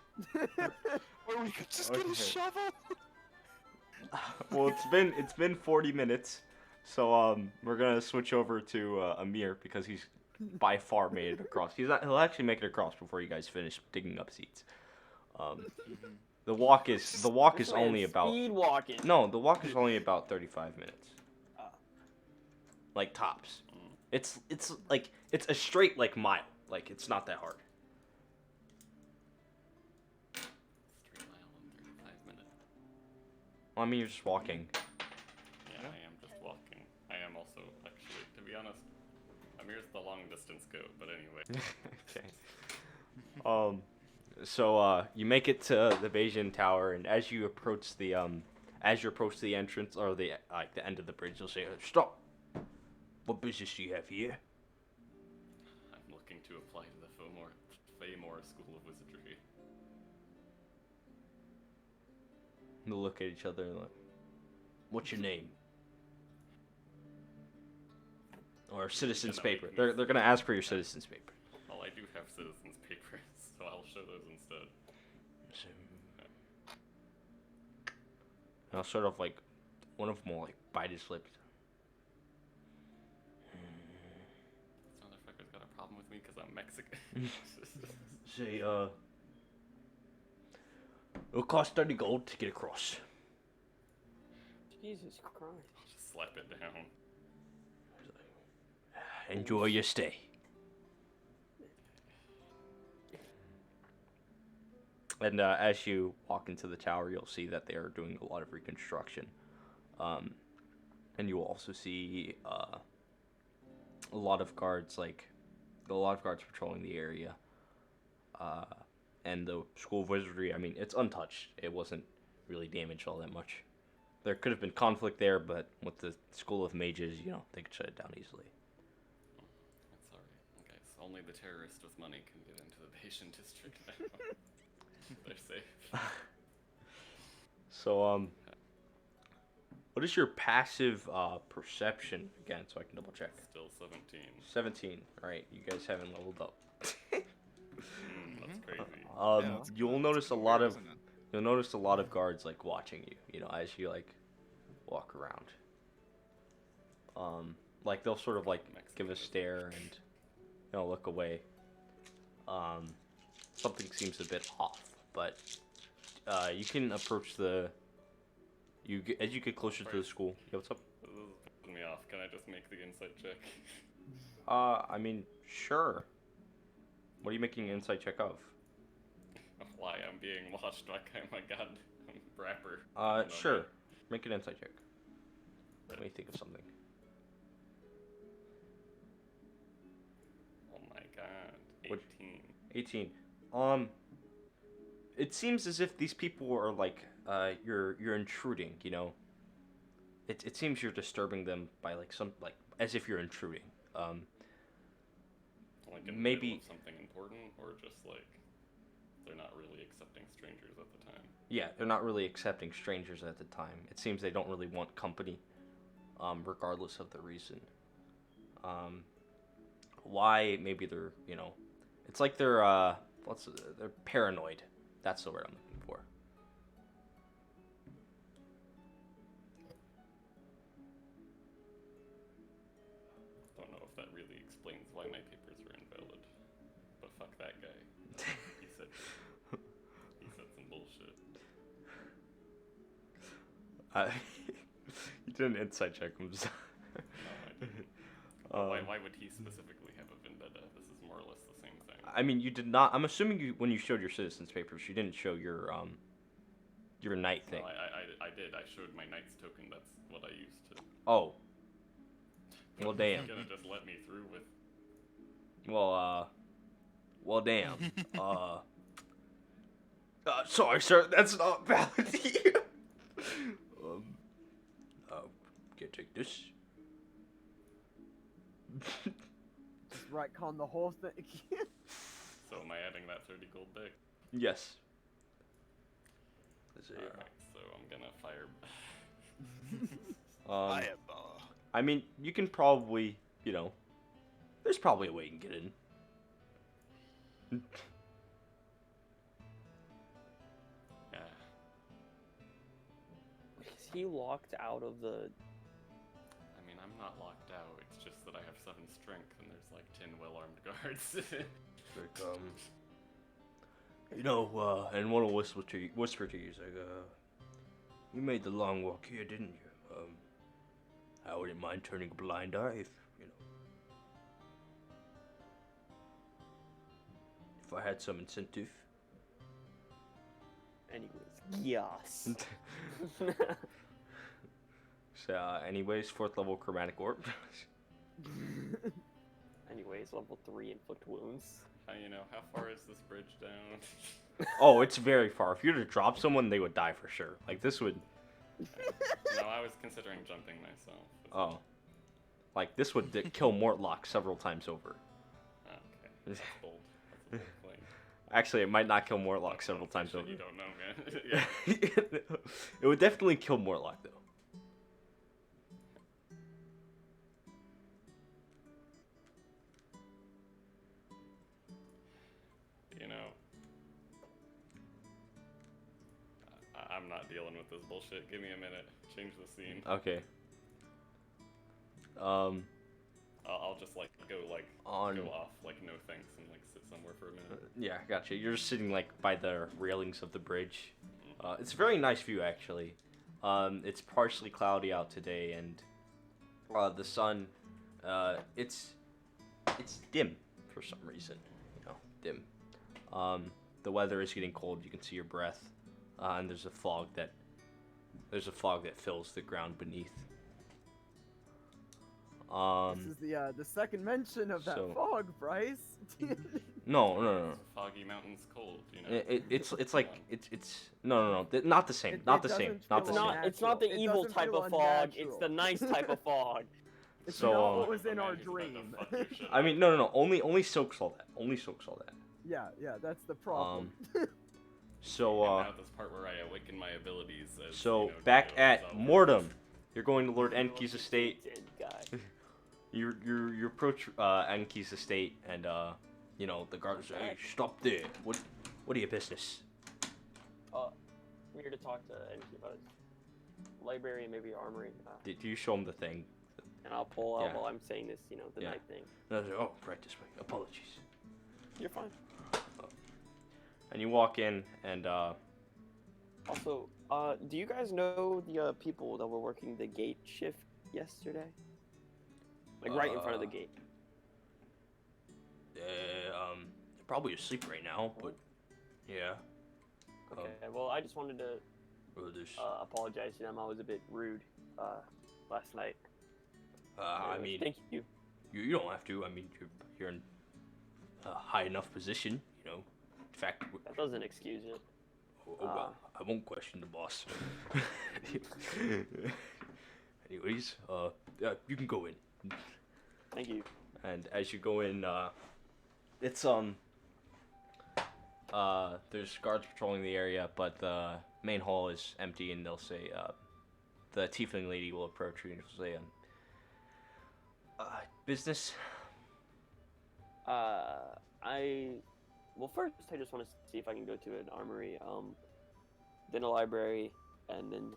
Or we could just get Okay. a shovel. Well, it's been 40 minutes, so we're gonna switch over to Amir because he's by far made it across. He'll actually make it across before you guys finish digging up seeds. The walk is This only man's about speed walking. no, the walk is only about 35 minutes. Oh. Like tops. It's like it's a straight like mile. Like it's not that hard. Straight mile in 35 minutes. Well, I mean you're just walking. Yeah, I am just walking. I am also, actually, to be honest, Amir's the long distance goat, but anyway. Okay. So you make it to the Bayesian Tower, and as you approach the entrance or the end of the bridge, you'll say, "Stop! What business do you have here?" I'm looking to apply to the Faymore School of Wizardry. They'll look at each other and like, "What's your name?" Or citizen's No, paper. we- They're gonna ask for your citizen's paper. Well, I do have citizen's papers, so I'll show those instead. So, and I'll sort of like, one of them will like bite his lip. This motherfucker's got a problem with me because I'm Mexican. Say, it'll cost 30 gold to get across. Jesus Christ. I'll just slap it down. Enjoy your stay. And as you walk into the tower, you'll see that they are doing a lot of reconstruction. And you will also see a lot of guards, patrolling the area. And the School of Wizardry, I mean, it's untouched. It wasn't really damaged all that much. There could have been conflict there, but with the School of Mages, they could shut it down easily. That's alright. Okay, so only the terrorists with money can get into the Bayesian district now. They're safe. So, what is your passive perception again? So I can double check. Still 17. 17. All right, you guys haven't leveled up. That's crazy. You'll notice a lot of guards like watching you. As you like walk around. Like they'll sort of like give a stare and look away. Something seems a bit off, but you can approach as you get closer to the school. Yeah, what's up? This is pissing me off. Can I just make the insight check? I mean, sure. What are you making an insight check of? Why I'm being watched by my god rapper. Sure. Make an insight check. Let me think of something. Oh my god. What- 18. 18. It seems as if these people are like, you're intruding, It seems you're disturbing them by as if you're intruding. Well, Like in the maybe middle of something important, or just like they're not really accepting strangers at the time. yeah, they're not really accepting strangers at the time. It seems they don't really want company, regardless of the reason. Why? Maybe they're, it's like they're paranoid. That's the word I'm looking for. Don't know if that really explains why my papers were invalid, but fuck that guy. He said some bullshit. You did an insight check. I'm sorry. No, I didn't. Why would he specifically have a vendetta? This is more or less the same thing. I mean, you did not. I'm assuming when you showed your citizens papers, you didn't show your knight thing. No, I did. I showed my knight's token. That's what I used to. Oh. Well, damn. He's gonna just let me through with. Well, damn. Sorry, sir. That's not valid to you. Can't take this. Just retcon the whole thing. So am I adding that 30 gold back? Yes. Let's see. Alright, so I'm gonna fire. Fireball. I mean, you can probably, there's probably a way you can get in. Yeah. Is he locked out of the? I mean, I'm not locked out. It's just that I have 7 strength and there's like 10 well-armed guards. And one will whisper to you, it's like, you made the long walk here, didn't you? I wouldn't mind turning a blind eye if I had some incentive. Anyways, yes. So, anyways, 4th level chromatic orb. Anyways, level 3 inflict wounds. How far is this bridge down? Oh, it's very far. If you were to drop someone, they would die for sure. Like, this would... No, I was considering jumping myself. Oh. Like, this would kill Mortlock several times over. Okay, that's bold. That's a bold claim. Actually, it might not kill Mortlock several times Shit over. You don't know, man. Yeah. It would definitely kill Mortlock, though. I'm not dealing with this bullshit. Give me a minute. Change the scene. Okay. I'll just go off like no thanks and like sit somewhere for a minute. Yeah, gotcha. You're just sitting like by the railings of the bridge. It's a very nice view, actually. It's partially cloudy out today, and the sun, it's dim for some reason. Dim. The weather is getting cold. You can see your breath, and there's a fog that fills the ground beneath. This is the second mention of that so- fog, Bryce. No. Foggy mountains cold, It's like no. Not the same. Not the same. doesn't Not It's the feel same. not. It's not the It evil doesn't type feel of fog. It's unnatural. the nice type of fog. It's So, not what was The in man our who's about to dream. fuck your shit I up. mean, no. Only Silk saw that. Only Silk saw that. Yeah, that's the problem. So And now this part where I awaken my abilities as, back Greigroth at is all- Mortem, you're going to Lord Enki's estate. Dead guy. You approach Enki's estate, and the guards say, "Hey, stop there. What are your business?" I'm here to talk to Enki about his library and maybe armory. Do you show him the thing? And I'll pull out Yeah. while I'm saying this, the Yeah. night thing. And I say, "Oh, right this way. Apologies." You're fine. And you walk in, and Also, do you guys know the people that were working the gate shift yesterday? Like right in front of the gate. they're probably asleep right now, but yeah. Okay. Well, I just wanted to There's, apologize to them. I was a bit rude last night. I Anyways, mean, thank you. you don't have to. I mean, you're in a high enough position, In fact, That doesn't excuse it. well, I won't question the boss. Anyways, you can go in. Thank you. And as you go in, it's there's guards patrolling the area, but the main hall is empty, and they'll say the tiefling lady will approach you and she'll say business. Well, first I just want to see if I can go to an armory, then a library, and then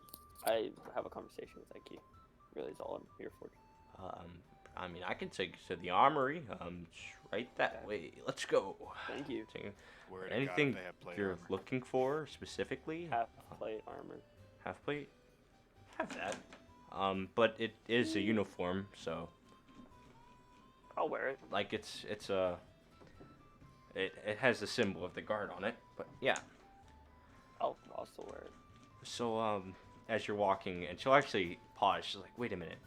I have a conversation with Enki. Really, is all I'm here for. I mean, I can take you to the armory. It's right that way. Let's go. Thank you. Where to God, Anything they have plate you're armor. looking for specifically? Half plate armor. Half plate? Have that. But it is a uniform, so I'll wear it. like it has the symbol of the guard on it. But yeah. I'll also wear it. So as you're walking, and she'll actually pause. She's like, "Wait a minute.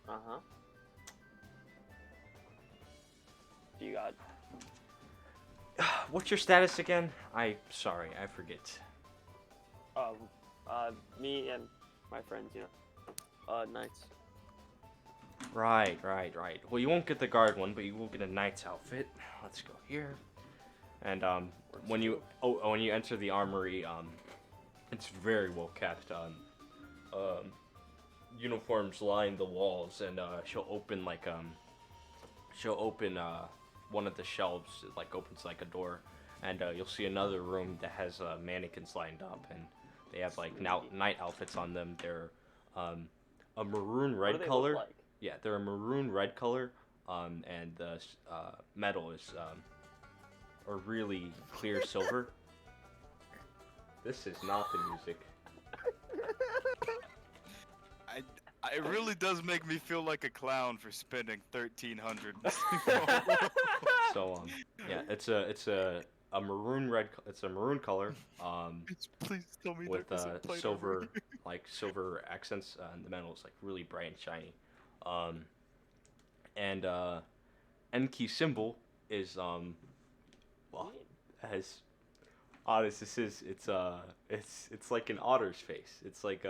Uh-huh. Do you got... What's your status again? Sorry, I forget." Me and my friends, knights. Right. Well, you won't get the guard one, but you will get a knight's outfit. Let's go here. And when you enter the armory, it's very well kept. Uniforms line the walls, and she'll open one of the shelves. It opens like a door, and you'll see another room that has mannequins lined up, and they have night outfits on them. They're a maroon What do red they color. look like? Yeah, they're a maroon red color, and the metal is a really clear silver. This is not the music. It really does make me feel like a clown for spending 1,300. So yeah, it's a maroon red. It's a maroon color. Please tell me With there isn't plate silver armor. silver accents, and the metal is really bright and shiny. And Enki symbol is well, as odd as this is, it's like an otter's face. It's like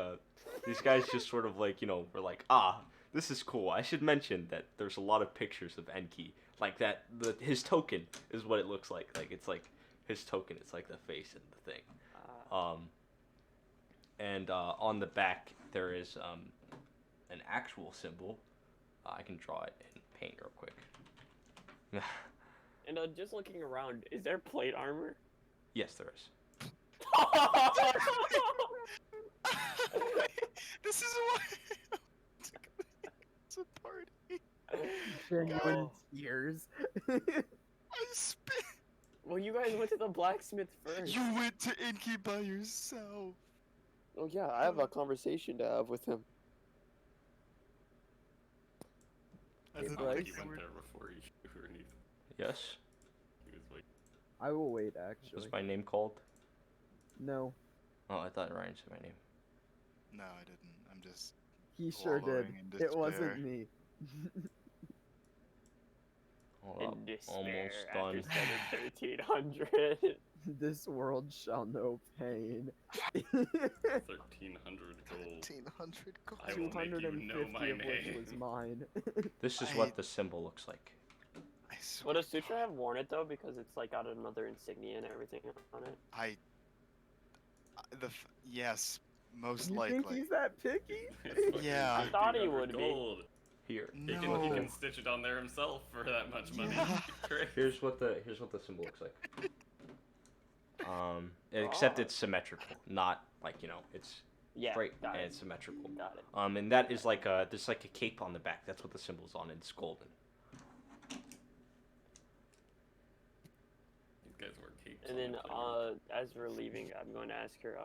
these guys just sort of were like, this is cool. I should mention that there's a lot of pictures of Enki like that. His token is what it looks like. It's like his token. It's like the face and the thing. And on the back there is an actual symbol. I can draw it in paint real quick. And just looking around, is there plate armor? Yes, there is. This is why it's a party. Genuine tears. I spit. Well, you guys went to the blacksmith first. You went to Inky by yourself. Oh yeah, I have a conversation to have with him. I Hey, didn't Bryce. think He you went went. there before you or anything. Yes. He was like, I will wait, actually. Was my name called? No, Oh, I thought Ryan said my name. No, I didn't. I'm just. he sure did. Wallowing in It wasn't despair. me. Hold up. In despair Almost done. after 1300. This world shall know pain. 1,300 gold. 1,500 gold. I will make you know 250 my of which name. was mine. This is I- what the symbol looks like. I swear. Well, does Sutra have worn it though? Because it's got another insignia and everything on it. Yes, most You likely. think he's that picky? It's fucking Yeah. I thought he 1,500 would be. gold. Here. He No. can stitch it on there himself for that much money. Yeah. Great. Here's what the symbol looks like. Except Oh. it's symmetrical, not it's Yeah, straight got and it. it's symmetrical. Got it. And that is there's a cape on the back. That's what the symbol's on. And it's golden. These guys wear capes. And on then, their clothes. as we're leaving, I'm going to ask her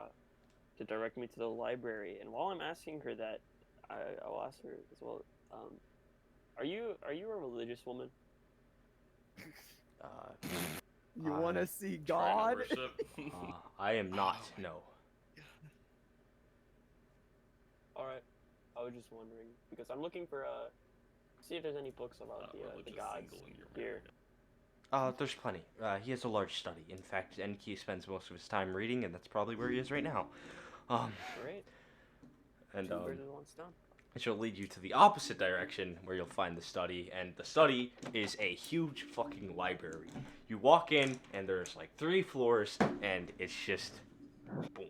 to direct me to the library. And while I'm asking her that, I'll ask her as well. Are you a religious woman? You want to see Trying to God? worship. I am not. No. All right. I was just wondering because I'm looking for see if there's any books about the Religious gods single in your here. marriage. There's plenty. He has a large study. In fact, Enki spends most of his time reading, and that's probably where he is right now. Great. And Two birds with one stone. which will lead you to the opposite direction where you'll find the study, and the study is a huge fucking library. You walk in, and there's like 3 floors, and it's just boom.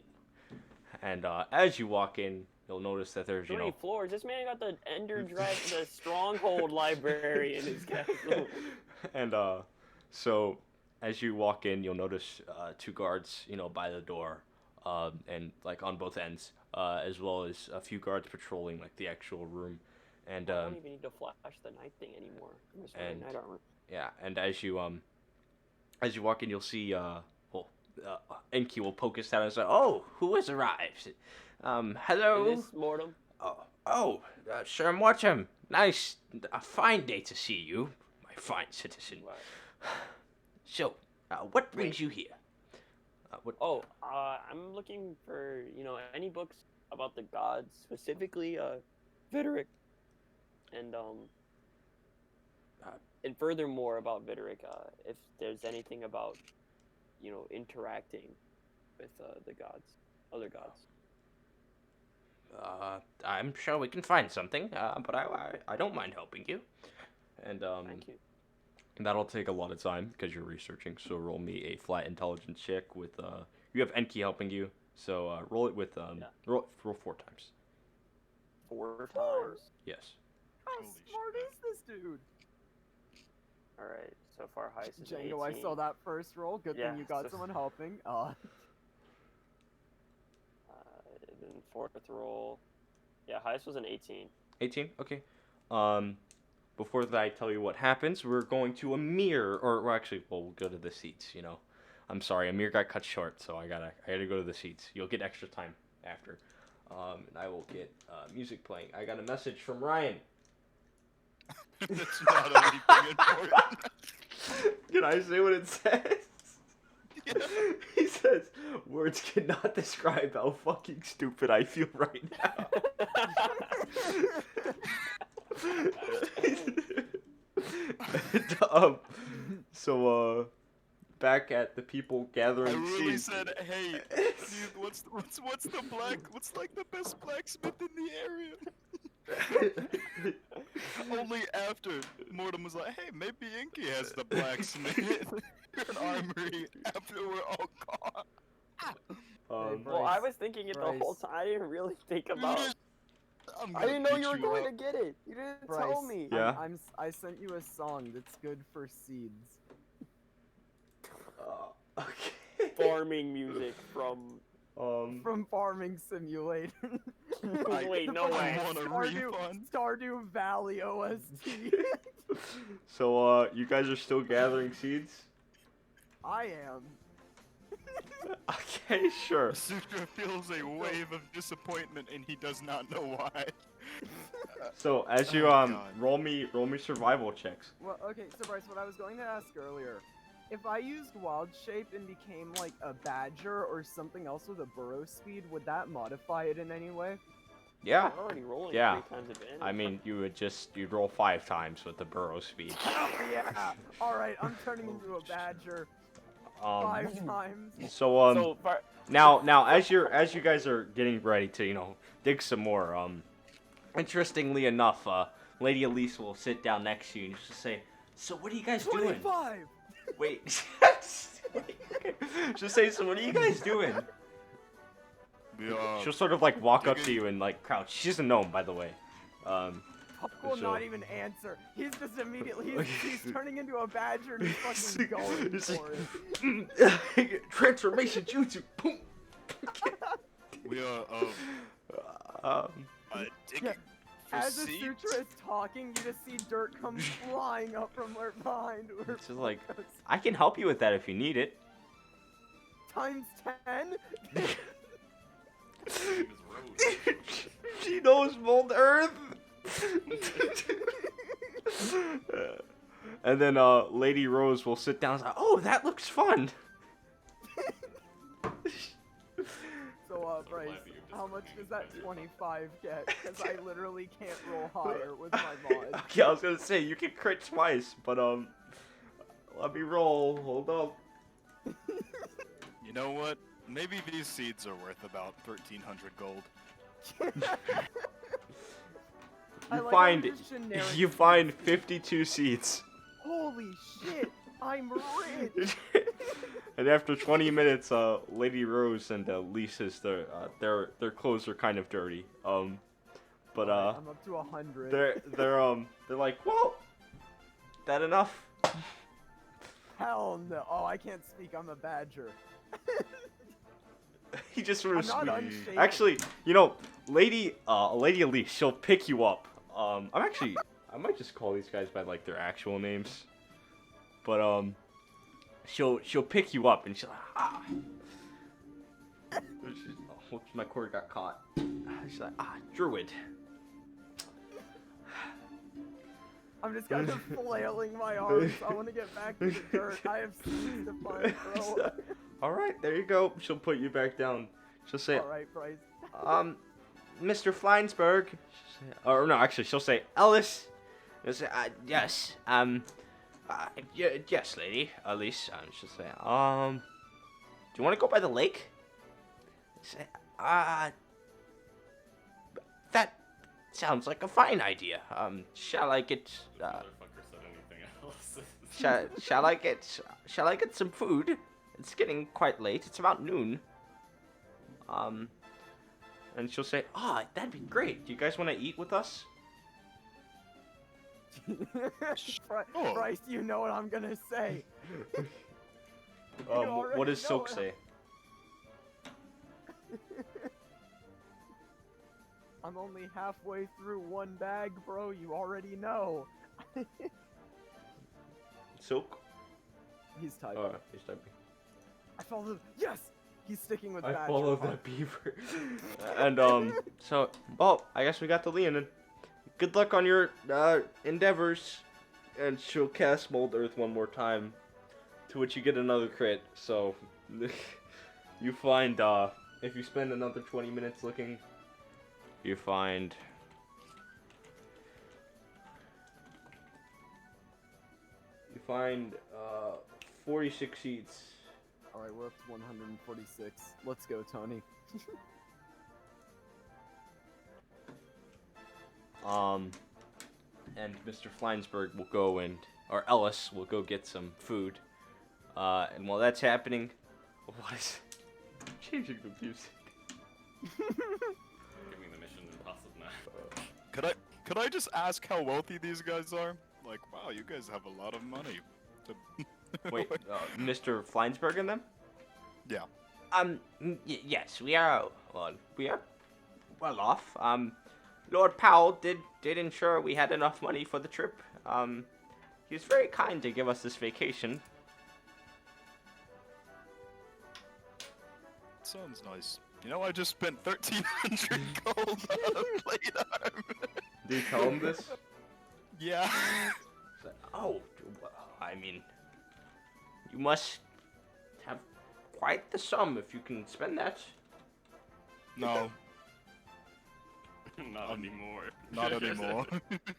And as you walk in, you'll notice that there's, 3 floors. This man got the Ender Dragon, the Stronghold library in his castle. and so as you walk in, you'll notice 2 guards, by the door, and like on both ends, as well as a few guards patrolling like the actual room. And I don't even need to flash the night thing anymore. I'm just wearing night armor. yeah, and as you walk in, you'll see Enki will poke his head and say, "Oh, who has arrived? Hello." Is this Mortem? Sir Mortem. Nice, a fine day to see you, my fine citizen. Right. So, what brings you here? I'm looking for, any books about the gods, specifically, Videric. And furthermore about Videric, if there's anything about, interacting with, the gods, other gods. I'm sure we can find something, but I don't mind helping you. And, Thank you. that'll take a lot of time because you're researching, so roll me a flat intelligence check with, you have Enki helping you, so, roll it with, roll 4 times. 4 times? Yes. How Holy smart shit. is this dude? Alright, so far highest is Django, 18. I saw that first roll. Good Yeah, thing you got so- someone helping. Then 4th roll. Yeah, highest was an 18. 18? Okay. Before that I tell you what happens, we're going to Amir, or actually, we'll go to the seats, I'm sorry, Amir got cut short, so I gotta go to the seats. You'll get extra time after. And I will get music playing. I got a message from Ryan. That's not anything important. Can I say what it says? Yeah. He says, words cannot describe how fucking stupid I feel right now. And, so, back at the people gathering I really seeds. said, hey, dude, what's like the best blacksmith in the area? Only after Mortem was like, hey, maybe Inky has the blacksmith and armory after we're all gone. Well, I was thinking it the whole Bryce. time. I didn't really think You about just- I'm I gonna didn't know beat you were going up. to get it. You didn't Bryce, tell me. Yeah. I sent you a song that's good for seeds. Okay. Farming music from. From Farming Simulator. Wait, no I way. want a refund. Stardew Valley OST. So, you guys are still gathering seeds? I am. Okay, sure. Sutra feels a wave of disappointment and he does not know why. So, as you, Oh, God. roll me survival checks. Well, okay, so Bryce, what I was going to ask earlier, if I used Wild Shape and became like a badger or something else with a burrow speed, would that modify it in any way? Yeah. You're already rolling Yeah. 3 times advantage. I mean, you'd roll 5 times with the burrow speed. Yeah. All right, I'm turning into a badger 5 times. So, so now as you guys are getting ready to, dig some more, interestingly enough, Lady Elise will sit down next to you and just say, "So what are you guys doing?" 25. Wait. Okay. Just say, "So what are you guys doing?" We are She'll sort of like walk up to you and like crouch. She's a gnome, by the way. Puck will So- not even answer. He's just immediately, he's turning into a badger and he's fucking going It's for like, it. transformation jutsu. Boom. we are digging Yeah, for As the seeds. Sutra is talking, you just see dirt come flying up from where behind. Where It's just like, Puck goes. I can help you with that if you need it. Times 10? He was rogue. She knows mold earth. And then Lady Rose will sit down and say, "Oh, that looks fun." So, Bryce, glad that you're how much does disagreeing that with 25 get? Because I literally can't roll higher with my mod. Okay, I was gonna say you can crit twice, but let me roll. Hold up. You know what? Maybe these seeds are worth about 1,300 gold. I You like find how you're generic you find 52 seats. Holy shit! I'm rich. And after 20 minutes, Lady Rose and Lisa's their clothes are kind of dirty. But Alright, I'm up to 100. they're like, well, that enough? Hell no. Oh, I can't speak. I'm a badger. He just sort of I'm not squeaked. unshaven. Actually, you know, Lady Elise, she'll pick you up. I might just call these guys by like their actual names. But she'll pick you up and she's like, ah. Whoops, my cord got caught. She's like, Druid. I'm just kind of flailing my arms. I want to get back to the dirt. I have seeds to find, bro. All right, there you go. She'll put you back down. She'll say, Alright, Bryce. Mr. Fleinsberg. Or no, actually, she'll say, Ellis. She'll say, yes. Yes, lady. Elise. She'll say, do you want to go by the lake? Say, that sounds like a fine idea. Shall I get, Motherfucker said anything else. shall I get some food? It's getting quite late. It's about noon. And she'll say, that'd be great. Do you guys want to eat with us? Bryce, you know what I'm gonna say. What does Silk know. say? I'm only halfway through one bag, bro. You already know. Silk? He's typing. He's typing. I followed. Yes, he's sticking with I Badger. follow that beaver. And so, well, I guess we got to Leonin. Good luck on your endeavors. And she'll cast Mold Earth one more time, to which you get another crit. So, you find if you spend another 20 minutes looking, you find 46 seeds. Alright, we're up to 146. Let's go, Tony. And Mr. Fleinsberg will go or Ellis will go get some food. And while that's happening, what is changing the music? Give me the Mission Impossible now. Could I just ask how wealthy these guys are? Like, wow, you guys have a lot of money. Wait, Mr. Fleinsberg and them? Yeah. Yes, we are well off. Lord Powell did ensure we had enough money for the trip. He was very kind to give us this vacation. Sounds nice. You know, I just spent 1,300 gold on a plate arm. Did you tell him this? Yeah. He's like, oh, I mean, you must have quite the sum if you can spend that. No, Not anymore. not anymore.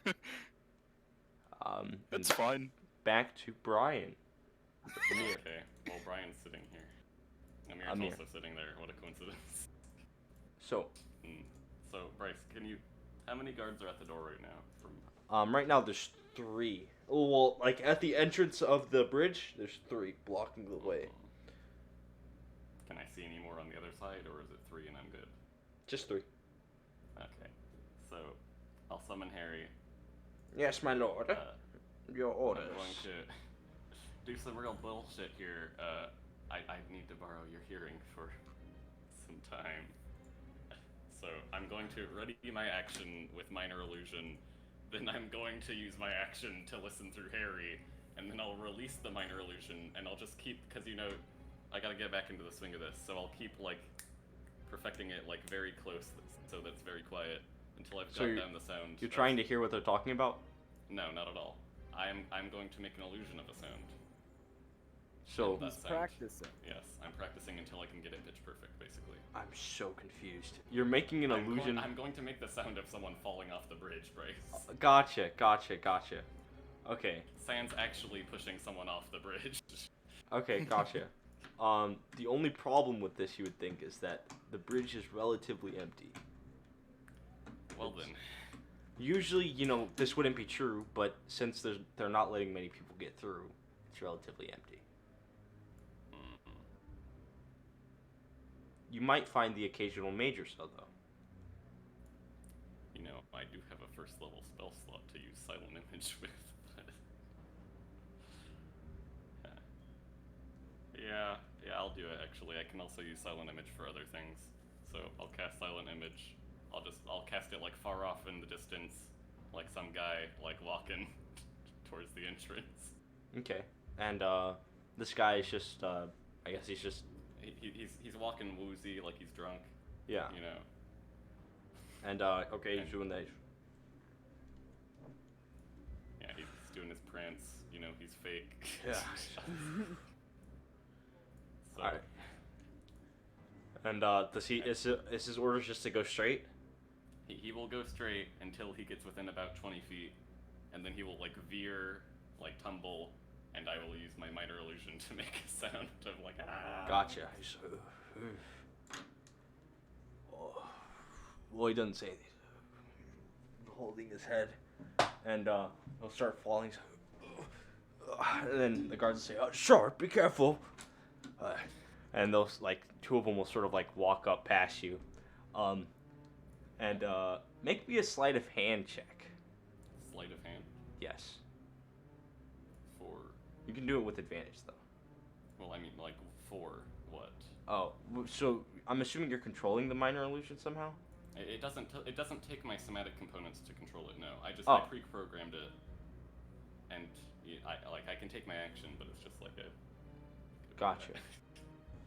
It's and fine. back to Brian. Okay, well, Brian's sitting here. Amir's Amir. also sitting there. What a coincidence. So, So, Bryce, how many guards are at the door right now? From right now there's 3. Well, like at the entrance of the bridge, there's 3 blocking the way. Can I see any more on the other side, or is it 3 and I'm good? Just 3. Okay, so I'll summon Harry. Yes, my lord. Your orders. I'm going to do some real bullshit here. I need to borrow your hearing for some time. So I'm going to ready my action with minor illusion. Then I'm going to use my action to listen through Harry, and then I'll release the minor illusion, and I'll just keep, because you know, I gotta get back into the swing of this, so I'll keep like perfecting it like very close, so that's very quiet until I've got down the sound. You're trying to hear what they're talking about? No, not at all. I'm going to make an illusion of a sound. So That He's sound. practicing. Yes, I'm practicing until I can get it pitch perfect, basically. I'm so confused. You're making an illusion. I'm going to make the sound of someone falling off the bridge, Bryce. Gotcha. Okay. Sans actually pushing someone off the bridge. Okay, gotcha. The only problem with this, you would think, is that the bridge is relatively empty. Well then. Usually, you know, this wouldn't be true, but since they're not letting many people get through, it's relatively empty. Mm-mm. You might find the occasional major cell, though. You know, I do have a first level spell slot to use Silent Image with. But yeah, I'll do it actually. I can also use Silent Image for other things. So I'll cast Silent Image. I'll cast it like far off in the distance, like some guy like walking towards the entrance. Okay. And this guy is just I guess he's just He's walking woozy like he's drunk. yeah. You know. And okay, he's doing that. Yeah, he's doing his prance. You know, he's fake. Yeah. So, All right. And does he is his orders just to go straight? he will go straight until he gets within about 20 feet, and then he will like veer, like tumble, and I will use my minor illusion to make a sound of like ah. Gotcha. He's, oh. Well, he doesn't say anything. Holding his head, and he'll start falling. And then the guards will say, "Sure, be careful." And those like two of them will sort of like walk up past you, and make me a sleight of hand check. Sleight of hand Yes, for. you can do it with advantage though. Well, I mean, like for what? Oh, so I'm assuming you're controlling the minor illusion somehow. It doesn't. It doesn't take my somatic components to control it. No, I Oh. pre-programmed it, and I can take my action, but it's just like a. Gotcha.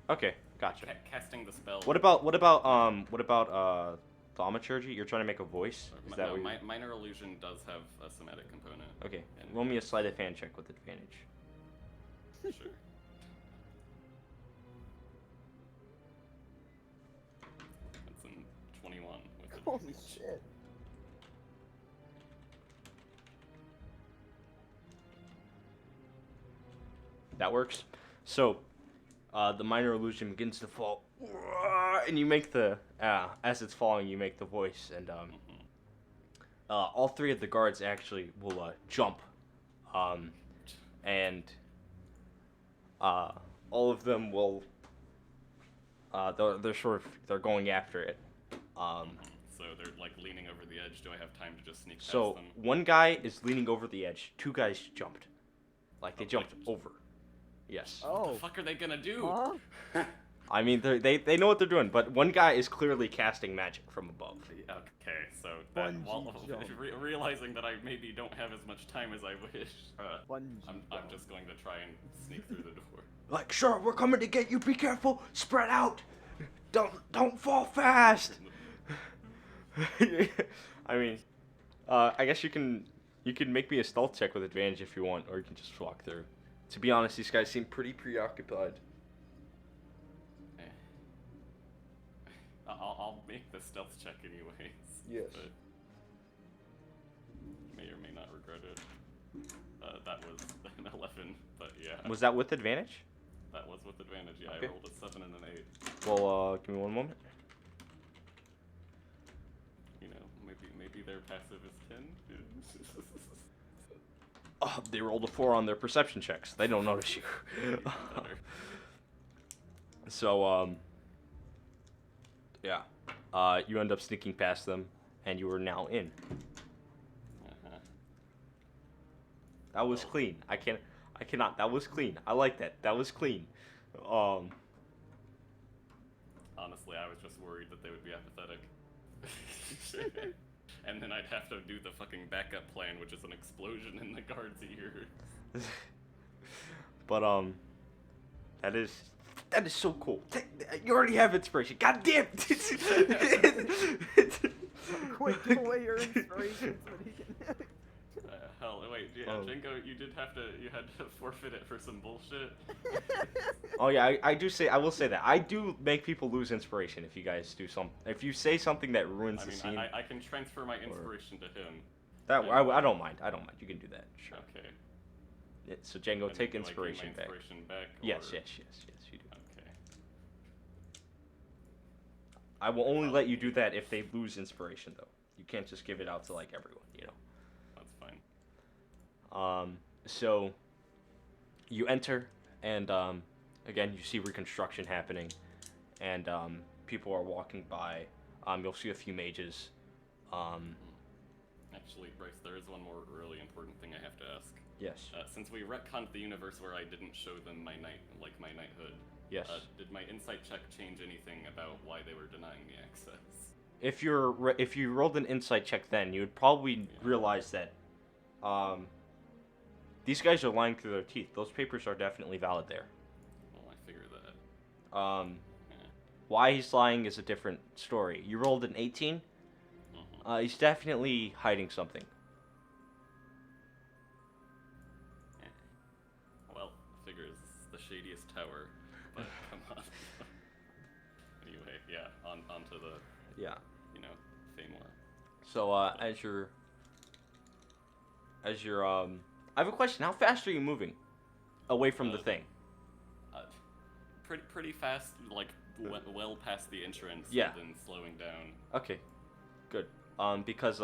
Okay, gotcha. Casting the spell. What about thaumaturgy? You're trying to make a voice? Is that what you're... minor illusion does have a somatic component. Okay, And- roll me a sleight of hand check with advantage. Sure. That's in 21 with Holy advantage. shit. That works. So, the minor illusion begins to fall, and you make the as it's falling, you make the voice, and all three of the guards actually will jump, and all of them will. They're going after it. So they're like leaning over the edge. Do I have time to just sneak So past them? one guy is leaning over the edge. Two guys jumped, like they Oh, jumped like- over. Yes. What Oh. the fuck are they gonna do? Huh? I mean, they know what they're doing, but one guy is clearly casting magic from above. Okay, so that, Bungee while, jump. realizing that I maybe don't have as much time as I wish, Bungee I'm jump. just going to try and sneak through the door. Like, sure, we're coming to get you. Be careful. Spread out. Don't fall fast. I mean, I guess you can make me a stealth check with advantage if you want, or you can just walk through. To be honest, these guys seem pretty preoccupied. Eh. I'll make the stealth check anyways. Yes. But may or may not regret it. That was an 11, but yeah. Was that with advantage? That was with advantage. Yeah, Okay. I rolled a 7 and an 8. Well, give me one moment. You know, maybe their passive is 10. Oh, they rolled a 4 on their perception checks. They don't notice you. Better. So, yeah. You end up sneaking past them, and you are now in. Uh-huh. That was clean. I cannot. That was clean. I like that. That was clean. Honestly, I was just worried that they would be apathetic. And then I'd have to do the fucking backup plan, which is an explosion in the guard's ears. But, that is so cool. You already have inspiration. God damn. Quick, give away your inspiration so that he can. Hell, wait, yeah, Django, you had to forfeit it for some bullshit. Oh yeah, I will say that. I do make people lose inspiration if you guys do if you say something that ruins I the mean, scene. I can transfer my inspiration to him. That I don't mind. You can do that. Sure. Okay. Yeah, so Django, And take do I gain inspiration my back. inspiration back. Yes, or- you do. Okay. I will only let you do that if they lose inspiration, though. You can't just give it out to like everyone, you know. That's fine. So you enter, and again, you see reconstruction happening, and people are walking by. You'll see a few mages. Actually, Bryce, there is one more really important thing I have to ask. Yes. Since we retconned the universe where I didn't show them my knighthood, Yes. did my insight check change anything about why they were denying me access? If you rolled an insight check, then you would probably realize that these guys are lying through their teeth. Those papers are definitely valid there. Well, I figured that. Why he's lying is a different story. You rolled an 18. He's definitely hiding something. Well, figures the shadiest tower, but come on. Anyway, yeah, onto the Yeah. Famor. So as you're I have a question. How fast are you moving away from the thing? Pretty fast, like well past the entrance. Yeah. And then slowing down. Okay. Good. Because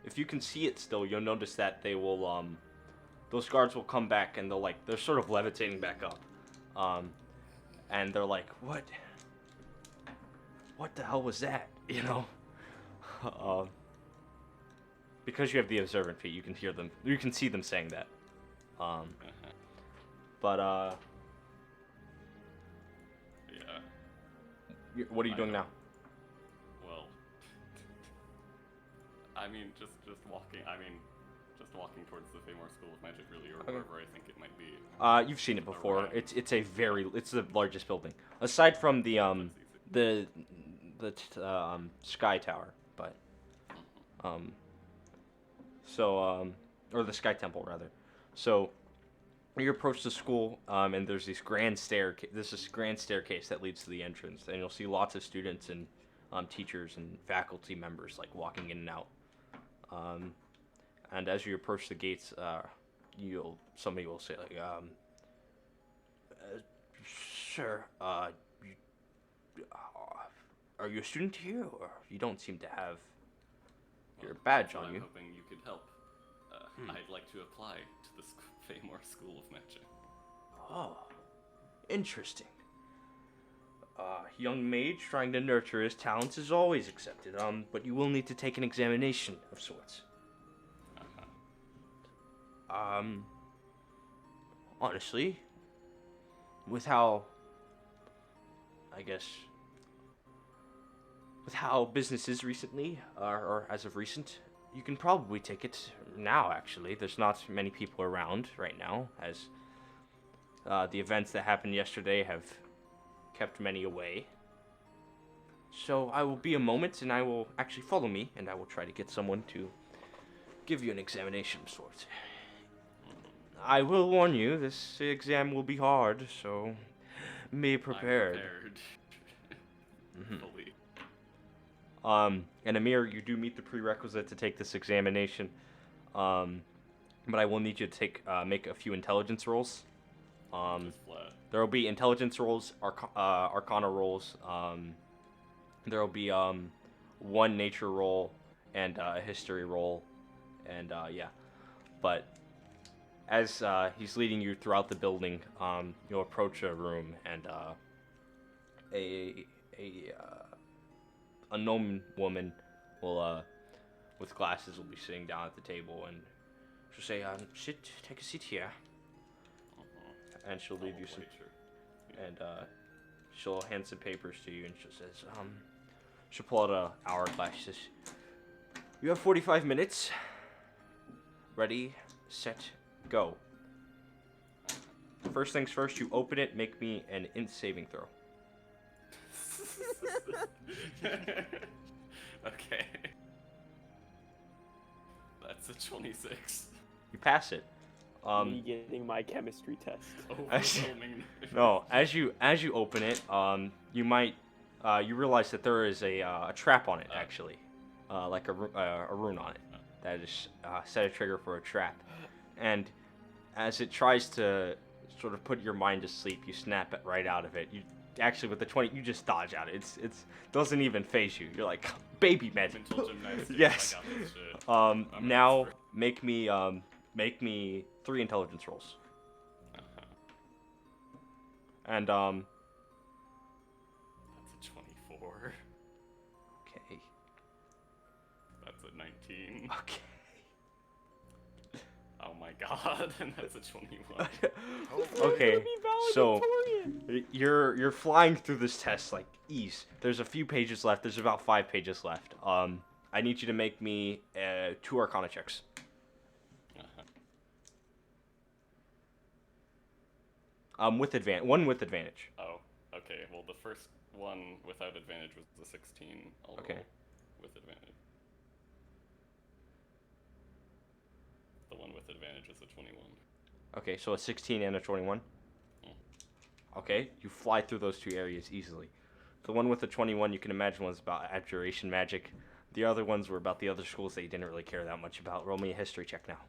if you can see it still, you'll notice that they will those guards will come back and they're sort of levitating back up. And they're like, "What the hell was that?" You know? Because you have the observant feat, you can hear them. You can see them saying that. But yeah. What are you doing now? Well, I mean, just walking. I mean, just walking towards the Famor School of Magic, really, or wherever I think it might be. You've seen it before. Around. It's the largest building aside from the Sky Tower, but or the Sky Temple rather. So you approach the school, and there's this grand staircase that leads to the entrance, and you'll see lots of students and teachers and faculty members like walking in and out. And as you approach the gates, somebody will say like, "Sir, are you a student here, or you don't seem to have your badge on I'm you?" hoping you could help. I'd like to apply to the Famor School of Magic. Oh, interesting. Young mage trying to nurture his talents is always accepted. But you will need to take an examination of sorts. Honestly, with how business is recently, or as of recent, you can probably take it now, actually. There's not many people around right now, as the events that happened yesterday have kept many away. So I will be a moment, and I will actually follow me, and I will try to get someone to give you an examination of sorts. I will warn you, this exam will be hard, so be prepared. I'm prepared. Fully. And Amir, you do meet the prerequisite to take this examination. But I will need you to make a few intelligence rolls. Just flat. There will be intelligence rolls, arcana rolls. There will be one nature roll and a history roll, and yeah. But as he's leading you throughout the building, you'll approach a room, and a gnome woman will, with glasses, will be sitting down at the table, and she'll say, take a seat here. And she'll leave you some, and she'll hand some papers to you, and she'll pull out a hourglass. She says, "You have 45 minutes. Ready, set, go. First things first, you open it, make me an int saving throw." Okay. That's a 26. You pass it. Me getting my chemistry test. Overwhelming. No, as you open it, you might you realize that there is a trap on it, actually, like a rune on it that is set a trigger for a trap, and as it tries to sort of put your mind to sleep, you snap it right out of it. You actually with the 20, you just dodge out. It's doesn't even phase you. You're like baby med. Mental gymnastics. Yes. I got this shit. I'm an Now expert. make me 3 intelligence rolls. Uh-huh. And That's a 24. okay. That's a 19. Okay. Oh my god, and that's a 21. Okay. So you're flying through this test like ease. There's a few pages left. There's about 5 pages left. I need you to make me 2 Arcana checks. Uh-huh. One with advantage. Oh, okay. Well, the first one without advantage was the 16. I'll Okay. roll with advantage. The one with advantage is a 21. Okay, so a 16 and a 21. Mm. Okay, you fly through those 2 areas easily. The one with the 21, you can imagine, was about abjuration magic. The other ones were about the other schools that you didn't really care that much about. Roll me a history check now.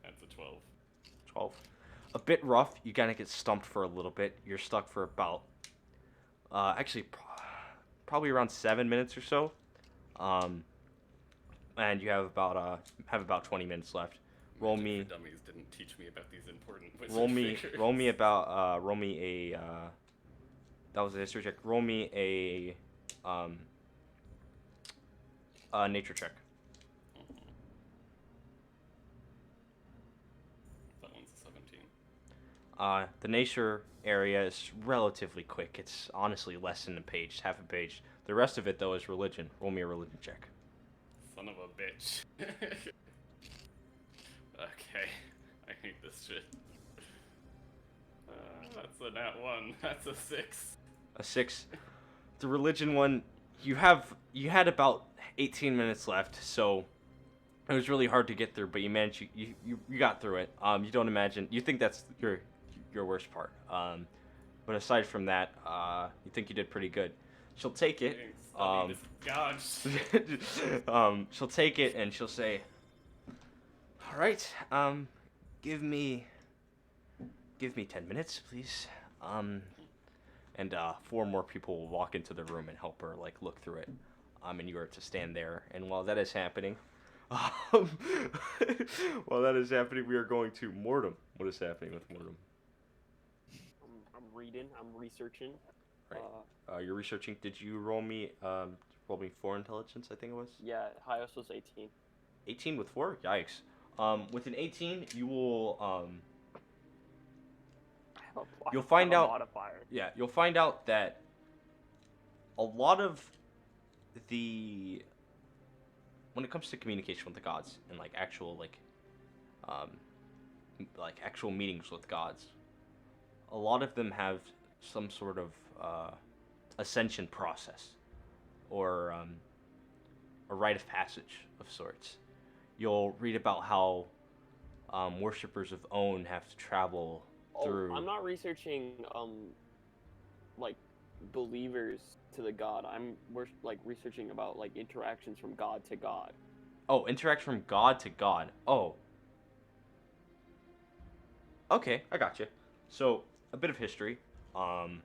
That's a 12. 12. A bit rough. You kind of get stumped for a little bit. You're stuck for about, probably around 7 minutes or so. And you have about 20 minutes left. Roll Magic me. for Dummies didn't teach me about these important wizard Roll me. figures. Roll me about. Roll me a. That was a history check. Roll me a nature check. That one's a 17. The nature area is relatively quick. It's honestly less than a page, half a page. The rest of it, though, is religion. Roll me a religion check. Son of a bitch. Okay, I hate this shit. That's a nat 1. That's a 6. A 6. The religion one, you had about 18 minutes left, so it was really hard to get through, but you managed. You got through it. You don't imagine. You think that's your worst part. But aside from that, you think you did pretty good. She'll take it. She'll take it and she'll say, "All right, give me 10 minutes, please." And 4 more people will walk into the room and help her look through it. And you are to stand there. And while that is happening, we are going to Mortem. What is happening with Mortem? I'm reading. I'm researching. Right. You're researching. Did you roll me 4 intelligence? I think it was. Yeah, highest was 18. 18 with 4? Yikes. With an 18, you will you'll find out. Modifier. Yeah, you'll find out that a lot of when it comes to communication with the gods and actual actual meetings with gods, a lot of them have some sort of ascension process or a rite of passage of sorts. You'll read about how worshippers of Own have to travel through. I'm not researching believers to the god. I'm researching about interactions from god to god. Oh, interact from god to god. Oh. Okay, I got you. So, a bit of history. You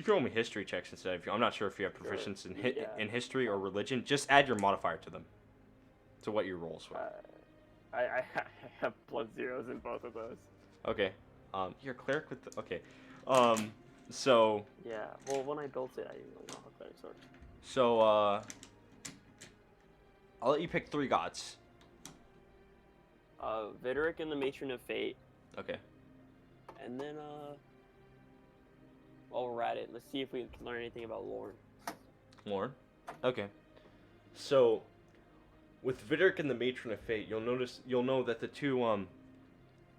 can roll me history checks instead. I'm not sure if you have proficiency in history or religion. Just add your modifier to them. To what your rolls were. I have +0s in both of those. Okay. You're a cleric with the... Okay. So... Yeah, well, when I built it, I didn't really know how clerics work. So, I'll let you pick 3 gods. Videric and the Matron of Fate. Okay. And then, while we're at it, let's see if we can learn anything about Lorne. Lorne? Okay. So, with Videric and the Matron of Fate, you'll know that the two,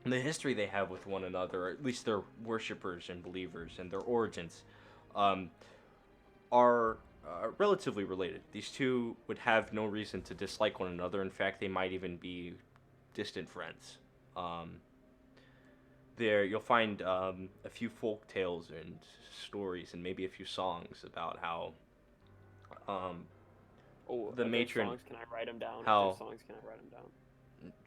the history they have with one another, or at least their worshippers and believers and their origins, are relatively related. These two would have no reason to dislike one another. In fact, they might even be distant friends. There, you'll find a few folk tales and stories, and maybe a few songs about how the matron. Songs, can I write them down? How? Songs, can I write them down?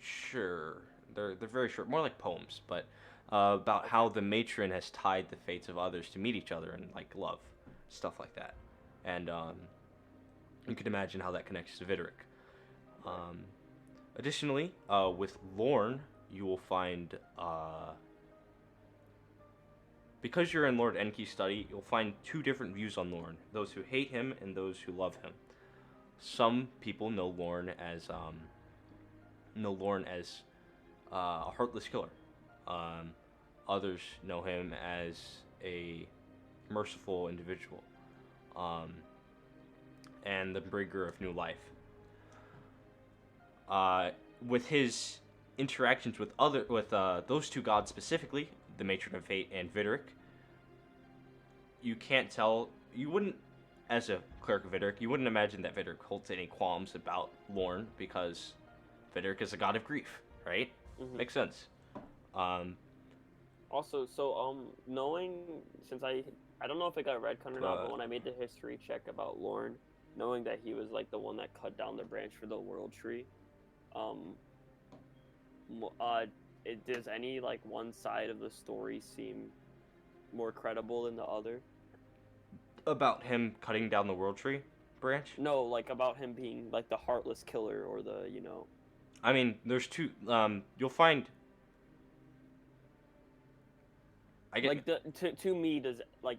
Sure. They're very short, more like poems, but about how the matron has tied the fates of others to meet each other and like love, stuff like that. And you can imagine how that connects to Videric. Additionally, with Lorne, you will find because you're in Lord Enki's study, you'll find two different views on Lorne: those who hate him and those who love him. Some people know Lorne as a heartless killer. Others know him as a merciful individual, and the bringer of new life. With his interactions with those two gods specifically, the Matron of Fate and Videric, you can't tell. You wouldn't, as a cleric of Videric, you wouldn't imagine that Videric holds any qualms about Lorne because Videric is a god of grief, right? Mm-hmm. Makes sense. Also, so knowing, since I don't know if it got retconned or not, but when I made the history check about Lorne, knowing that he was like the one that cut down the branch for the world tree, does any like one side of the story seem more credible than the other? About him cutting down the world tree branch? No, like about him being like the heartless killer or the, you know. I mean, there's two. You'll find. I get. Like to me, does like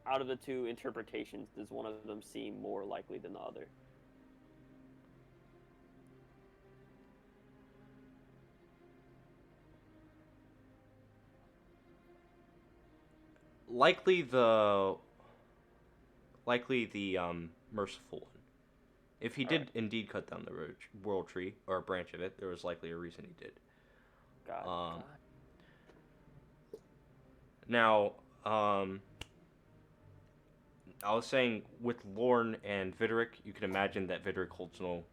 out of the two interpretations, does one of them seem more likely than the other? Likely the merciful one. If he did indeed cut down the world tree or a branch of it, there was likely a reason he did. God. Now, I was saying with Lorne and Videric, you can imagine that Videric holds no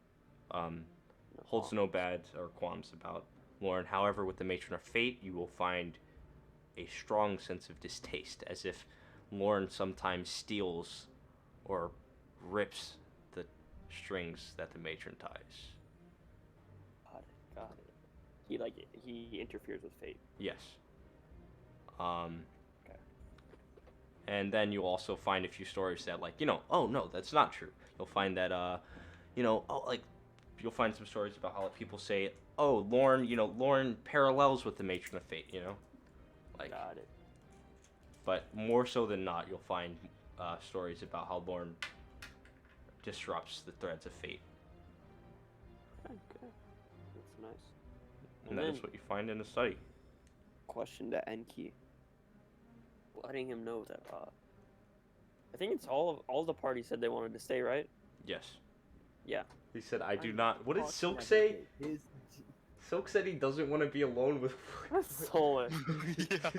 bad or qualms about Lorne. However, with the Matron of Fate, you will find a strong sense of distaste, as if Lorne sometimes steals or rips the strings that the matron ties. Got it. He interferes with fate. Yes. Okay. And then you'll also find a few stories that, like, oh no, that's not true. You'll find that, you'll find some stories about how like, people say, oh, Lorne parallels with the Matron of Fate, Like, got it. But more so than not, you'll find stories about how Lorne disrupts the threads of fate. Okay. That's nice. And that is what you find in the study. Question to Enki. Letting him know that I think it's all the party said they wanted to stay, right? Yes. Yeah. He said, I do not. What did Silk say? Silk said he doesn't want to be alone with. Solar. Yeah.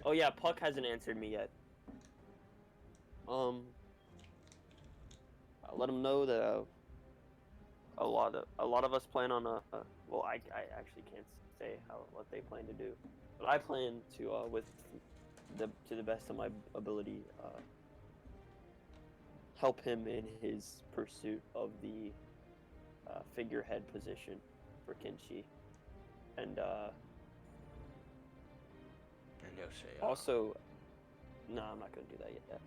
Oh yeah, Puck hasn't answered me yet. I'll let him know that a lot of us plan on well, I actually can't say what they plan to do, but I plan to to the best of my ability help him in his pursuit of the figurehead position for Kenshi, and he'll say, also, no, I'm not gonna do that yet.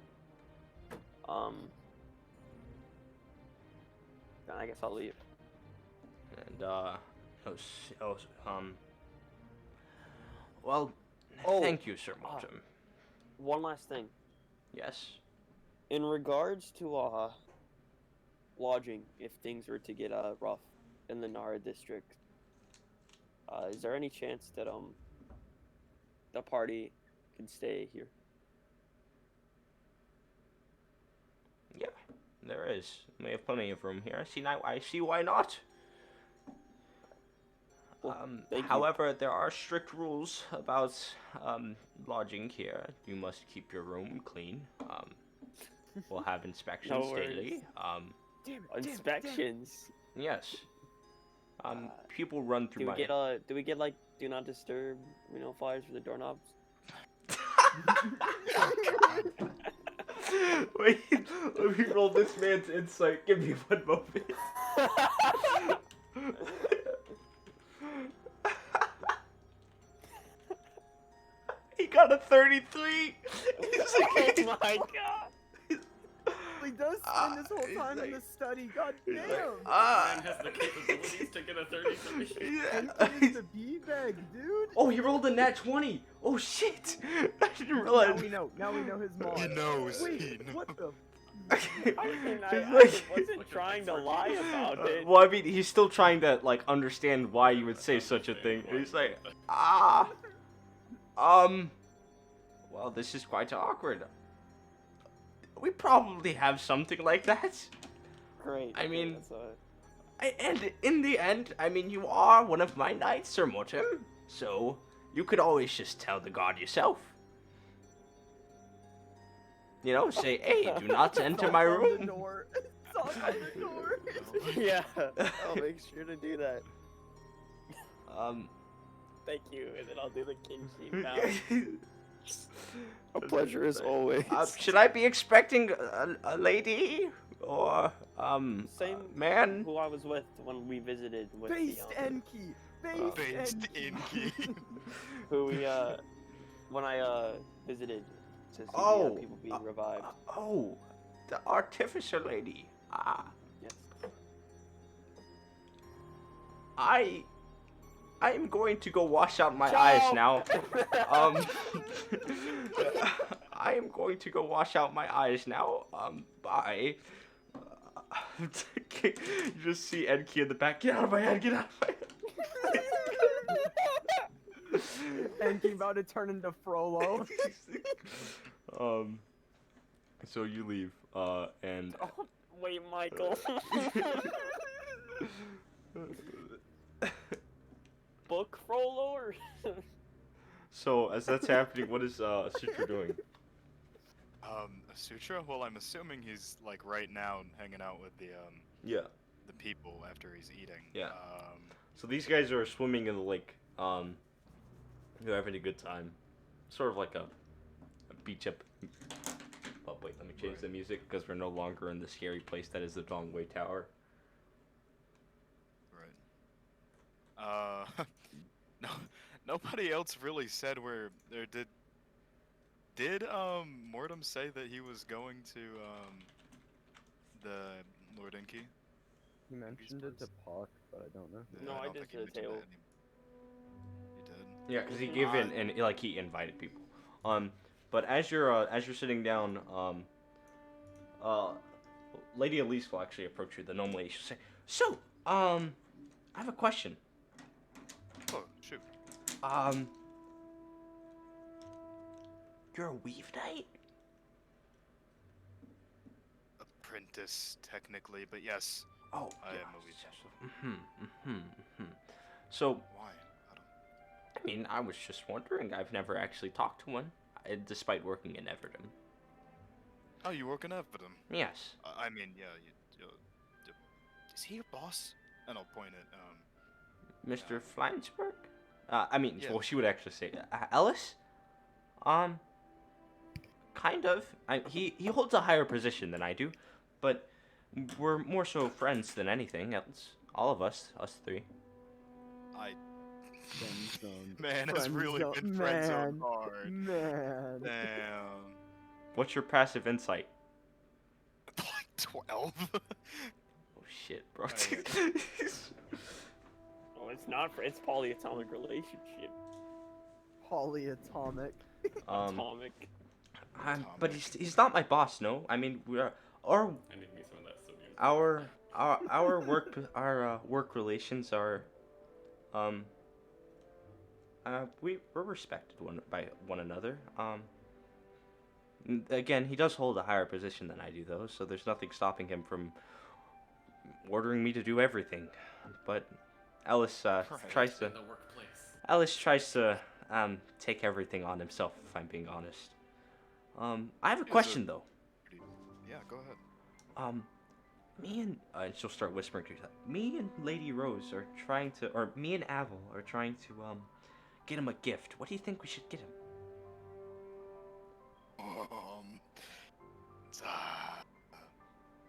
Then I guess I'll leave. And well, Oh, thank you, Sir Mortem. One last thing. Yes. In regards to lodging, if things were to get rough in the Nara district, is there any chance that the party can stay here? Yeah, there is. We have plenty of room here. I see why not. Well, thank you. However, there are strict rules about lodging here. You must keep your room clean. We'll have inspections No daily. Inspections. Yes. People run through Do we my. get do we get like do not disturb flyers for the doorknobs? Wait, let me roll this man's insight. Give me one moment. out of 33. He's like, Oh my god! He does spend this whole time in the study. God he's damn. like, Man has the capabilities to get a 33. And yeah. he is the B-bag, dude. Oh, he rolled a nat 20. Oh shit! I didn't Now realize. we know. Now we know his mod. He knows. Wait, He knows. what the? I mean, He's I like- wasn't trying to lie about it. Well, I mean, he's still trying to like understand why you would say such a thing. And he's like, well, this is quite awkward. We probably have something like that. Great. I mean- that's And in the end, I mean, you are one of my knights, Sir Mortem. So you could always just tell the guard yourself. You know, say, hey, do not enter my Knock on the room. door. Knock on the door. yeah, I'll make sure to do that. Thank you, and then I'll do the kinship now. A pleasure as always. Should I be expecting a lady or Same man? who I was with when we visited with Based the Enki. Based Enki. who we when I visited to see Oh, the people being revived. Oh, the artificer lady. Ah, Yes. I'm going to go wash out my eyes now. I am going to go wash out my eyes now. Bye. You just see Enki in the back. Get out of my head. Get out of my head. Enki about to turn into Frollo. So you leave. And. Oh, wait, Michael. Book Frollo or So as that's happening, what is Sutra doing? Sutra? Well, I'm assuming he's like right now hanging out with the Yeah. the people after he's eating. Yeah. So these guys are swimming in the lake. They're having a good time. Sort of like a beach up. Oh wait, let me change the music because we're no longer in the scary place that is the Dongwei Tower. Right. No, nobody else really said where there did. Did Mortem say that he was going to the Lord Inky? He mentioned it to Puck, but I don't know. No, I don't just think he did mentioned Tail. that He did. Yeah, because he gave in and like he invited people. But as you're sitting down, Lady Elise will actually approach you. The gnome lady. She'll say, "So, I have a question. Oh shoot. You're a weave knight? Apprentice, technically, but yes. Oh, I yeah. am a weave. So, Why? I don't. I mean, I was just wondering. I've never actually talked to one, despite working in Everdom. Oh, you work in Everton? Yes. I mean, yeah. Is he your boss? And I'll point at Mr. Fleinsberg? I mean, Yeah. well, she would actually say, Ellis? Kind of. He holds a higher position than I do, but we're more so friends than anything else. All of us three. Friend zone. Man has Friend really zone- been friend zoned man. hard. Man. Damn. What's your passive insight? Like 12? Oh shit, bro. Oh, it's not for it's polyatomic relationship. Polyatomic. Atomic. But he's not my boss, no. I mean, our I need me some of that sodium. our work relations are we're respected by one another. Again, he does hold a higher position than I do, though, so there's nothing stopping him from ordering me to do everything. But Ellis tries to In the workplace. take everything on himself, if I'm being honest. I have a Is question though. Yeah, go ahead. Me and she'll start whispering to herself. Me and Lady Rose are trying to, or me and Avel are trying to get him a gift. What do you think we should get him?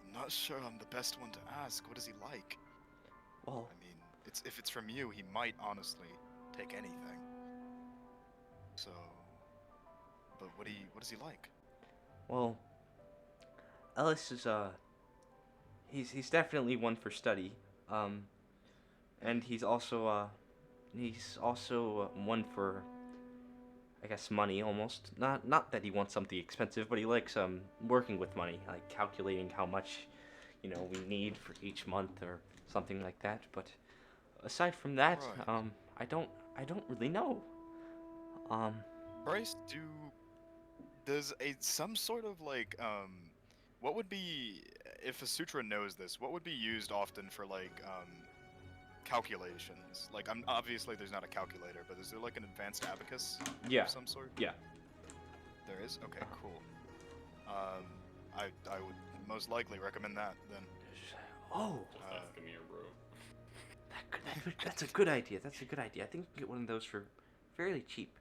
I'm not sure I'm the best one to ask. What does he like? Well, I mean, if it's from you, he might honestly take anything. So, But what is he like? Well, Ellis is he's definitely one for study. And he's also one for, I guess, money almost. Not that he wants something expensive, but he likes working with money, like calculating how much, we need for each month or something like that. But aside from that, Right. I don't really know. Bryce, does some sort of like what would be, if a sutra knows this, what would be used often for like calculations? Like, obviously there's not a calculator, but is there like an advanced abacus Yeah. of some sort? Yeah. There is? Okay, cool. I would most likely recommend that then. Oh, Just ask him here, bro. that's a good idea. That's a good idea. I think you can get one of those for fairly cheap.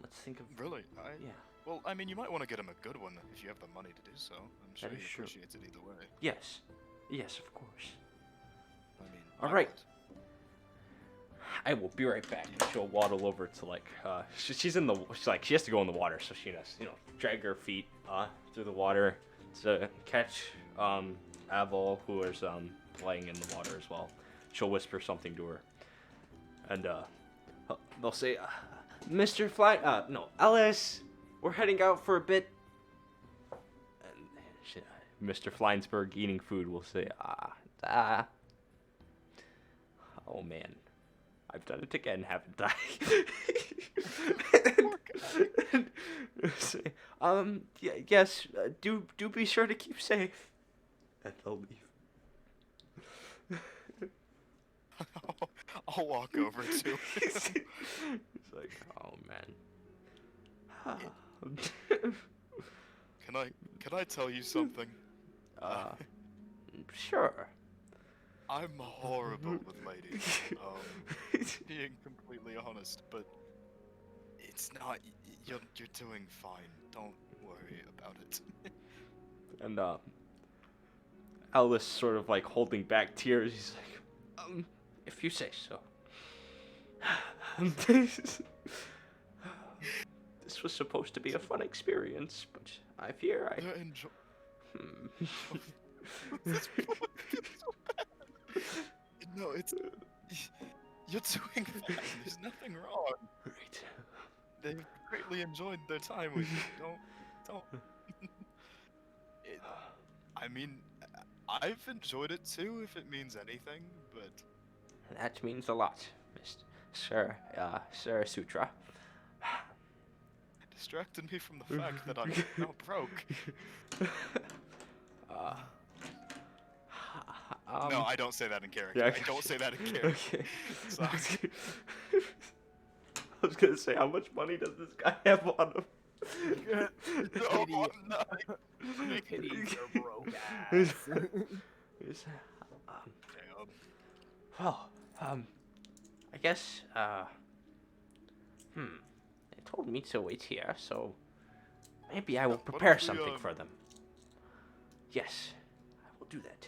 Let's think of. Really? Yeah. Well, I mean, you might want to get him a good one if you have the money to do so. I'm sure That he is true. appreciates it either way. Yes. Yes, of course. I mean, All I right. would. I will be right back. She'll waddle over to she's in the she has to go in the water, so she has drag her feet through the water to catch Aval, who is playing in the water as well. She'll whisper something to her, and they'll say, "Mr. Ellis, we're heading out for a bit." And Mr. Fleinsberg, eating food, will say, "Oh man. I've done it again, haven't I?" Yes. Do be sure to keep safe. And they'll leave. I'll walk over to him. He's like, oh man. Can I tell you something? Sure. I'm horrible with ladies. Being completely honest, but it's not. You're doing fine. Don't worry about it. And Ellis sort of like holding back tears. He's like, if you say so. This was supposed to be a fun experience, but I fear I. Enjoy. No, it's. You're doing fine. There's nothing wrong. Right. They've greatly enjoyed their time with you. Don't. I mean, I've enjoyed it too, if it means anything. But That means a lot, Sir Sutra. distracted me from the fact that I'm now broke. No, I don't say that in character. yeah, I don't say that in character. Okay. Sorry. I was gonna say, how much money does this guy have on him? No, I'm not. Pity your broke ass. Damn. I guess, they told me to wait here, so maybe I will What prepare if we, something for them. Yes, I will do that.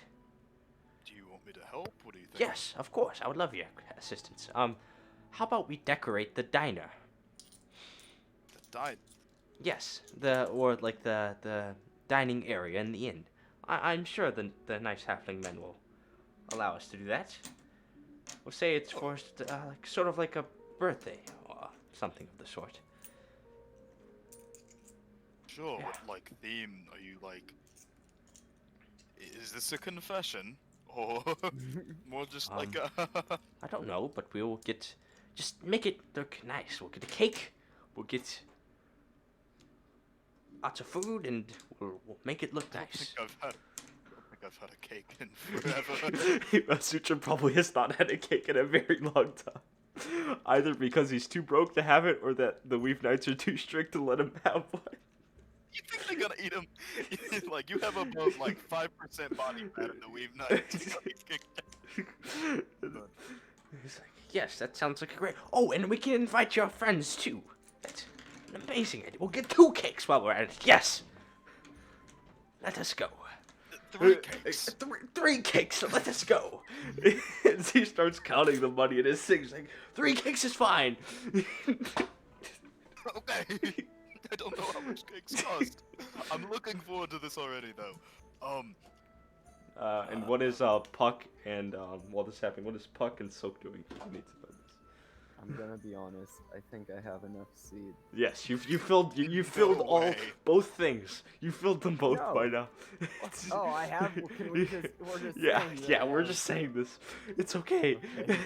Do you want me to help? What do you think? Yes, of course, I would love your assistance. How about we decorate the diner? Yes, the dining area in the inn. I'm sure the nice halfling men will allow us to do that. We'll say it's for sort of like a birthday or something of the sort. Sure. Yeah. What like theme are you like? Is this a confession or more just like a? I don't know, but we will just make it look nice. We'll get a cake. We'll get lots of food, and we'll make it look I nice. don't think I've had a cake in forever. Sutra probably has not had a cake in a very long time. Either because he's too broke to have it, or that the Weave Knights are too strict to let him have one. You think they're gonna eat him? Like you have about like 5% body fat in the Weave Knight. He's like, yes, that sounds like a great. Oh, and we can invite your friends too. That's an amazing idea. We'll get 2 cakes while we're at it. Yes. Let us go. 3 cakes. Three cakes. So let us go. As he starts counting the money in his things, like 3 cakes is fine. Okay. I don't know how much cakes cost. I'm looking forward to this already, though. And what is Puck and while this is happening, what is Puck and Silk doing? You need to know this. I'm gonna be honest. I think I have enough seed. Yes, you filled No all way. both things. You filled them both No. by now. Oh, I have. Can we just? We're just. Yeah, saying that yeah, I we're have- just saying this. It's okay. Okay.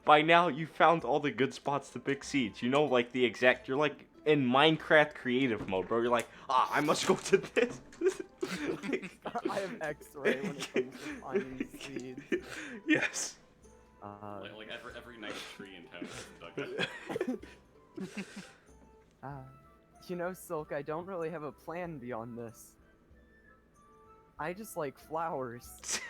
By now, you found all the good spots to pick seeds. You know, like the exact. You're like in Minecraft creative mode, bro. You're like, I must go to this. I have X-ray when it comes to finding seeds. Yes. Like every nice tree in town is dug up. You know, Silk, I don't really have a plan beyond this. I just like flowers.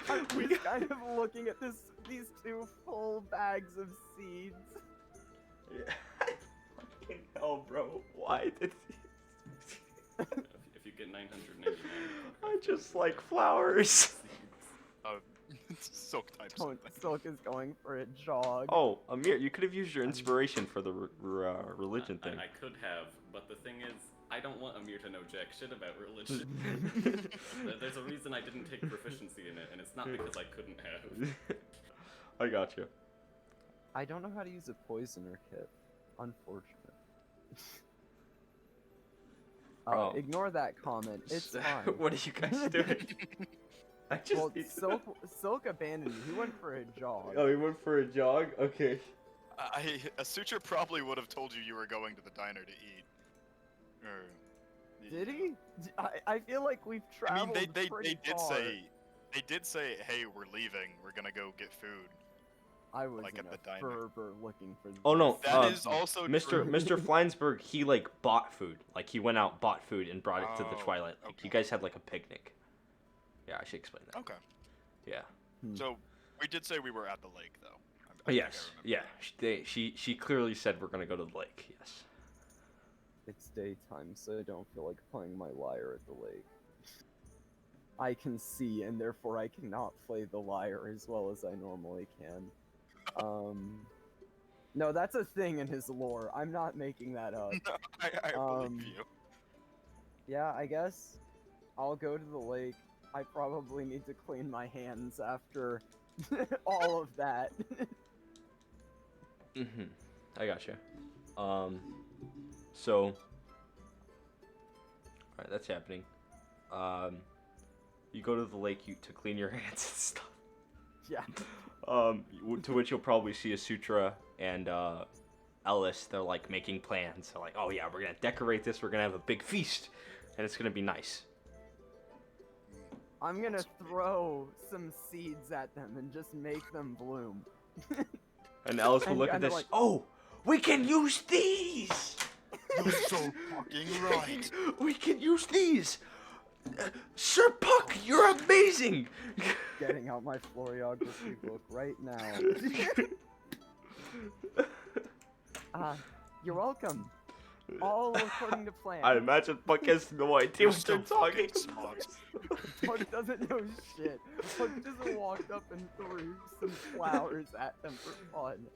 I'm just kind of looking at these two full bags of seeds. Yeah. Fucking hell, bro. Why did If you get 999, I just like flowers? Silk type Don't, something. Silk is going for a jog. Oh, Amir, you could have used your inspiration for the religion thing. I could have, but the thing is, I don't want Amir to know jack shit about religion. There's a reason I didn't take proficiency in it, and it's not because I couldn't have. I got you. I don't know how to use a poisoner kit. Unfortunate. Oh. Ignore that comment. It's fine. What are you guys doing? I just Well, need to- Silk abandoned you. He went for a jog. Oh, he went for a jog? Okay. A suture probably would have told you were going to the diner to eat. Or, Did he? I feel like we've I mean, traveled they pretty did far. say, hey, we're leaving. We're gonna go get food. I was like in at a the diner. fervor looking for. Oh, no, this. That is also Mr. true. Mr. Fleinsberg, he like bought food. Like he went out, bought food, and brought it to the Oh, Twilight Lake. okay. You guys had like a picnic. Yeah, I should explain that. Okay. Yeah. So we did say we were at the lake, though. I Oh, think I yes. remember. Yeah. She clearly said we're gonna go to the lake. Yes. It's daytime, so I don't feel like playing my lyre at the lake. I can see, and therefore I cannot play the lyre as well as I normally can. No, that's a thing in his lore. I'm not making that up. I believe you. Yeah, I guess I'll go to the lake. I probably need to clean my hands after all of that. Mhm. I gotcha. So. Alright, that's happening. You go to the lake to clean your hands and stuff. Yeah. To which you'll probably see a Sutra and Ellis. They're like making plans. They're like, oh yeah, we're gonna decorate this. We're gonna have a big feast, and it's gonna be nice. I'm gonna throw some seeds at them and just make them bloom. And Ellis will And look at kinda this. like- Oh, we can use these. You're so fucking right. We can use these. Sir Puck, you're amazing. Getting out my floriography book right now. You're welcome. All according to plan. I imagine Puck has no idea You're what they're so talking fucking about. smart. Puck doesn't know shit. Puck just walked up and threw some flowers at them for fun.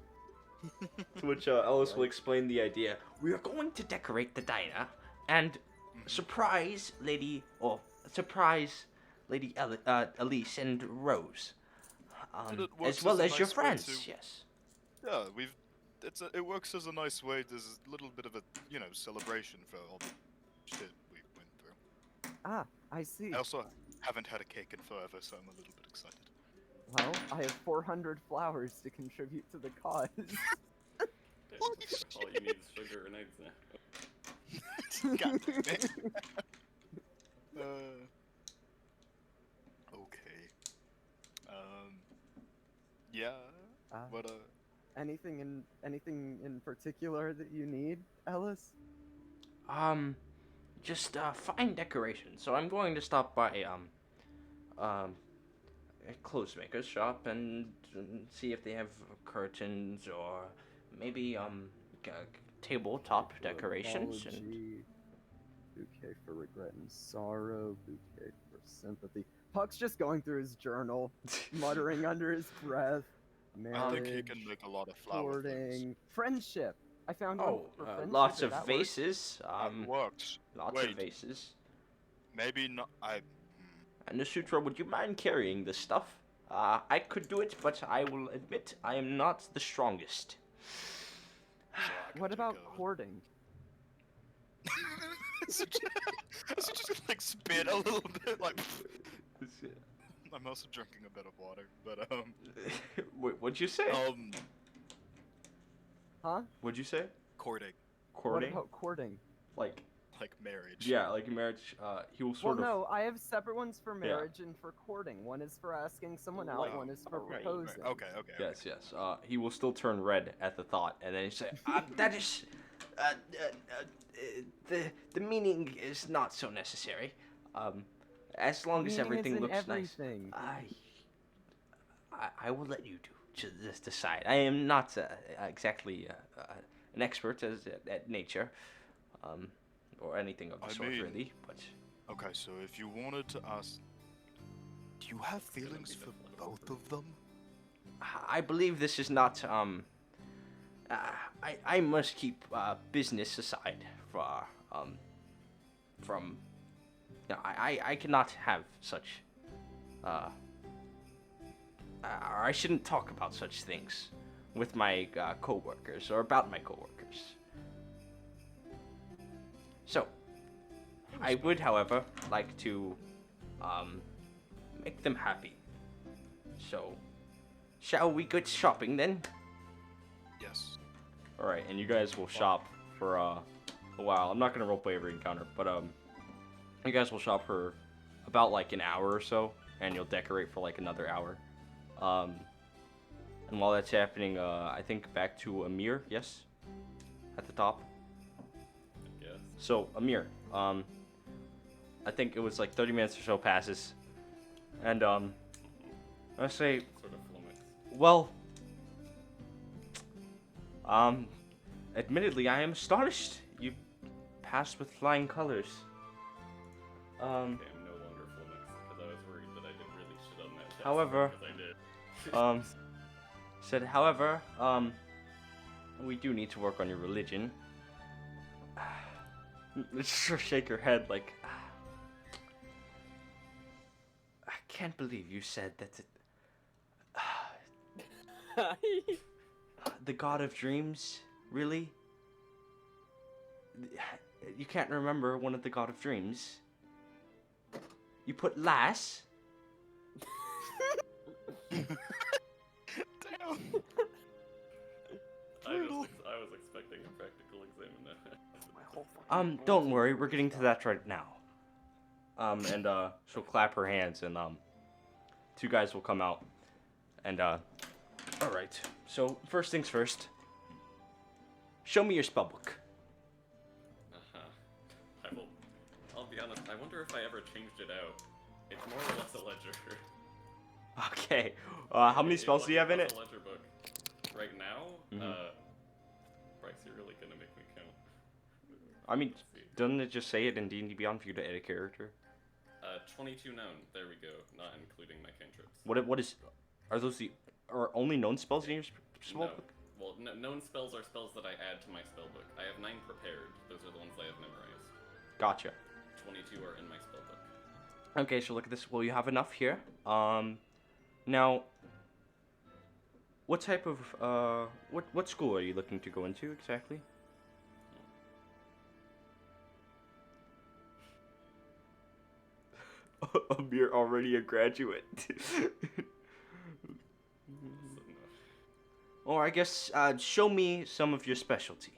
To which Ellis will explain the idea. We are going to decorate the diner and surprise Lady Elise and Rose, And it works as well as a as your nice way friends. to- Yes. Yeah, it works as a nice way. There's a little bit of a celebration for all the shit we went through. Ah, I see. I also haven't had a cake in forever, so I'm a little bit excited. Well, I have 400 flowers to contribute to the cause. All you need is sugar and eggs now. God damn it. Okay. Yeah. But Anything in particular that you need, Ellis? Just fine decoration. So I'm going to stop by a clothes maker's shop and see if they have curtains or maybe tabletop decorations. And... Apology, bouquet for regret and sorrow, bouquet for sympathy. Puck's just going through his journal, muttering under his breath. I think he Marriage, can make a lot of flower things. courting, friendship. I found one Oh, for friendship. lots if of that works. faces. That works. Lots of Wait. faces. Maybe not. And the Sutra, would you mind carrying this stuff? I could do it, but I will admit I am not the strongest. So I can What take about over. courting? Is it just like spit a little bit? Like. I'm also drinking a bit of water, but Wait, what'd you say? Huh? What'd you say? courting, Courting? What about courting? Like, like marriage. yeah, like marriage. He will Well, sort of. no, I have separate ones for marriage and for courting. One is for asking someone out, Like- one is for Right, proposing. Okay. Yes, yes. He will still turn red at the thought, and then he say, "That is, the meaning is not so necessary. As long as Meaning is everything in looks everything. nice. I will let you just decide. I am not exactly an expert at nature, or anything of the I sort, mean- really. But Okay, so if you wanted to ask, do you have feelings for both of them? I believe this is not. I must keep business aside from. No, I cannot have such. I shouldn't talk about such things with my coworkers or about my coworkers. So, I would, however, like to make them happy. So, shall we go shopping then? Yes. All right, and you guys will shop for a while. I'm not gonna roleplay every encounter, but you guys will shop for about like an hour or so, and you'll decorate for like another hour. And while that's happening, I think back to Amir. Yes, at the top. Yes. So Amir, I think it was like 30 minutes or so passes, and I say, Sort of flummoxed. well, admittedly, I am astonished. You passed with flying colors. Okay, I'm no longer flummoxed because I was worried that I did really shit on that test. However, because I did. Said, however, we do need to work on your religion. Just shake her head like, I can't believe you said that the god of dreams, really? You can't remember one of the god of dreams? You put lass? Damn. I was expecting a practical exam. Don't worry, we're getting to that right now. And she'll clap her hands, and two guys will come out. And all right. So first things first. Show me your spell book. I'll be honest, I wonder if I ever changed it out. It's more or less a ledger. Okay. How many spells do you have in it? It's a ledger book. Right now, Mhm. Bryce, you're really gonna make me count. I mean, Let's see. doesn't it just say it in D&D Beyond for you to add a character? 22 known. There we go. Not including my cantrips. What is? Are those are only known spells in your spell No. book? Well, known spells are spells that I add to my spell book. I have 9 prepared. Those are the ones I have memorized. Gotcha. 22 are in my spell book. Okay, so look at this. Well, you have enough here. Now, what type of what school are you looking to go into exactly? You're already a graduate. Or I guess show me some of your specialty.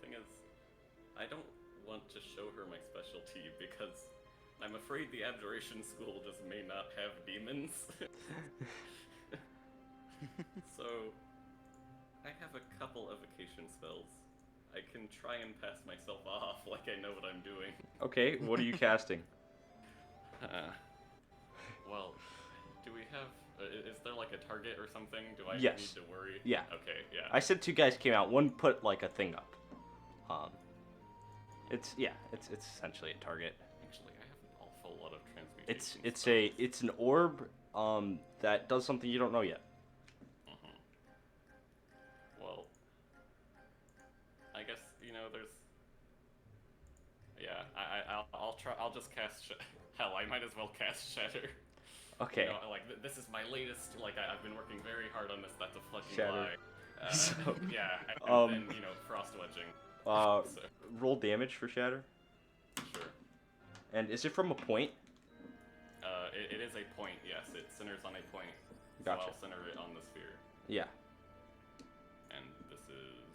Thing is, I don't want to show her my specialty because I'm afraid the Abjuration School just may not have demons. So, I have a couple evocation spells. I can try and pass myself off like I know what I'm doing. Okay, what are you casting? Well, do we have... is there like a target or something? Do I Yes. need to worry? Yeah. Okay, yeah. I said two guys came out. One put like a thing up. It's essentially a target. Actually, I have an awful lot of transmutation It's an orb that does something you don't know yet. Well, I guess there's. Yeah, I'll try. I'll just cast. Hell, I might as well cast Shatter. Okay. This is my latest. I've been working very hard on this. That's a fucking Shatter. lie. So, yeah, and then frost wedging. So, roll damage for Shatter. sure. And is it from a point? It is a point. Yes, it centers on a point. Gotcha. So I'll center it on the sphere. Yeah. And this is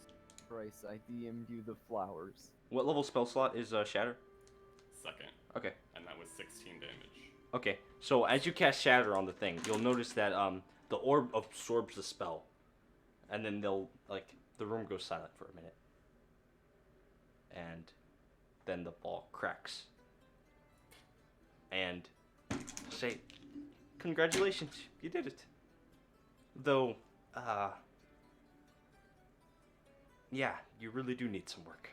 Bryce, I DM'd you the flowers. What level spell slot is Shatter? second. Okay. And that was 16 damage. Okay. So as you cast Shatter on the thing, you'll notice that the orb absorbs the spell, and then the room goes silent for a minute, and then the ball cracks. And say, congratulations, you did it. Though, yeah, you really do need some work.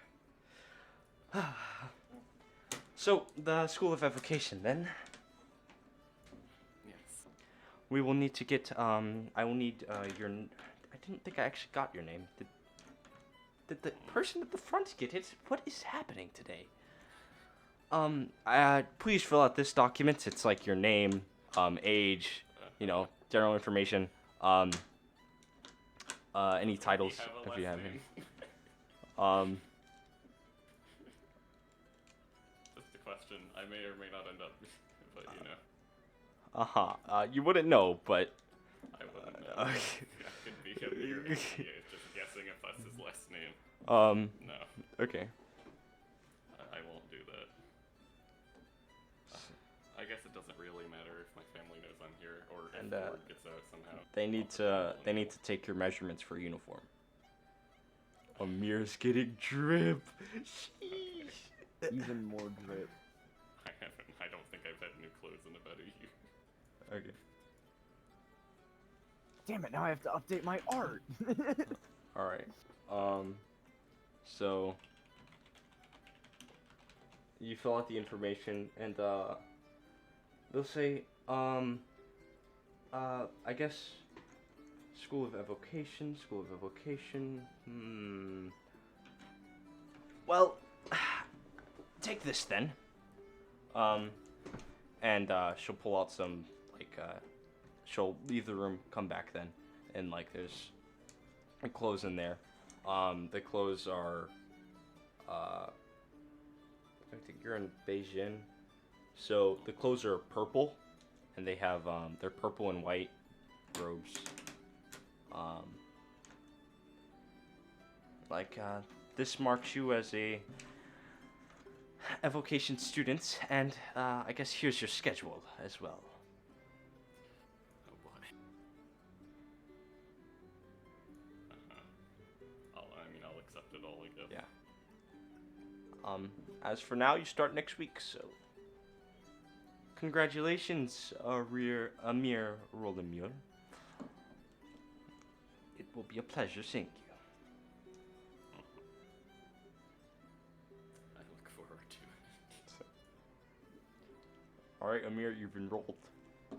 So, the School of Evocation, then. Yes. We will need to get, I will need, your, I didn't think I actually got your name. Did the person at the front get it? What is happening today? Please fill out this document. It's like your name, age, general information, any titles, if you have any. Just a question. I may or may not end up, but You wouldn't know, but. I wouldn't know. I could be a mere just guessing if that's his last name. No. Okay. I won't do that. I guess it doesn't really matter if my family knows I'm here, or if And, word gets out somehow. They need to take your measurements for uniform. Amir's getting drip. Sheesh. Even more drip. I don't think I've had new clothes in about a year. Okay. Damn it, now I have to update my art. Alright. So you fill out the information and they'll say, I guess School of Evocation. Well, take this then. And she'll pull out some she'll leave the room, come back then, and there's clothes in there. The clothes are I think you're in Beijing, so the clothes are purple, and they have they're purple and white robes. This marks you as a evocation student, and I guess here's your schedule as well. Oh boy. I'll accept it all, I guess. Yeah. As for now, you start next week, so congratulations, Amir Rolamure. It will be a pleasure seeing you. I look forward to it. Alright, Amir, you've enrolled. I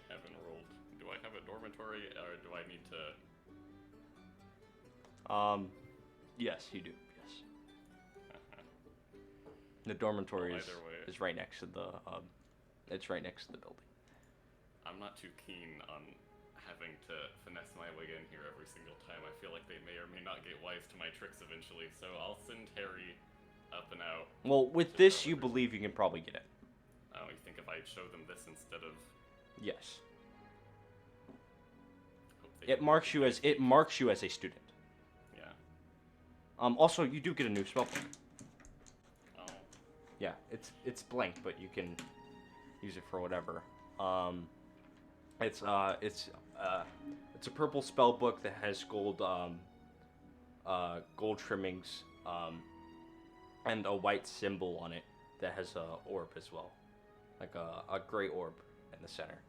have enrolled. Do I have a dormitory, or do I need to... Yes, you do, yes. The dormitory Well, is either way. right next to the, it's right next to the building. I'm not too keen on having to finesse my way in here every single time. I feel like they may or may not get wise to my tricks eventually, so I'll send Harry up and out. Well, with to this, show you everything. believe you can probably get it. Oh, you think if I show them this instead of... Yes. Hope they It marks you as a student. Yeah. Also, you do get a new spell book. Oh. Yeah, it's blank, but you can use it for whatever. It's a purple spell book that has gold trimmings, and a white symbol on it that has a orb as well, like a gray orb in the center.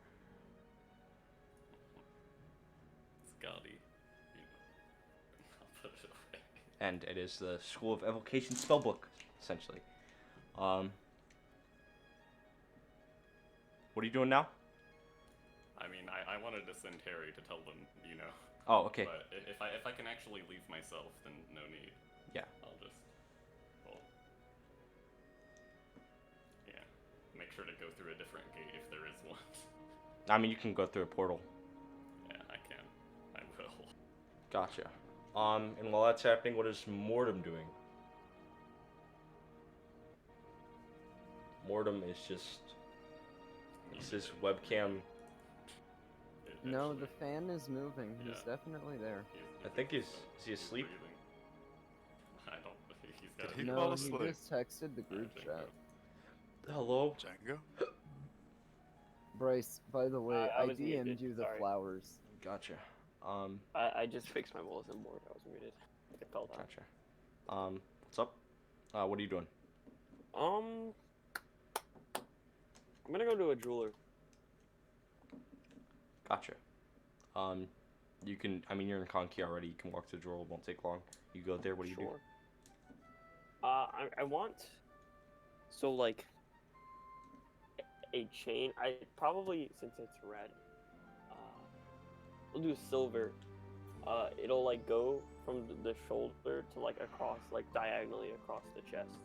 It's gaudy. I'll put it away. And it is the School of Evocation spellbook, essentially. What are you doing now? I mean, I wanted to send Harry to tell them, you know. Oh, okay. But if I can actually leave myself, then no need. Yeah. I'll just, well, yeah, make sure to go through a different gate if there is one. I mean, you can go through a portal. Yeah, I can. I will. Gotcha. And while that's happening, what is Mortem doing? Mortem is just... It's his webcam... No, Actually, the fan is moving. He's Yeah. definitely there. I think is he asleep? breathing. I don't think he's Did got he No, fall he asleep? just texted the group think chat. Hello? Django? Bryce, by the way, I I was DM'd muted, you the sorry. flowers. Gotcha. I just fixed my bulletin board. I was muted. I fell down. Gotcha. What's up? What are you doing? I'm gonna go to a jeweler. Gotcha. You can, I mean, you're in Conky already. You can walk to the drawer. It won't take long. You go there. What do you do? Sure. I want, so like, a chain. I probably, since it's red, we'll do silver. It'll like go from the shoulder to like across, like diagonally across the chest.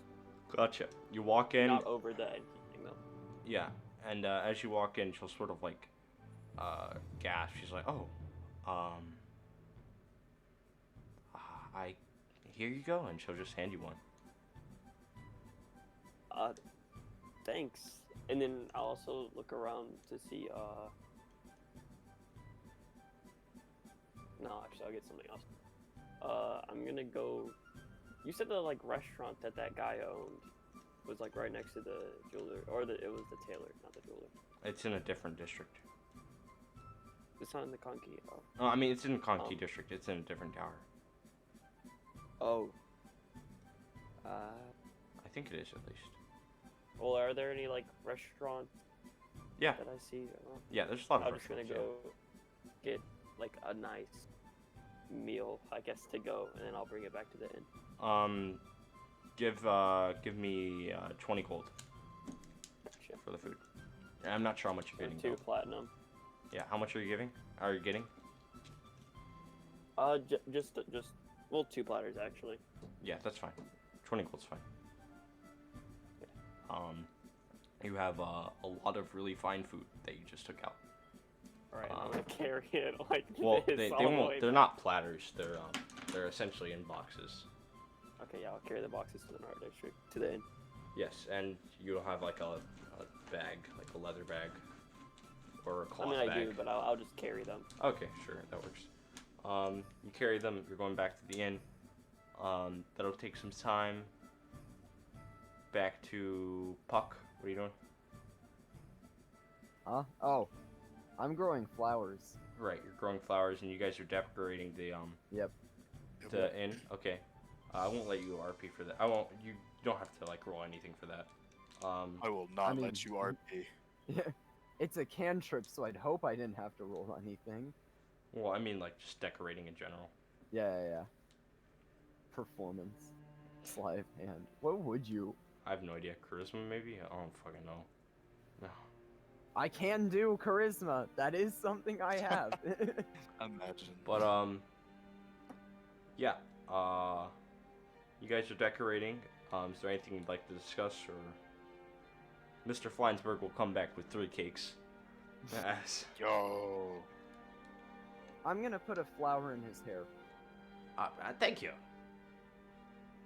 Gotcha. You walk in. Not over the anything though. Yeah. And as you walk in, she'll sort of like gasp. She's like, "Oh, here you go," and she'll just hand you one. Thanks. And then I'll also look around to see, no, actually, I'll get something else. I'm gonna go, you said the, like, restaurant that guy owned was, like, right next to the jeweler, or it was the tailor, not the jeweler. It's in a different district. It's not in the Conky. Oh, I mean, it's in Conky district. It's in a different tower. Oh. I think it is at least. Well, are there any, like, restaurants Yeah. that I see? Yeah, there's a lot of I'm just gonna restaurants. go get like a nice meal, I guess, to go, and then I'll bring it back to the inn. Give me 20 gold Gotcha. for the food. I'm not sure how much you're getting. 2 though. platinum. Yeah, how much are you giving? Are you getting? Just well, 2 platters actually. Yeah, that's fine. 20 gold's fine. You have a lot of really fine food that you just took out. All right, I'm gonna carry it like Well, this. they all the won't. way They're back. not platters. They're essentially in boxes. Okay, yeah, I'll carry the boxes to the Nard district to the inn. Yes, and you'll have like a bag, like a leather bag, or a I cloth mean, I bag. do, but I'll just carry them. Okay, sure, that works. You carry them. You're going back to the inn. That'll take some time. Back to Puck. What are you doing? Huh? Oh, I'm growing flowers. Right, you're growing flowers, and you guys are decorating the Yep. the inn. Okay. I won't let you RP for that. I won't. You don't have to like roll anything for that. I will not mean- let you RP. It's a cantrip, so I'd hope I didn't have to roll anything. Well, I mean like just decorating in general. Yeah. Performance. Sleight of hand. What would you? I have no idea. Charisma maybe? I don't fucking know. No. I can do charisma. That is something I have. Imagine. But yeah. You guys are decorating. Is there anything you'd like to discuss, or Mr. Fleinsberg will come back with 3 cakes. Yes. Yo. I'm gonna put a flower in his hair. Thank you.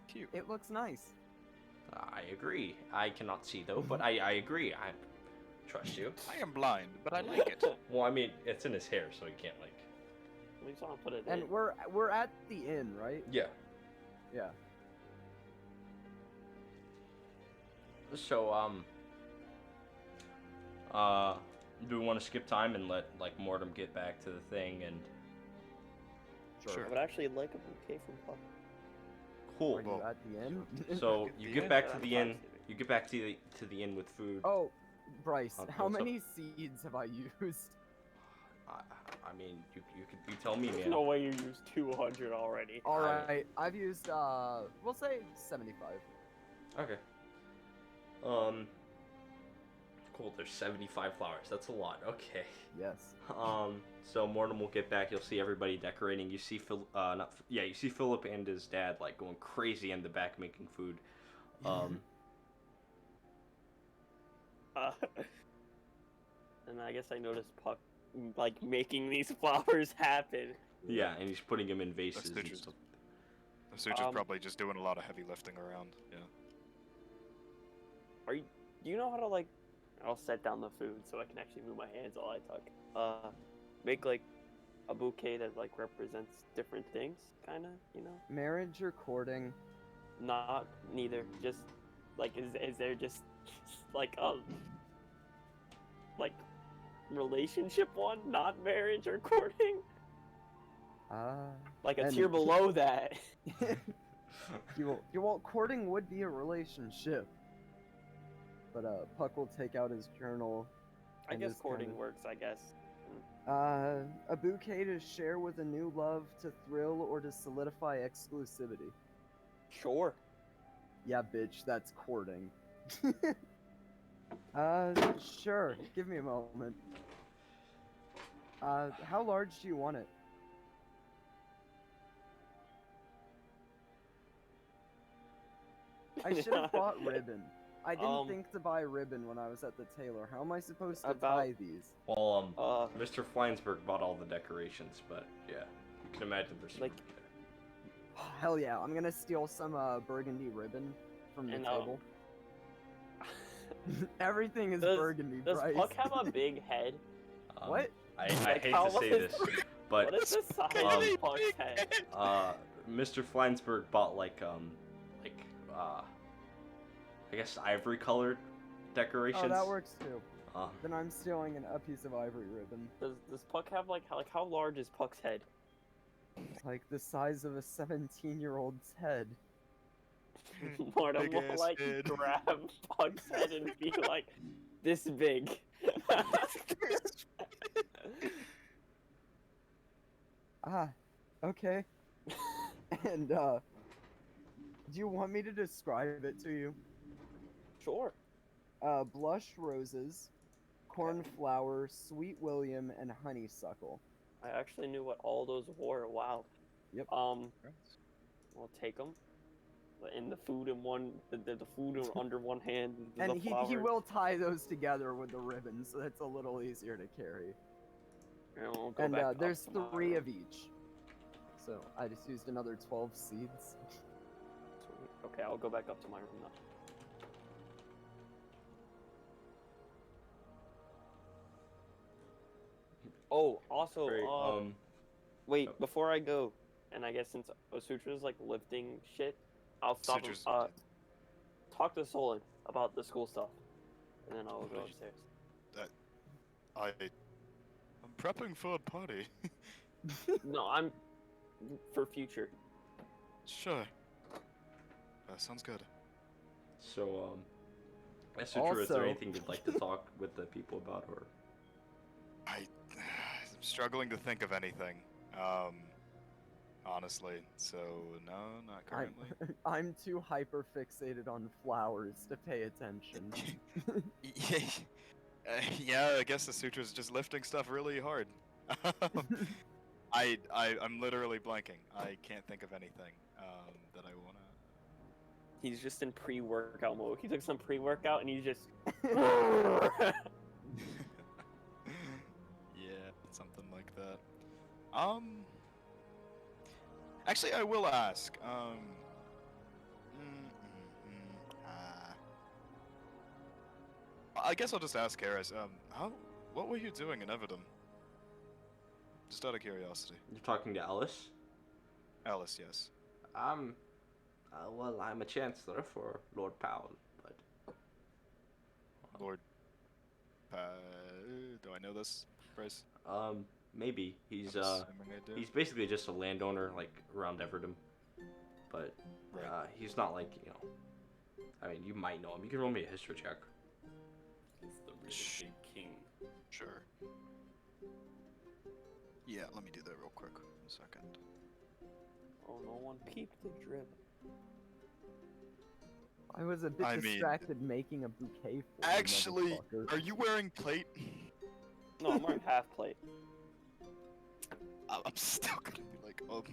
Cute. It looks nice. I agree. I cannot see though, but I agree. I trust you. I am blind, but I like it. Well, I mean, it's in his hair, so he can't like. At least I'll put it And in. we're at the inn, right? Yeah. Yeah. So do we want to skip time and let like Mortem get back to the thing and? Sure. I would actually like a bouquet from Puck. Cool. Are you at the inn? So Get you the get inn? back to I'm the inn. Thanksgiving. You get back to the inn with food. Oh, Bryce, how What's up? many seeds have I used? I mean, you could tell me, There's man. no way you used 200 already. All right, I've used we'll say 75. Okay. Cool, there's 75 flowers. That's a lot. Okay. Yes. So Mortem will get back. You'll see everybody decorating. You see you see Philip and his dad like going crazy in the back making food. And I guess I noticed Puck like making these flowers happen. Yeah, and he's putting them in vases and Citrus. stuff. The Suture's probably just doing a lot of heavy lifting around. Yeah. Do you know how to like? I'll set down the food so I can actually move my hands while I talk. Make like a bouquet that like represents different things, kind of, you know? Marriage or courting? Not neither. Just like is there just like a like relationship one, not marriage or courting? Like a and- tier below that. you well, courting would be a relationship. But Puck will take out his journal. I and guess just courting kinda- works, I guess. A bouquet to share with a new love, to thrill, or to solidify exclusivity. Sure. Yeah, bitch, that's courting. Sure. Give me a moment. How large do you want it? I should have bought ribbon. I didn't think to buy ribbon when I was at the tailor. How am I supposed to tie these? Well, Mr. Fleinsberg bought all the decorations, but yeah, you can imagine there's some Like- there. Hell yeah, I'm gonna steal some burgundy ribbon from the And, table. Everything is Does- burgundy, Does Bryce. Puck have a big head? What? I Like, hate how to say is- this, but What is the size Um, of Puck's head? Mr. Fleinsberg bought I guess ivory colored decorations. Oh, that works too. Uh, Then I'm stealing a piece of ivory ribbon. Does Puck have like how large is Puck's head? Like the size of a 17-year-old's head. Marta Big will ass like head. grab Puck's head and be like this big. Ah, okay. And, do you want me to describe it to you? Sure. Blush roses, cornflower, sweet William, and honeysuckle. I actually knew what all those were. Wow. Yep. We'll take them. And the food in one, the food under one hand. And the he flowers. will tie those together with the ribbon, so it's a little easier to carry. And we'll go And back up there's tomorrow. 3 of each. So I just used another 12 seeds. Sweet. Okay, I'll go back up to my room now. Oh, also, great. wait, oh. before I go, and I guess since Osutra's like lifting shit, I'll stop him, Sutra's- talk to Solon about the school stuff, and then I'll go upstairs. I'm prepping for a party. No, I'm for future. Sure. Sounds good. So, Sutra, is there Also- anything you'd like to talk with the people about, or? I'm struggling to think of anything. Honestly. So no, not currently. I'm too hyper fixated on flowers to pay attention. Yeah, I guess the sutra's just lifting stuff really hard. I'm literally blanking. I can't think of anything that I wanna. He's just in pre-workout mode. He took some pre-workout and he's just. Yeah, something like that. Actually, I will ask. I guess I'll just ask Harris. What were you doing in Everdom? Just out of curiosity. You're talking to Alice? Alice, yes. Well, I'm a chancellor for Lord Powell, but... Lord. Do I know this, Bryce? Maybe. He's, I'm assuming I do. he's basically just a landowner, like, around Everdom. But, Right. he's not like, I mean, you might know him. You can roll me a history check. He's the really big king. Sure. Yeah, let me do that real quick. 1 second. Oh, no one peeped the drip. I was a bit I mean- distracted making a bouquet for you, Actually, motherfucker. are you wearing plate? No, I'm wearing half plate. I'm still gonna be like, oh,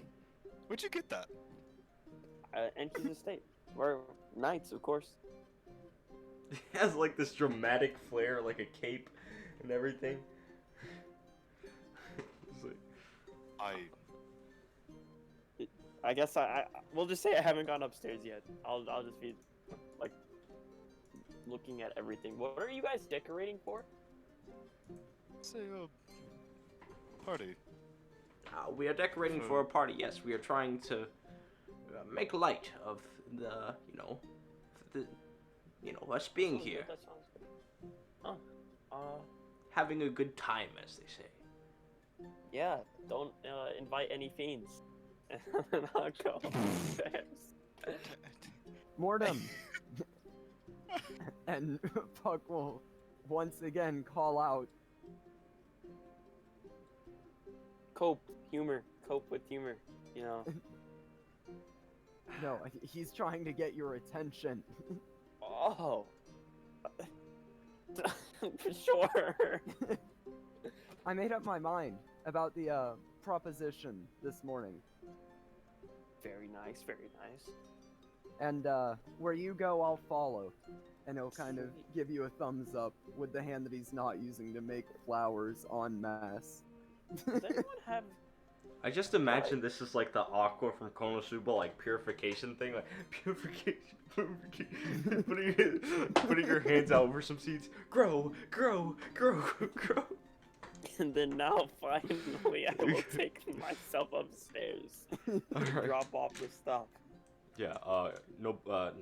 where'd you get that? And he's a state. We're knights, of course. He has like this dramatic flair, like a cape and everything. It's like, I guess we'll just say I haven't gone upstairs yet. I'll just be like looking at everything. What are you guys decorating for? say a party. we are decorating for a party. Yes, we are trying to make light of the, us being Sounds here, good, that sounds good. having a good time, as they say. Yeah. Don't invite any fiends. And I'll go upstairs. Mortem! And Puck will once again call out, Cope with humor. You know. no, he's trying to get your attention. Oh. Sure. I made up my mind about the proposition this morning. Very nice, very nice. And where you go, I'll follow. And he'll kind of give you a thumbs up with the hand that he's not using to make flowers en masse. Does anyone have I just imagine this is like the Aqua from Konosuba, like purification thing, like purification. putting your hands out over some seeds. Grow. And then now finally I will take myself upstairs to Alright. drop off the stuff. Yeah, not Nobus.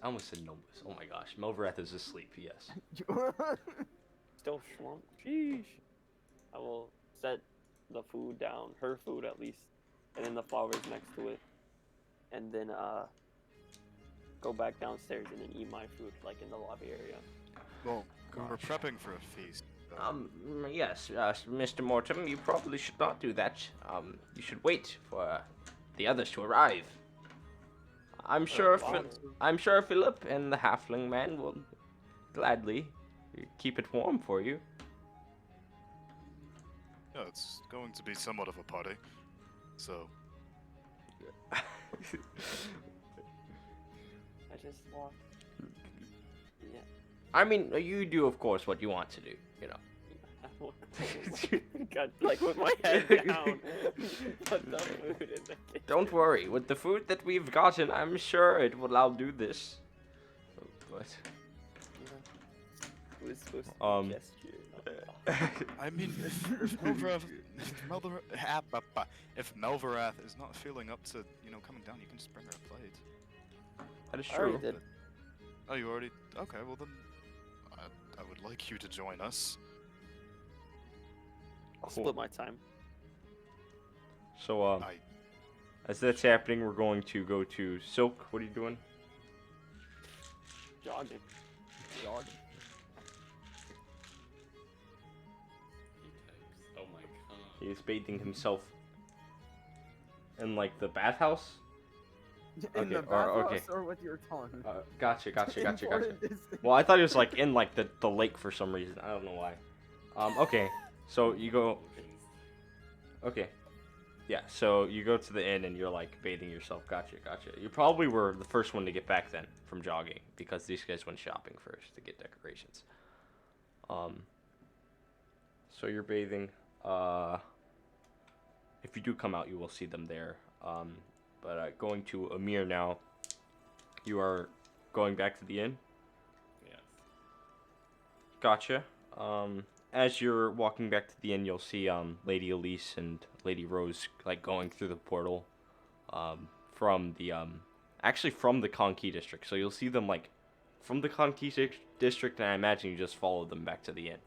I almost said Nobus. Oh my gosh, Melvarath is asleep, yes. Still shrunk. Sheesh. I will set the food down, her food at least, and then the flowers next to it. And then go back downstairs and then eat my food like in the lobby area. Well, we're prepping for a feast. Yes, Mr. Mortem, you probably should not do that. You should wait for the others to arrive. I'm sure Philip and the halfling man will gladly keep it warm for you. Yeah, it's going to be somewhat of a party. So, I just walked. Yeah. I mean, you do, of course, what you want to do, you know. Got like with my head down. Put the food in the kitchen. Don't worry, with the food that we've gotten, I'm sure it will outdo this. But, It was supposed to be Um, a gesture. I mean, if Melvarath is not feeling up to, coming down, you can just bring her a plate. that is I already true. did. Oh, you already? Okay, well then, I would like you to join us. I'll split my time. So, I as that's happening, we're going to go to Silk. What are you doing? Jogging. He types. Oh my god. He is bathing himself in, like, the bathhouse? In Okay, the or- bathhouse okay. or with your tongue? Gotcha. Important distinction. Well, I thought it was, like, in, like, the lake for some reason. I don't know why. Okay. So, you go... Okay. Yeah, so you go to the inn and you're, like, bathing yourself. Gotcha. You probably were the first one to get back then from jogging, because these guys went shopping first to get decorations. So you're bathing. If you do come out, you will see them there. But going to Amir now, you are going back to the inn? Yes. Gotcha. As you're walking back to the inn, you'll see Lady Elise and Lady Rose like going through the portal from the actually from the Konki district. So you'll see them like from the Konki district, and I imagine you just follow them back to the inn.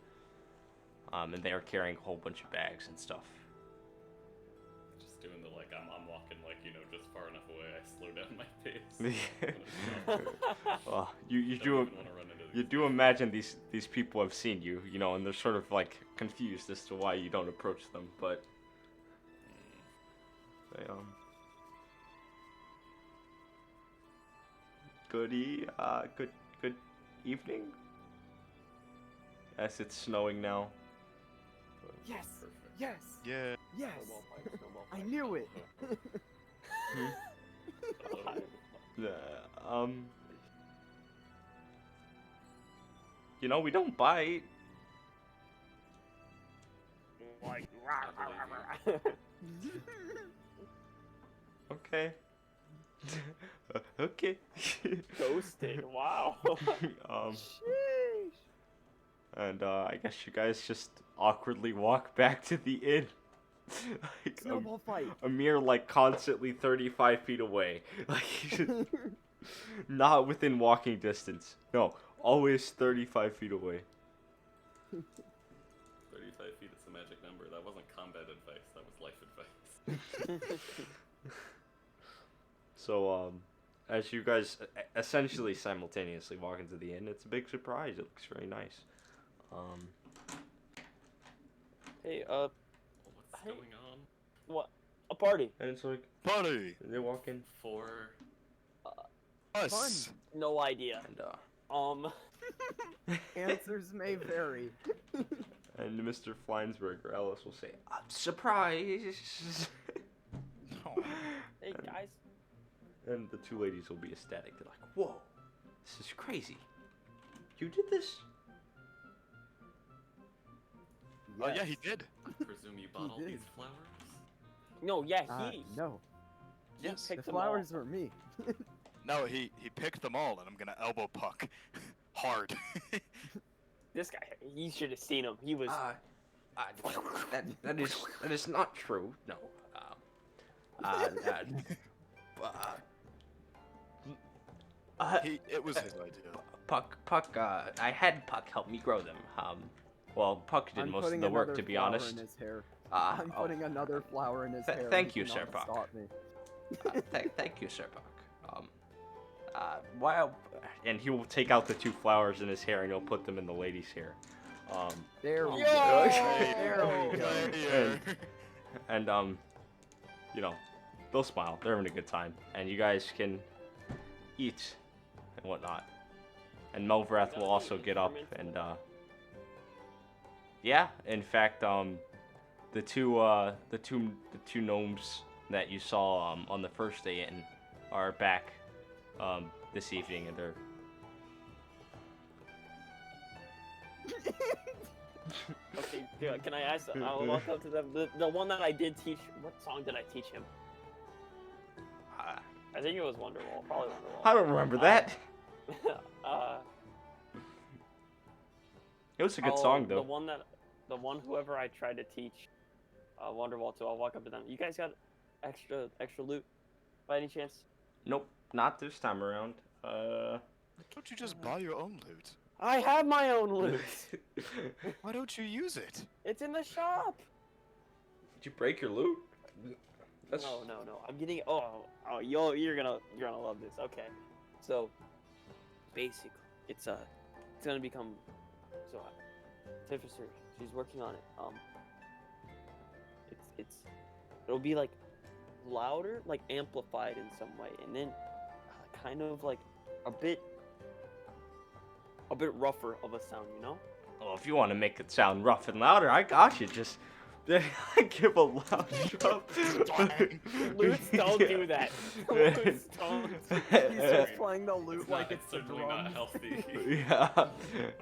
And they are carrying a whole bunch of bags and stuff. Just doing the like, I'm walking like, just far enough away. I slow down my pace. Well, you Don't do even wanna run into you these do imagine these people have seen you, and they're sort of like confused as to why you don't approach them, but they good evening. As it's snowing now. Yes. Perfect. Yes. Yeah. Yes. Snowball fight, snowball I fight. knew it. Um, you know, we don't bite. Like, Okay. Okay. ghosted. Wow. Sheesh. And I guess you guys just awkwardly walk back to the inn. Like, Snowball fight. a mere like constantly 35 feet away. Like not within walking distance. No, always 35 feet away. 35 feet is a magic number. That wasn't combat advice. That was life advice. So as you guys essentially simultaneously walk into the inn, it's a big surprise. It looks very nice. Hey, What's Hey. going on? what? A party? And it's like Buddy. they walk in For Us. No idea. and Answers may vary. and Mr. Fleinsberg or Ellis will say, surprise. Oh, Hey guys. And the two ladies will be ecstatic. They're like, whoa, this is crazy. You did this? oh yeah, Yes. he did. I presume you bought all did. these flowers? No, yeah, he. No, Yes. the picked them all. flowers were me. No, he picked them all, and I'm gonna elbow puck hard. This guy, you should have seen him. He was. That is not true. No. It was his idea. Puck. I had Puck help me grow them. Well, Puck did I'm most of putting the work, another to be flower honest. In his hair. I'm I'm putting another flower in his hair. thank He you, cannot Sir Puck. stop me. Thank you, Sir Puck. While and he will take out the two flowers in his hair and he'll put them in the lady's hair. There we Yo! go. Hey, There we go. player. And you know, they'll smile. They're having a good time, and you guys can eat and whatnot. And Melvrath will also get up and yeah. In fact, the two gnomes that you saw on the first day in are back this evening, and they're Okay, yeah, can I ask? I'll walk up to them. The one that I did teach. What song did I teach him? I think it was Wonderwall. Probably Wonderwall. I don't remember that. uh, It was a good I'll- song though. The one whoever I tried to teach Wonderwall to, I'll walk up to them. You guys got extra loot by any chance? Nope, not this time around. Don't you just buy your own loot? I have my own loot. Why don't you use it? It's in the shop. Did you break your loot? That's No. I'm getting. Oh, you're gonna love this. Okay, so basically, it's gonna become. So, Tiffany, she's working on it. It'll be like louder, like amplified in some way, and then kind of like a bit rougher of a sound, you know? Oh, if you want to make it sound rough and louder, I got you. Just give a loud drop. Lutes don't do that. Lutes don't. He's just playing the lute It's like not, it's the certainly drums. not healthy. Yeah,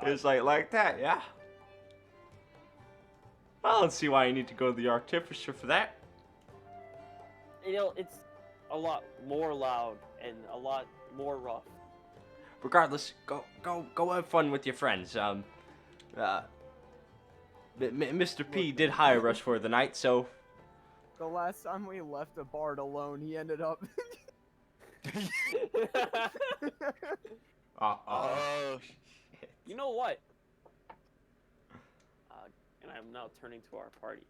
it's like that, yeah. I don't see why you need to go to the artificer for that. You know, it's a lot more loud and a lot more rough. Regardless, go have fun with your friends. Mr. P did hire us for the night, so The last time we left a bard alone, he ended up. You know what? And I'm now turning to our party.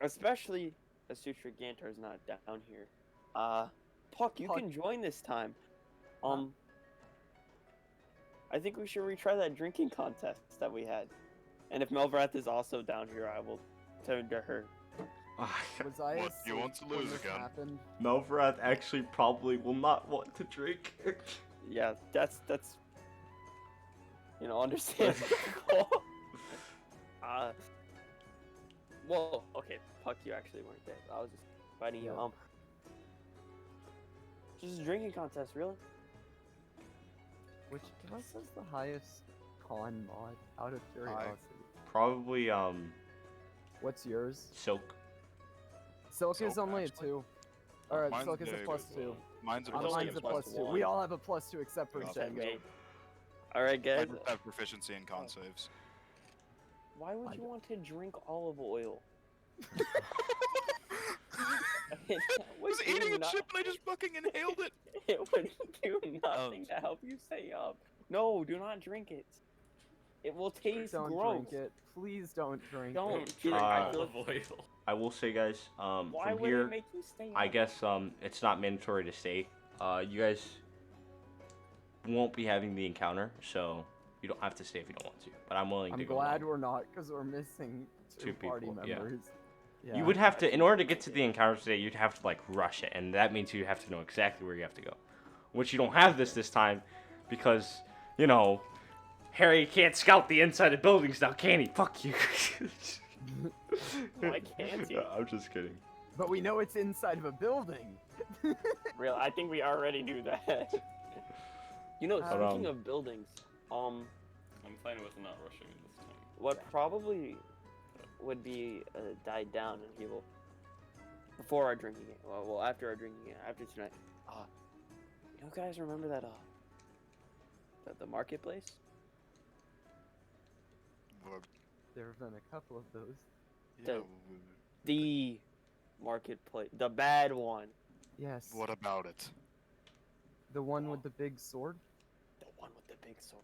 Especially as Sutra Gantar is not down here. Puck, you Puck. can join this time. I think we should retry that drinking contest that we had. And if Melvrath is also down here, I will turn to her. Was I What, you asleep want to when lose this again? happened? Melvrath actually probably will not want to drink. Yeah, that's understandable. Well, okay, fuck, you actually weren't there. I was just fighting you. Yeah. Just a drinking contest, really? Which guess is the highest con mod, out of curiosity? Probably What's yours? Silk. Silk is Silk, only actually. a 2. Alright, Mine's Silk is a negative plus as 2. well. Mine's a Mine's plus only Mine's a a two. plus plus 2. one. We all have a plus 2 except for Except Django. me. Alright, I guys. don't have proficiency in con saves. Why would I you don't. want to drink olive oil? I was eating a chip and I just fucking inhaled it. It would do nothing to help you stay up. No, do not drink it. It will taste Don't gross. drink it. Please don't drink Don't. it. Drink Uh, olive oil. I will say, guys, Why from would here, it make you stay up? I guess it's not mandatory to stay. You guys won't be having the encounter, so you don't have to stay if you don't want to. But I'm willing to I'm go. glad along. we're not, because we're missing two Two party people, yeah. members. Yeah. You would have to, in order to get to the encounter today, you'd have to like rush it, and that means you have to know exactly where you have to go. Which you don't have this time, because Harry can't scout the inside of buildings now, can he? Fuck you. Why can't he? I'm just kidding. But we know it's inside of a building. Real, I think we already do that. But, Speaking of buildings, I'm fine with not rushing it this time. what probably would be died down, and he will before our drinking it. Well, after our drinking it, after tonight. You guys remember that the marketplace? Well, There have been a couple of those. yeah, The marketplace, the bad one. Yes. what about it? The one with the big sword? The one with the big sword.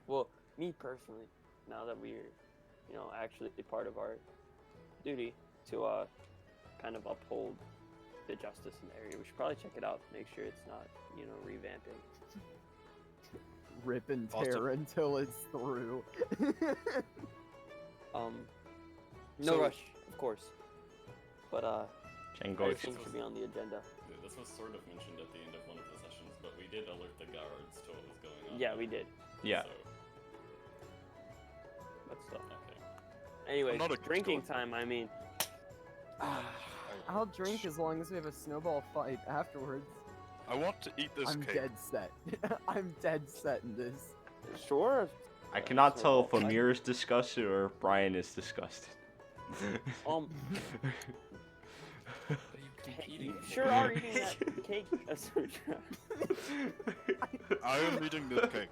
Well, me personally, now that we're, actually part of our duty to kind of uphold the justice in the area, we should probably check it out. Make sure it's not, revamping. Rip and Also- tear until it's through. No So- rush, of course. But Django, everything should be on the agenda. Yeah, this was sort of mentioned at the end of one of the sessions, but we did alert the guards to what was going on. Yeah, we did. yeah. So, But still. okay. Anyway, I'm not a drinking good time. I mean, I'll drink as long as we have a snowball fight afterwards. I want to eat this I'm cake. dead set. I'm dead set in this. sure. I cannot tell if Amir is disgusted or if Brian is disgusted. Um, Are you competing? you sure are eating that cake, Asutra. I am eating this cake.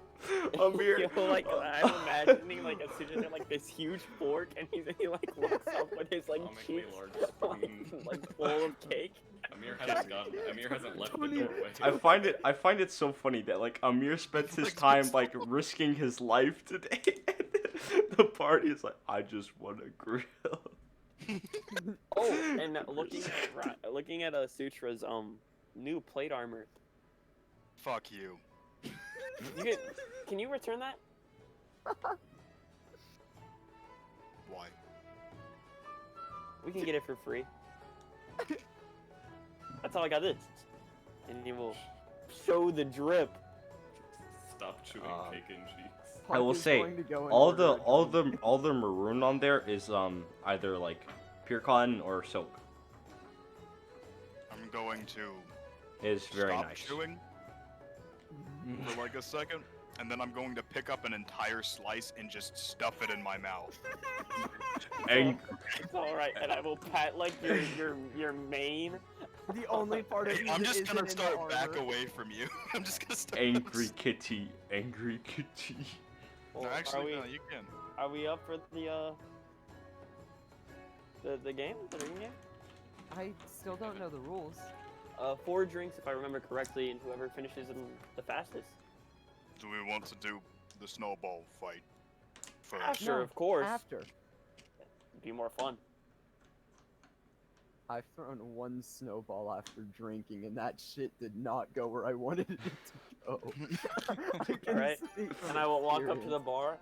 Amir. I'm imagining Asutra had this huge fork, and he walks up with his Comically cheeks large spoon. full of cake. Amir hasn't left the doorway. I find it so funny that Amir spends his time risking his life today. And the party is like, I just want to grill. Oh, and looking at Sutra's new plate armor. Fuck you. Can you return that? Why? We can get it for free. That's how I got this. And he will show the drip. Stop chewing cake and cheese. I will Parker's say, going to go in all order the again. maroon on there is either pure cotton or silk. I'm going to It is very stop nice. chewing for a second, and then I'm going to pick up an entire slice and just stuff it in my mouth. And It's alright, and I will pat your mane. The only part of Hey, you I'm that just isn't gonna in start the back armor. away from you. I'm just gonna start. angry kitty. Well, No, actually, are no, we you can. are we up for the game? The drinking game? I still don't know the rules. 4 drinks if I remember correctly, and whoever finishes them the fastest. Do we want to do the snowball fight first? After, No, of course. After. It'd be more fun. I've thrown one snowball after drinking, and that shit did not go where I wanted it to go. I can Alright, speak from And I will walk up to the experience. bar.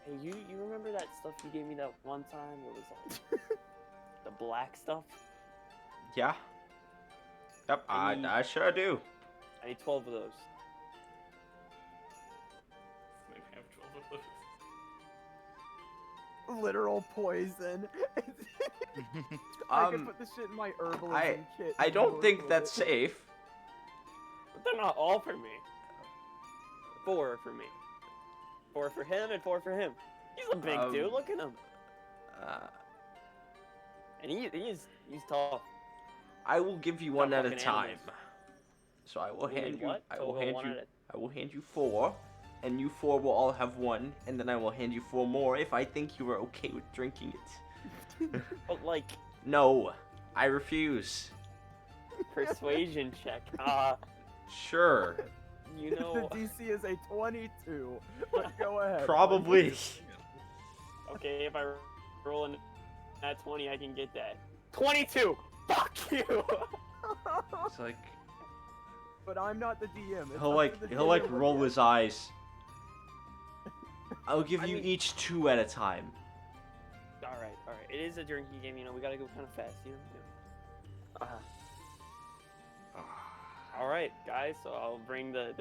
Hey, you remember that stuff you gave me that one time? It was like the black stuff. Yeah. Yep, I sure do. I need 12 of those. Maybe I have 12 of those. Literal poison. I can put this shit in my herbalism kit. I and don't work think with that's it. safe. But they're not all for me. 4 for me. 4 for him and 4 for him. He's a big dude. Look at him. And he's tough. I will give you one at a fucking time. animals. So I will You mean hand you. what? I So will we'll hand one you. at I will hand you 4, and you 4 will all have 1, and then I will hand you 4 more if I think you are okay with drinking it. But like No, I refuse. persuasion check. Sure, You know. The DC is a 22. But go ahead. probably. Okay, if I roll in at 20, I can get that. 22. Fuck you. It's like But I'm not the DM. It's he'll up like to the he'll like DM. roll his eyes. I'll give I you mean- each 2 at a time. All right. It is a drinking game, you know. We gotta go kind of fast, you know. All right, guys. So I'll bring the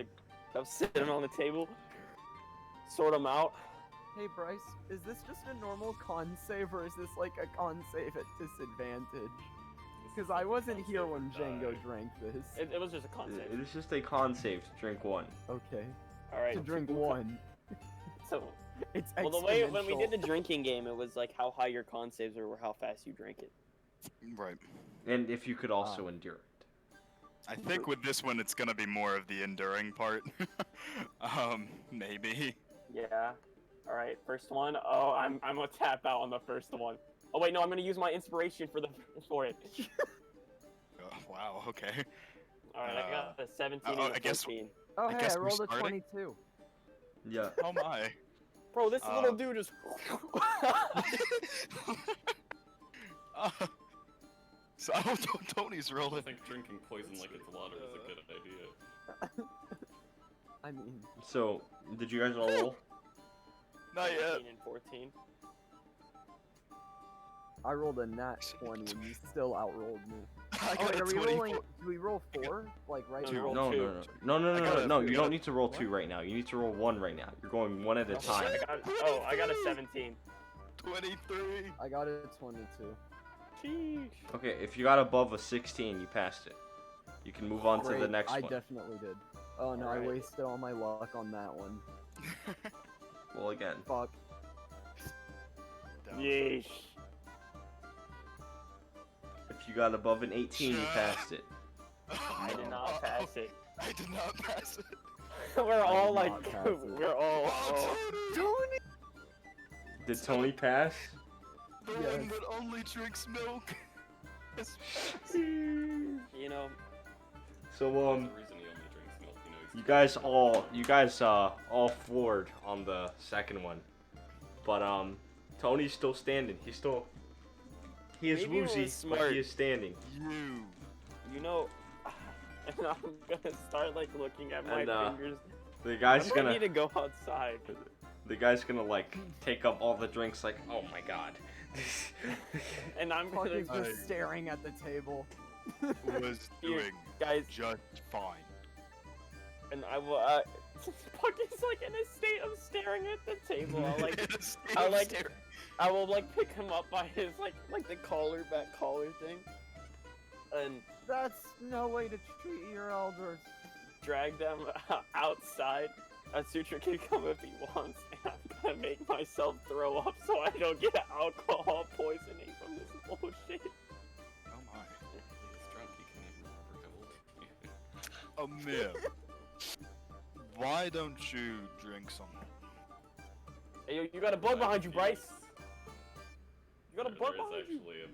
cups, sit them on the table, sort them out. Hey Bryce, is this just a normal con save or is this like a con save at disadvantage? Because I wasn't here when Django drank this. It was just a concept. It is just a con save to drink 1. Okay. All right. To drink 1. So, It's well, the way when we did the exponential. drinking game, it was like how high your con saves are or how fast you drink it. Right. And if you could also endure it. I think with this one, it's gonna be more of the enduring part. Maybe. Yeah. All right. First one. Oh, I'm gonna tap out on the first one. Oh wait, no, I'm gonna use my inspiration for it. Oh, wow. Okay. All right, I got a 17 and a I guess- 14. Oh I hey, guess I we're rolled a starting? 22. Yeah. Oh my. Bro, this little dude is. So Tony's I rolling. think drinking poison like it's water is a good idea. I mean, So, did you guys all roll? Not yet. 17 and 14. I rolled a nat 20 and you still outrolled me. I Oh, got wait, a are we 24. rolling? Do we roll 4? Like right No, now? you roll No, two. no, no, no, I no, got no, it. no. I You got don't it. need to roll What? 2 right now. You need to roll 1 right now. You're going 1 at a time. I got a 17. 23. I got a 22. Sheesh. Okay, if you got above a 16, you passed it. You can move on to the Great, next I one. definitely did. Oh no, Alright. I wasted all my luck on that one. Well, again. Fuck. Down. Yeesh. If you got above an 18, you passed it. I did not pass it. I did not pass it. We're all did like, not pass it. we're all. Oh, Tony! Did Tony pass? The Yes. one that only drinks milk. You know, So, There's a reason he only drinks milk. You know, he's you guys all floored on the second one. But Tony's still standing. He is Maybe it woozy, was but smart. he is standing. you know, and I'm gonna start like looking at my And, fingers. The I guy's might need gonna to go outside. like take up all the drinks like, oh my god. And I'm gonna, Fucking I- just staring at the table. Was Here, doing guys, just fine. and I will. Puck is like in a state of staring at the table. I will like pick him up by his like the back collar thing, and That's no way to treat your elders. drag them outside. A suture can come if he wants, and I'm gonna make myself throw up so I don't get alcohol poisoning from this bullshit. Oh my. he's drunk. He can't even remember how old he is. Amir, why don't you drink some? Hey, yo, you got a bug behind you, Bryce. You got a bug There is behind you. actually a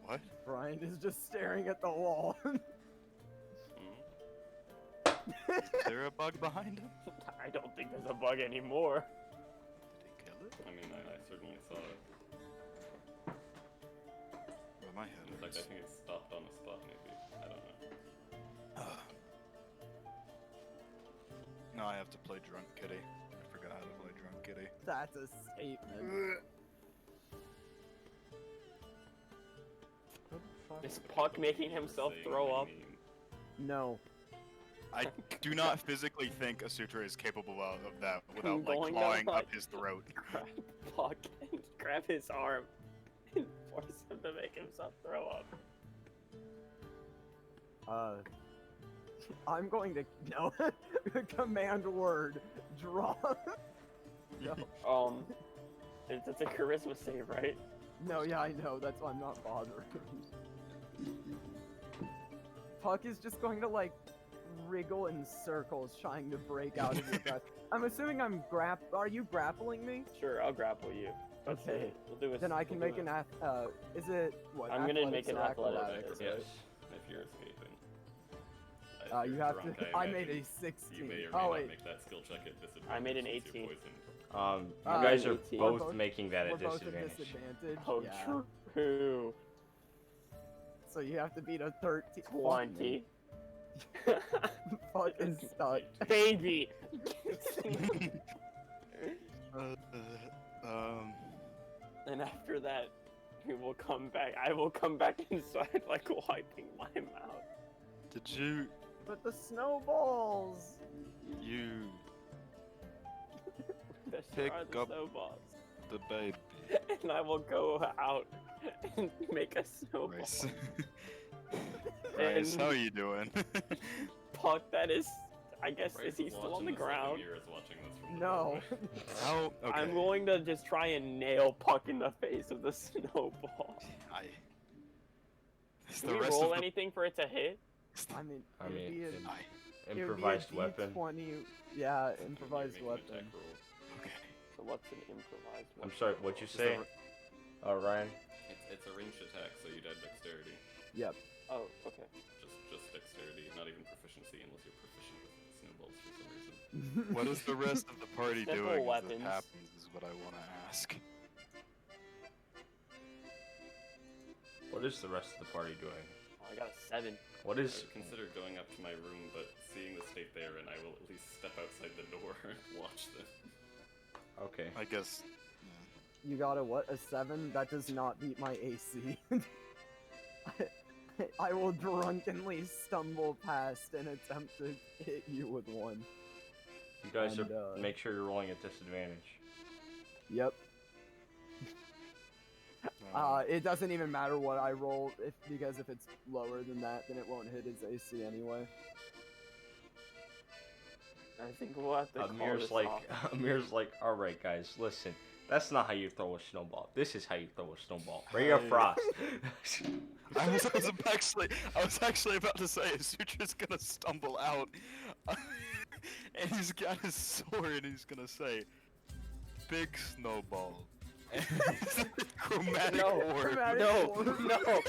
What? Brian is just staring at the wall. Is there a bug behind him? I don't think there's a bug anymore. Did he kill it? I mean, I certainly saw it. Well, my head In fact, I hurts. think it stopped on a spot, maybe. I don't know. No, I have to play Drunk Kitty. I forgot how to play Drunk Kitty. That's a statement. Is Puck making himself Saying throw my up? name. No. I do not physically think a sutra is capable of that without like Going clawing down, up like- his throat. Grab Puck and grab his arm and force him to make himself throw up. I'm going to no command word draw. No. It's a charisma save, right? No, yeah, I know. That's why I'm not bothering. Puck is just going to like wriggle in circles, trying to break out of your breath. I'm assuming I'm Are you grappling me? Sure, I'll grapple you. Let's see. Okay. We'll do it. Then I can make an is it what? I'm gonna make an athletics or athletics. Yes. right? If you're escaping. If You you're have drunk, to. I made a imagine 16. You may or may Oh not wait, make that skill check at disadvantage. I made an since you're 18. poisoned. You guys are 18. both Both- making that we're a both at disadvantage. disadvantage. Oh, yeah. true. So you have to beat a 13. 20. Fucking stuck. Baby. And after that, we will come back. I will come back inside, like wiping my mouth. Did you But the snowballs. There Pick are the up- snowballs. the baby? And I will go out and make a snowball. Rice. Rice, And how are you doing? Puck, that is. I guess Bryce is he is still on watching the this like ground? Amir is watching this from the No. doorway. How? Okay. I'm going to just try and nail Puck in the face with the snowball. Is Do the we rest roll of the anything for it to hit? I mean, I it'd mean, be a, it- I. it would be a Improvised weapon. D20. Yeah, You're improvised making an weapon. attack roll. Okay. So what's an improvised I'm weapon? sorry, what'd you Is say? Ryan? It's a ranged attack, so you'd add dexterity. Yep. Oh, okay. Just dexterity, not even proficiency, unless you're proficient with snowballs for some reason. What is the rest of the party Simple doing as weapons. it happens? Is what I want to ask. What is the rest of the party doing? Oh, I got a 7. What I is... would consider going up to my room, but seeing the state they are in, I will at least step outside the door and watch them. Okay. I guess. You got a what? A 7? That does not beat my AC. I will drunkenly stumble past and attempt to hit you with one. You guys And, are... Make sure you're rolling at disadvantage. Yep. It doesn't even matter what I roll, because if it's lower than that, then it won't hit his AC anyway. I think we'll have to call Amir's this like... off. Amir's like, alright guys, listen. That's not how you throw a snowball. This is how you throw a snowball. Ray of Hey. Frost. I was actually about to say, Sutra's gonna stumble out, and he's got his sword, and he's gonna say, "Big snowball." And chromatic No, orb. chromatic No, orb. no.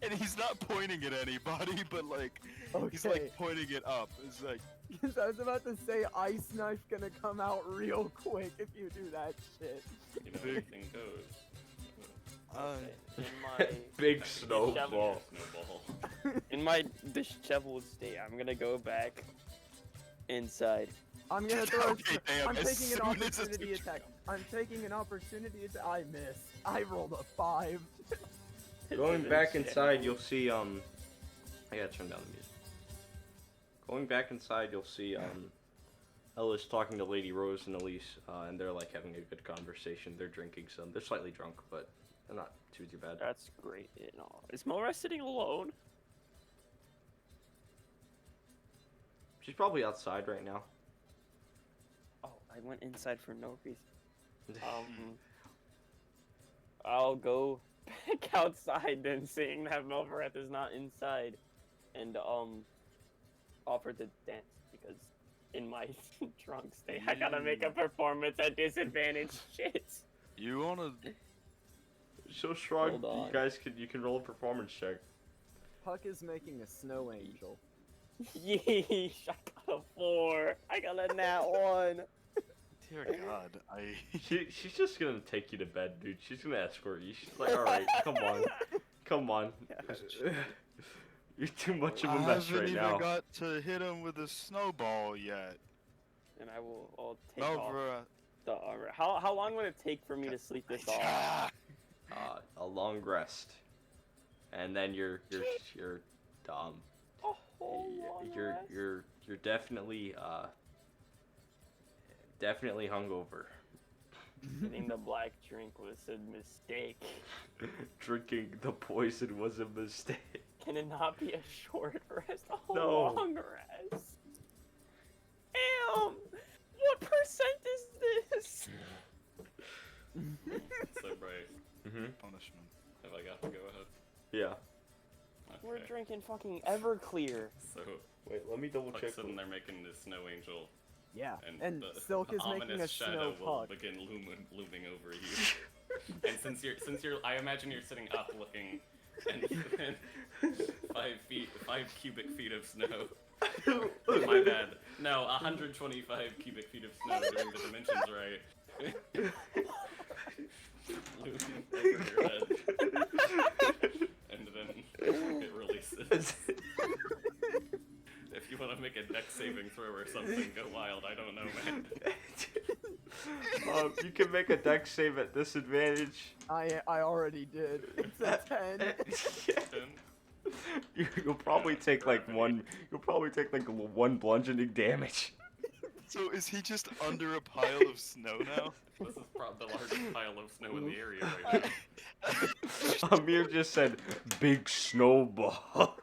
And he's not pointing at anybody, but like he's Okay. like pointing it up. It's like Because I was about to say, ice knife gonna come out real quick if you do that shit. You know, anything goes. In my Big disheveled- snowball. Snowball. in my disheveled state, I'm gonna go back inside. I'm gonna throw. Okay, damn, I'm as taking an soon as it's opportunity a attack. I'm taking an opportunity attack. I missed. I rolled a 5. Going back inside, you'll see, I gotta turn down the music. Going back inside, you'll see, Ella's talking to Lady Rose and Elise, and they're, like, having a good conversation. They're drinking some. They're slightly drunk, but they're not too bad. That's great and all. Is Mora sitting alone? She's probably outside right now. Oh, I went inside for no reason. I'll go back outside then, seeing that Melvareth is not inside, and offer to dance because in my drunk state I gotta make a performance at disadvantage. Shit. you wanna. So strong, Hold on. you guys you can roll a performance check. Puck is making a snow angel. Yeesh, I got a 4. I got a nat 1. Dear God, She's just gonna take you to bed, dude. She's gonna escort you. She's like, alright, come on. Come on. You're too much of I a mess haven't right even now. got to hit him with a snowball yet. And I'll take No, off bruh. the armor. How long would it take for me to sleep this off? Ah! A long rest, and then you're A whole long rest? you're definitely hungover. Getting the black drink was a mistake. Drinking the poison was a mistake. Can it not be a short rest? A No. long rest? Damn! What percent is this? So Bryce, Punishment. have I got to go ahead? Yeah. We're Okay. drinking fucking Everclear. So Wait, let me double Puck's check. sitting there making the snow angel, Yeah, and, and the Silk is making ominous a snow shadow will puck. begin looming over you. And since you're, I imagine you're sitting up looking, and 5 cubic feet of snow. My bad. No, 125 cubic feet of snow, doing the dimensions right. Looming over your head. And then it releases. If you want to make a deck saving throw or something, go wild. I don't know, man. You can make a deck save at disadvantage. I already did. It's a 10. You'll probably take like one. You'll probably take like one bludgeoning damage. So is he just under a pile of snow now? This is probably the largest pile of snow in the area right now. Amir just said, "Big snowball."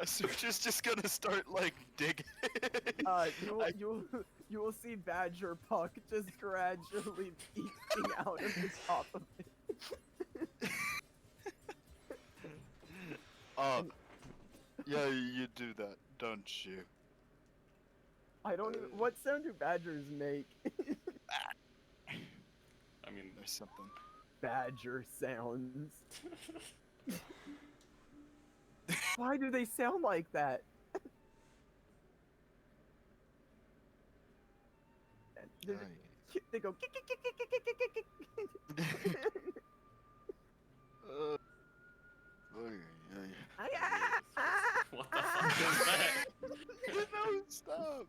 Asucha's just gonna start like digging. You will see Badger Puck just gradually eking out of the top of it. Yeah, you do that, don't you? I don't even. What sound do badgers make? I mean, There's something. Badger sounds. Why do they sound like that? They go. what the fuck is that? No, stop!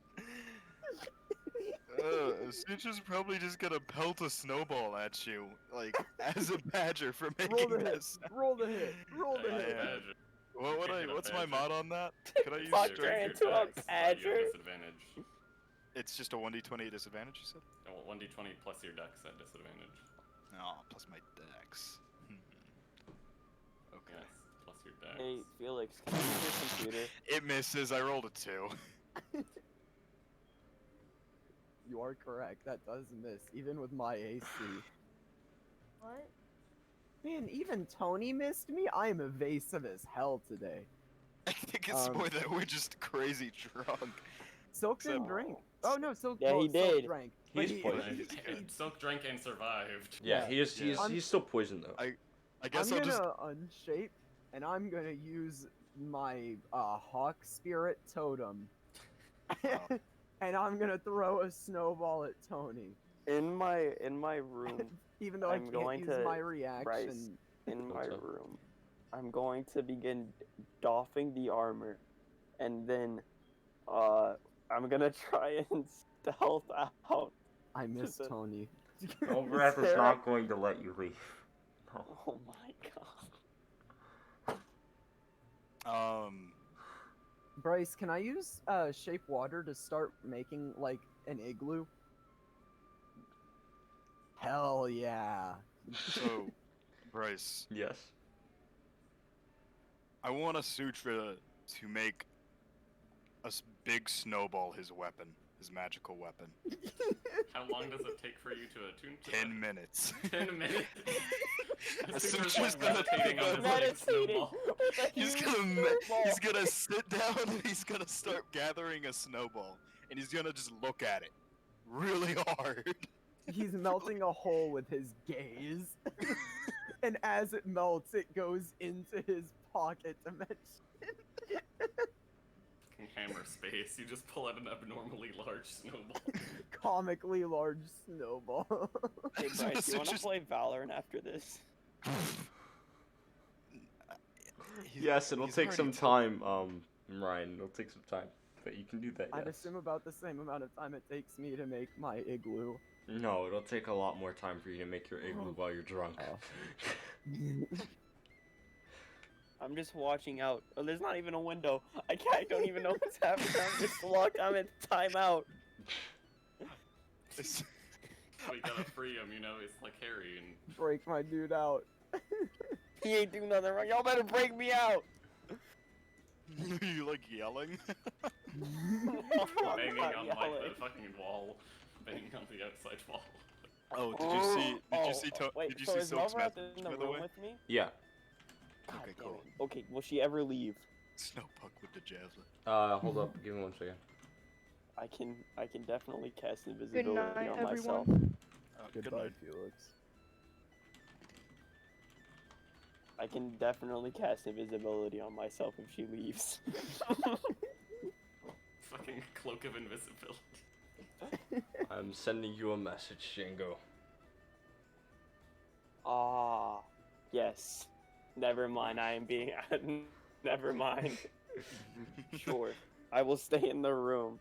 Asucha's probably just gonna pelt a snowball at you, like, as a badger for Roll making the hit. this. Roll the hit. Roll the I hit. am. What's my Badger. mod on that? Could I use Fuck, strength? you're Your into a dex, badger? you have disadvantage. It's just a 1d20 disadvantage, you said? Oh, 1d20 plus your dex at disadvantage. No, plus my dex. Okay. Yes, plus your dex. Hey, Felix, can you use your computer? It misses, I rolled a 2. You are correct. That does miss, even with my AC. What? Man, even Tony missed me. I am evasive as hell today. I think it's more that we're just crazy drunk. Silk didn't So- drink. Oh no, Silk. Yeah, well, he Silk did. drank. He's but poisoned. Silk drank and survived. Yeah, Yeah. he's still poisoned though. I guess I'm I'll just. gonna unshape, and I'm gonna use my hawk spirit totem, and I'm gonna throw a snowball at Tony. In my room, Even though I I'm can't going use to my reaction. Bryce. In my What's up? room, I'm going to begin doffing the armor, and then I'm gonna try and stealth out. I miss Just a- Tony. Overrap is not going to let you leave. No. Oh my god. Bryce, can I use shape water to start making like an igloo? Hell yeah. So, Bryce, Yes. I want a Sutra to make a big snowball his weapon, his magical weapon. How long does it take for you to attune to 10 minutes. 10 minutes? Asutra's gonna meditating on this big Meditating. snowball. with a He's huge gonna snowball. he's gonna sit down and he's gonna start gathering a snowball, and he's gonna just look at it really hard. He's melting a hole with his gaze. And as it melts, it goes into his pocket dimension. Hammer space. You just pull out an abnormally large snowball. Comically large snowball. Hey Bryce, you wanna play Valorant after this? Yes, it'll He's take some already time, Ryan. It'll take some time, but you can do that. I'd Yes. assume about the same amount of time it takes me to make my igloo. No, it'll take a lot more time for you to make your igloo while you're drunk. Oh. I'm just watching out. Oh, there's not even a window. I don't even know what's happening. I'm just locked. I'm in timeout. We gotta free him, you know, it's like Harry and Break my dude out. He ain't doing nothing wrong. Y'all better break me out. You like yelling? banging Not on like yelling. the fucking wall. Banging on the outside wall. Oh, did you see wait, did you so see is Silk's Melvin message, in the by the room way? with me? Yeah. God Okay, damn cool. it. Okay, will she ever leave? Snowpuck with the javelin. Hold up. Give me 1 second. I can definitely cast Good invisibility night, on everyone. myself. Good Goodbye, night. Felix. I can definitely cast invisibility on myself if she leaves. Fucking cloak of invisibility. I'm sending you a message, Shingo. Ah, yes. Never mind. I am being. Never mind. Sure. I will stay in the room.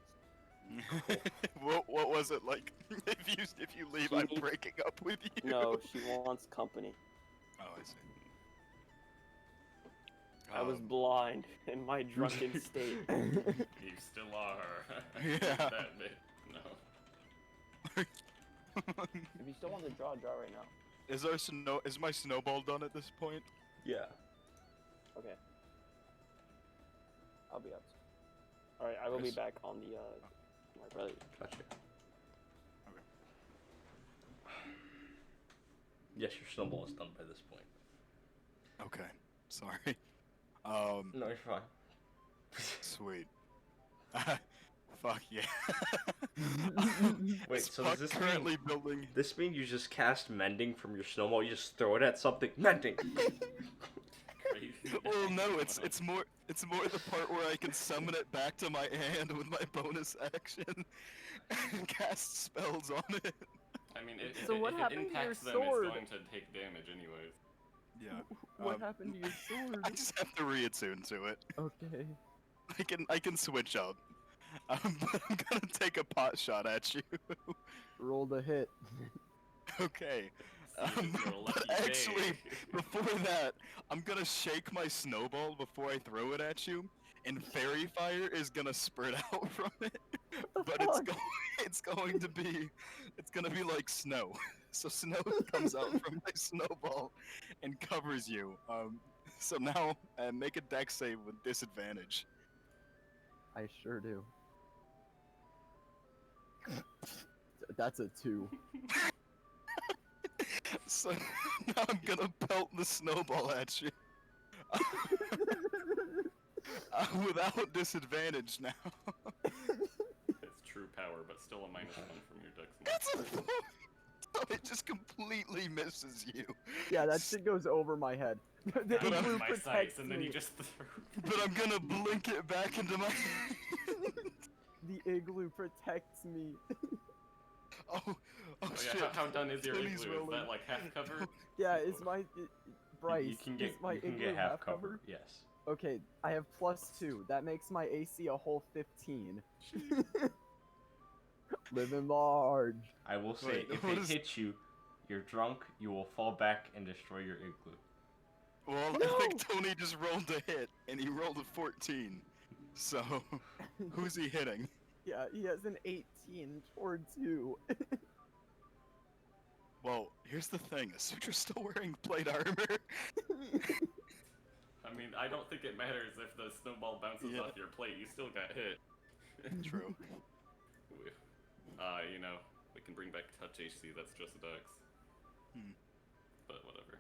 What was it like? If you leave, She I'm needs- breaking up with you. No, she wants company. Oh, I see. I was blind in my drunken state. You still are. Yeah. That bit. No. If you still want to draw right now. Is my snowball done at this point? Yeah. Okay. I'll be up. Alright, I will be Chris? back on the, my brother. Gotcha. Okay. Yes, your snowball is done by this point. Okay. Sorry. No, you're fine. Sweet. Fuck yeah. Wait, so Spuck does this currently mean building? this mean you just cast mending from your snowball? You just throw it at something. Mending. Crazy. Well, no, it's more the part where I can summon it back to my hand with my bonus action and cast spells on it. I mean, So if what it happened to your impacts them, sword? it's going to take damage anyways. Yeah. What happened to your sword? I just have to reattune to it. Okay. I can switch up. But I'm gonna take a pot shot at you. Roll the hit. Okay. See if it's your lucky But actually, day. before that, I'm gonna shake my snowball before I throw it at you, and fairy fire is gonna spurt out from it. But it's going to be like snow. So snow comes out from my snowball and covers you. So now make a dex save with disadvantage. I sure do. That's a 2. So now I'm gonna pelt the snowball at you. Without disadvantage now. It's true power, but still a -1 from your dex. That's a 4! So it just completely misses you. Yeah, that shit goes over my head. The But I'm- igloo my protects sights, and then me. you just threw. But I'm gonna blink it back into my. The igloo protects me. Oh Oh yeah, shit! how done is your Tony's igloo? Is rolling. that like half covered? Yeah, is my Bryce? You can get is my you can igloo get half half cover. covered? Yes. Okay, I have +2. That makes my AC a whole 15. Living large. I will say, Wait, if what it is- hits you, you're drunk. You will fall back and destroy your igloo. Well, No! I think Tony just rolled a hit, and he rolled a 14. So, who's he hitting? Yeah, he has an 18 towards you. Well, here's the thing: Asutra's still wearing plate armor. I mean, I don't think it matters if the snowball bounces Yeah. off your plate. You still got hit. True. You know, we can bring back touch HC. That's just dex. But whatever.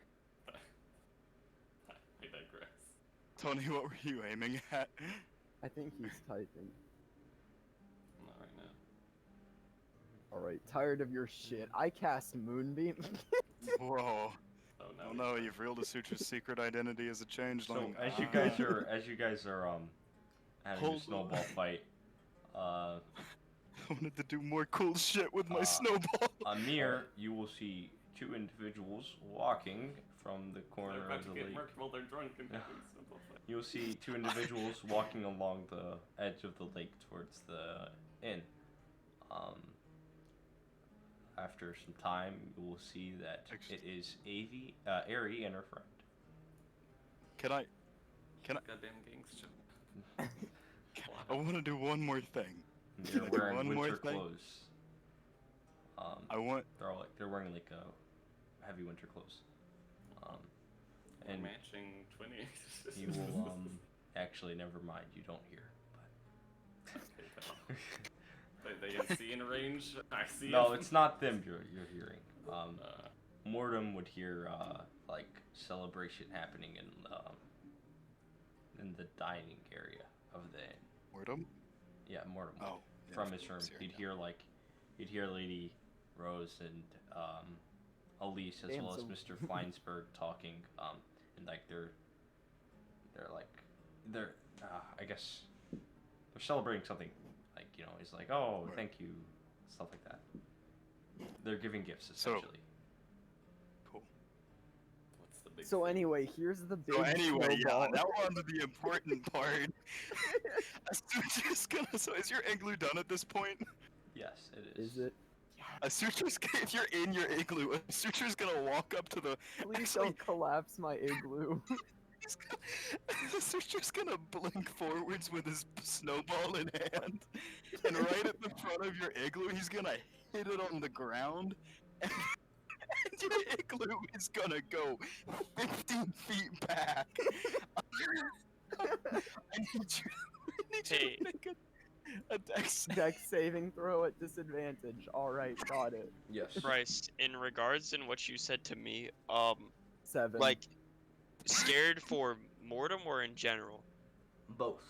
I digress. Tony, what were you aiming at? I think he's typing. Not right now. Alright, tired of your shit. I cast Moonbeam. Whoa. Oh no. Oh no, you've revealed Asutra's secret identity as a So changeling. as you guys are having Hold a snowball fight, I wanted to do more cool shit with my snowball. Amir, you will see 2 individuals walking from the They're corner about of to the get lake. murked while they're drunk and having simple fun. You'll see two individuals walking along the edge of the lake towards the inn. After some time, you will see that it is Aerie and her friend. Can I? Goddamn gangster. I want to do one more thing. And Can they're I do wearing one more winter thing? clothes. I want. They're wearing like heavy winter clothes. And Matching twinnies. you will actually never mind. You don't hear. Okay, they can see in range. I see. No, them. it's not them you're hearing. Mortem would hear like celebration happening in the dining area of the inn. Mortem? Yeah, Mortem. Oh. Yeah, From his room, it's here, you'd yeah. hear Lady Rose and Elise as well as Mr. Fleinsberg talking. And like they're I guess they're celebrating something. Like, you know, he's like, oh, thank you, stuff like that. They're giving gifts essentially. Cool. What's the big? So thing? anyway, here's the big. So anyway, yeah, snowball. now on to the important part. So is your igloo done at this point? Yes, it is. Is it? If you're in your igloo, Asutra's gonna walk up to the. Please Actually, don't collapse my igloo. Asutra's gonna blink forwards with his snowball in hand, and right at the front of your igloo, he's gonna hit it on the ground, and your igloo is gonna go 15 feet back. I need you Hey. to make a dex. Dex saving throw at disadvantage. All right, got it. Yes. Bryce, in regards in what you said to me, 7. like, scared for Mortem or in general? Both.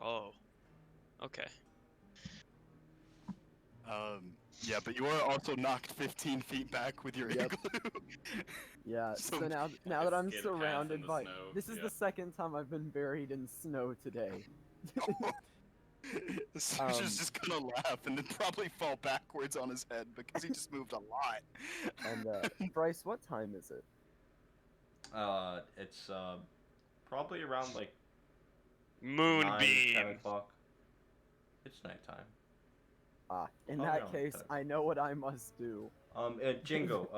Oh. Okay. Yeah, but you are also knocked 15 feet back with your Yep. igloo. Yeah. So- So now that I'm Skid a path in surrounded the by, snow, this is yeah. the second time I've been buried in snow today. Asutra's just gonna laugh and then probably fall backwards on his head because he just moved a lot. And Bryce, what time is it? It's probably around like 10 Moonbeam. o'clock. It's nighttime. In Oh, that no, case, okay. I know what I must do. Jingo,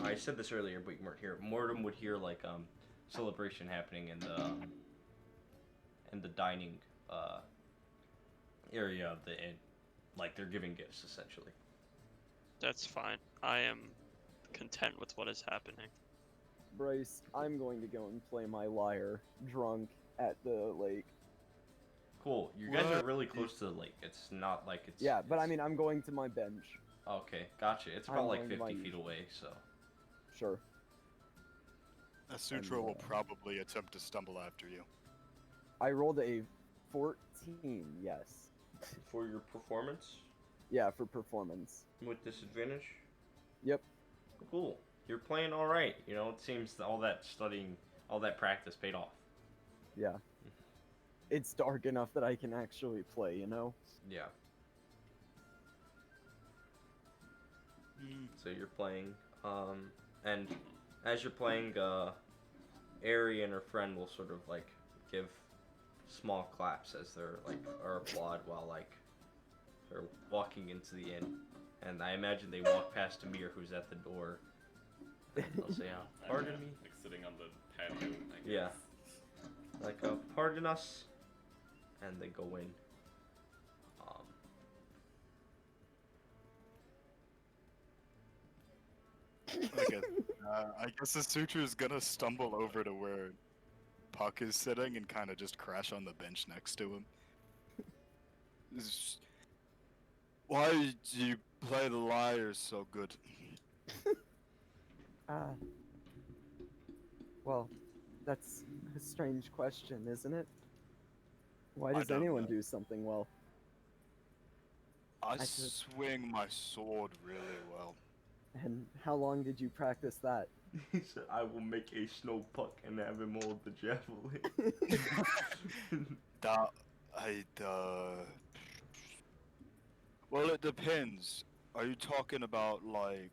I said this earlier, but you weren't here. Mortem would hear like celebration happening in the dining area of the inn. Like they're giving gifts essentially. That's fine. I am content with what is happening. Bryce, I'm going to go and play my lyre drunk at the lake. Cool. You guys are What? really close to the lake. It's not like it's. Yeah, but I it's- mean, I'm going to my bench. Okay, gotcha. It's I'm about like going to 50 my feet away, so. Sure. Asutra will probably attempt to stumble after you. I rolled a 14, yes. For your performance, Yeah, for performance. with disadvantage. Yep. Cool. You're playing all right. You know, it seems that all that studying, all that practice paid off. Yeah. It's dark enough that I can actually play, you know? Yeah. So you're playing, and as you're playing, Ari and her friend will sort of like give small claps as they're like, or applaud while like they're walking into the inn, and I imagine they walk past Amir, who's at the door. They'll say, "Pardon me." Like sitting on the patio. I guess. Yeah. Like, pardon us, and they go in. I guess the suture is gonna stumble over to where Puck is sitting and kind of just crash on the bench next to him. Why do you play the lyre so good? Well, that's a strange question, isn't it? Why I does don't anyone know. do something well? I should- swing my sword really well. And how long did you practice that? He said, "I will make a snow puck and have him hold the javelin." Well, it depends. Are you talking about like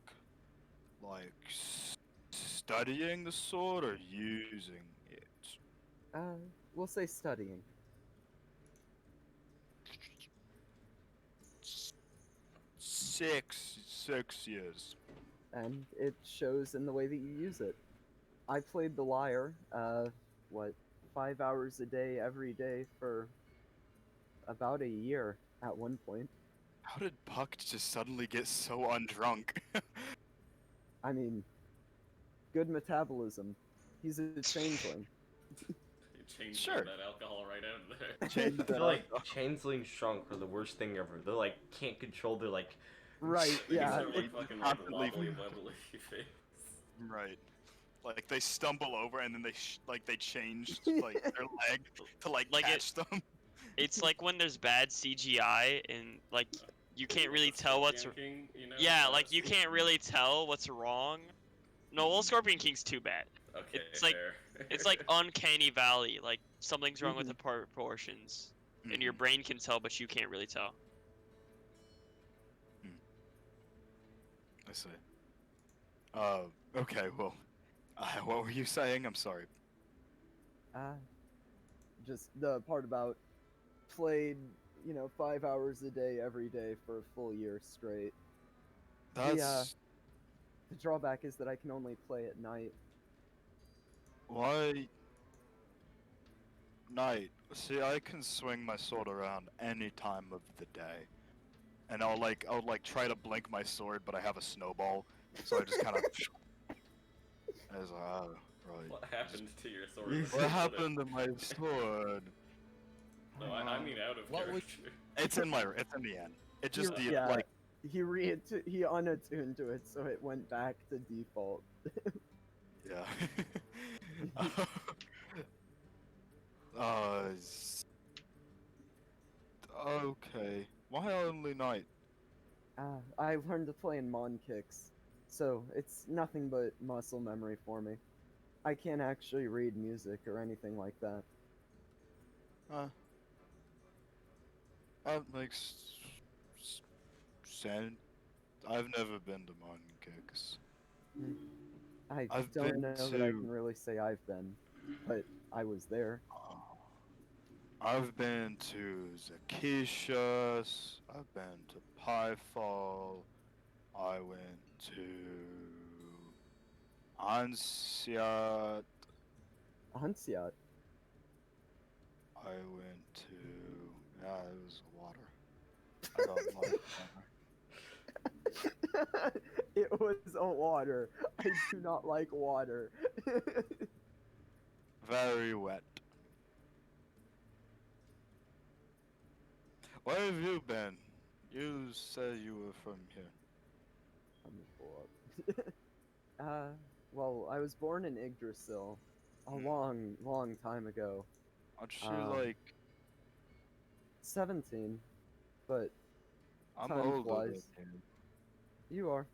studying the sword or using it? We'll say studying. Six years. And it shows in the way that you use it. I played the lyre, 5 hours a day every day for about a year at one point. How did Puck just suddenly get so undrunk? I mean, good metabolism. He's a changeling. You changed Sure. that alcohol right out of there. Change I that feel like up. changelings drunk are the worst thing ever. They're like can't control their like. Right, yeah. These are like fucking like constantly- wobbly face. Right. Like they stumble over and then they changed like their leg to like Like catch them. It's like when there's bad CGI and like you can't really The tell what's Scorpion King, you know? yeah, like That's- you can't really tell what's wrong. No, well, Scorpion King's too bad. Okay, it's like- fair. It's like uncanny valley. Like something's wrong with Mhm. the proportions, and your brain can tell, but you can't really tell. I see. Okay, well, what were you saying? I'm sorry. Just the part about played, 5 hours a day every day for a full year straight. That's The drawback is that I can only play at night. why. Night. See, I can swing my sword around any time of the day, and I'll try to blink my sword, but I have a snowball, so I just kind of. I was like, oh, right. What happened to your sword? What happened to my sword? No, I mean out of What character. was- It's in the end. It just Yeah. like He unattuned to it, so it went back to default. yeah. Okay. Why only night? I learned to play in Mon kicks, so it's nothing but muscle memory for me. I can't actually read music or anything like that. That makes sense. I've never been to Mon Kicks. I I've don't been know that I to- can really say I've been, but I was there. I've been to Zakishas. I've been to Pyfall. I went to Ansiat. Hansiat. I went to it was water. I don't like water. It was a water. I do not like water. Very wet. Where have you been? You said you were from here. Let me pull up. Well, I was born in Yggdrasil a long, long time ago. Aren't you like 17, but I'm time older flies. than you. you are.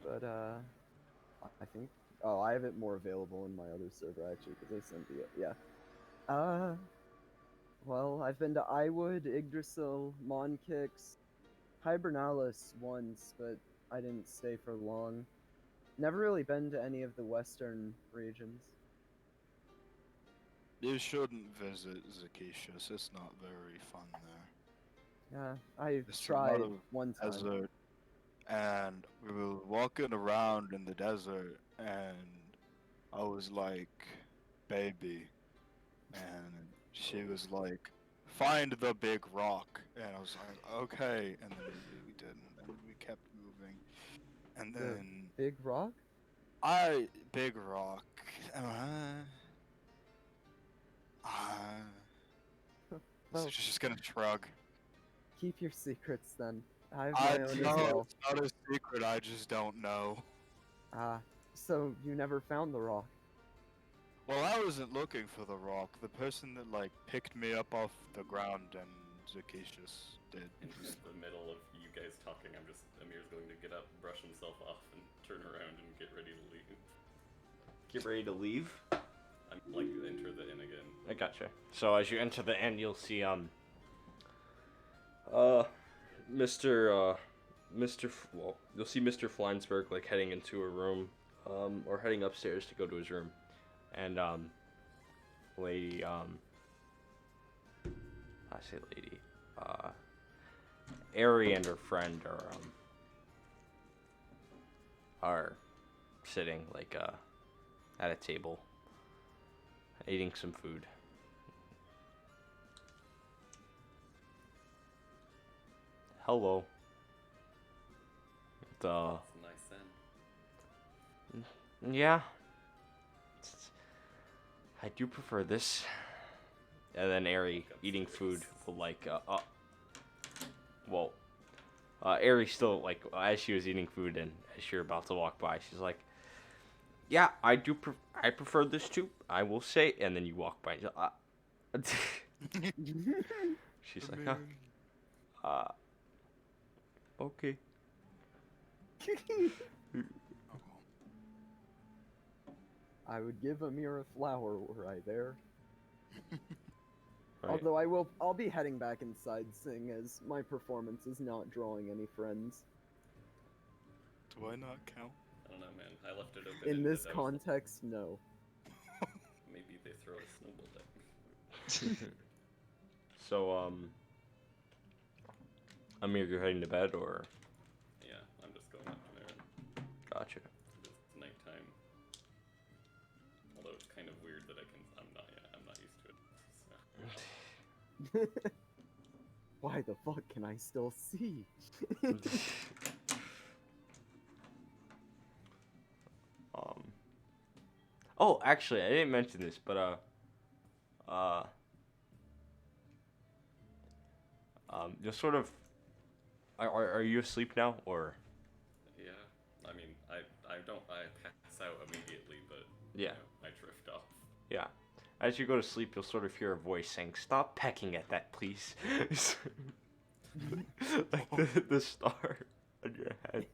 But, I think. Oh, I have it more available in my other server actually, because I sent it. Yeah. Well, I've been to Iwood, Yggdrasil, Monkix, Hibernalis once, but I didn't stay for long. Never really been to any of the western regions. You shouldn't visit Zakishas. It's not very fun there. Yeah, I've It's a tried lot of one time. Desert, and we were walking around in the desert, and I was like, "Baby," and she was like, "Find the big rock," and I was like, "Okay," and then we didn't, and we kept moving, and The then Big Rock? big rock, Well, so she's just gonna shrug. keep your secrets then. I have I my own as know well. it's not a secret. I just don't know. So you never found the rock? Well, I wasn't looking for the rock. The person that like picked me up off the ground and Zakishas did. In just the middle of you guys talking, Amir's going to get up, brush himself off, and turn around and get ready to leave. Get ready to leave. I'm like enter the inn again. I gotcha. So as you enter the inn, you'll see you'll see Mr. Fleinsberg like heading into a room. we're heading upstairs to go to his room, and lady, I say lady, Ari and her friend are sitting like at a table, eating some food. Hello. It's a nice end. Yeah. I do prefer this. And then Ari eating food will like Ari still like as she was eating food and as you're about to walk by, she's like, "Yeah, I do. I prefer this too. I will say." And then you walk by. She's like, "Huh? Okay." I would give Amir a flower were I there. Right. Although I'll be heading back inside, seeing as my performance is not drawing any friends. Do I not count? I don't know, man. I left it open. In this I was- context, no. Maybe they throw a snowball at me. So Amir, you're heading to bed or? Yeah, I'm just going up there. Gotcha. It's nighttime. Although it's kind of weird that I'm not used to it. So. Why the fuck can I still see? Oh, actually, I didn't mention this, but you're sort of. Are you asleep now, or? Yeah, I mean, I pass out immediately, but Yeah. you know, I drift off. Yeah. As you go to sleep, you'll sort of hear a voice saying, "Stop pecking at that, please." Like the star on your head.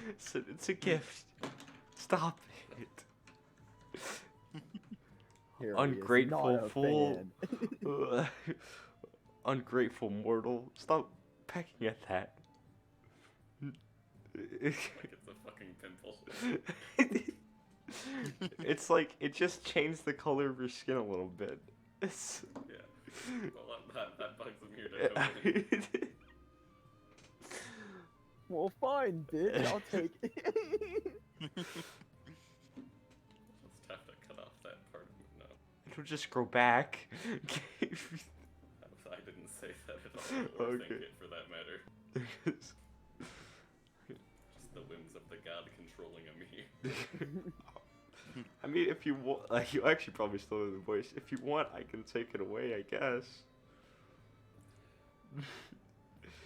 It's a gift. Stop it. Here he is, Ungrateful not a fool. fan. Ungrateful mortal. Stop pecking at that. Like it's a fucking pimple. It's like it just changed the color of your skin a little bit. It's... Yeah. Well, that bugs me here to Well, fine, bitch. I'll take it. Just have to cut off that part of it. No, It'll just grow back. I didn't say that at all. Or think Okay. it for that matter. Just the whims of the god controlling me. I mean, if you want, like, you actually probably still have the voice. If you want, I can take it away, I guess.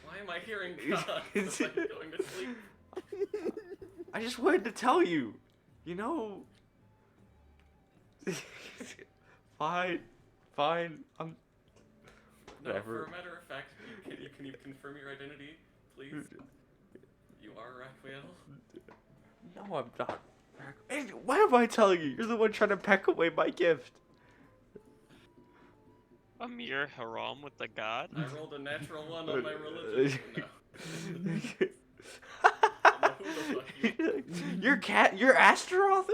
Why am I hearing god as I'm going to sleep? I just wanted to tell you. You know. Fine. I'm. No, Whatever. for a matter of fact, can you confirm your identity, please? You are Raphael? No, I'm not. Hey, why am I telling you? You're the one trying to peck away my gift. Amir Haram with the god? I rolled a natural 1 on my religion. No. Who the fuck you? You're Astaroth?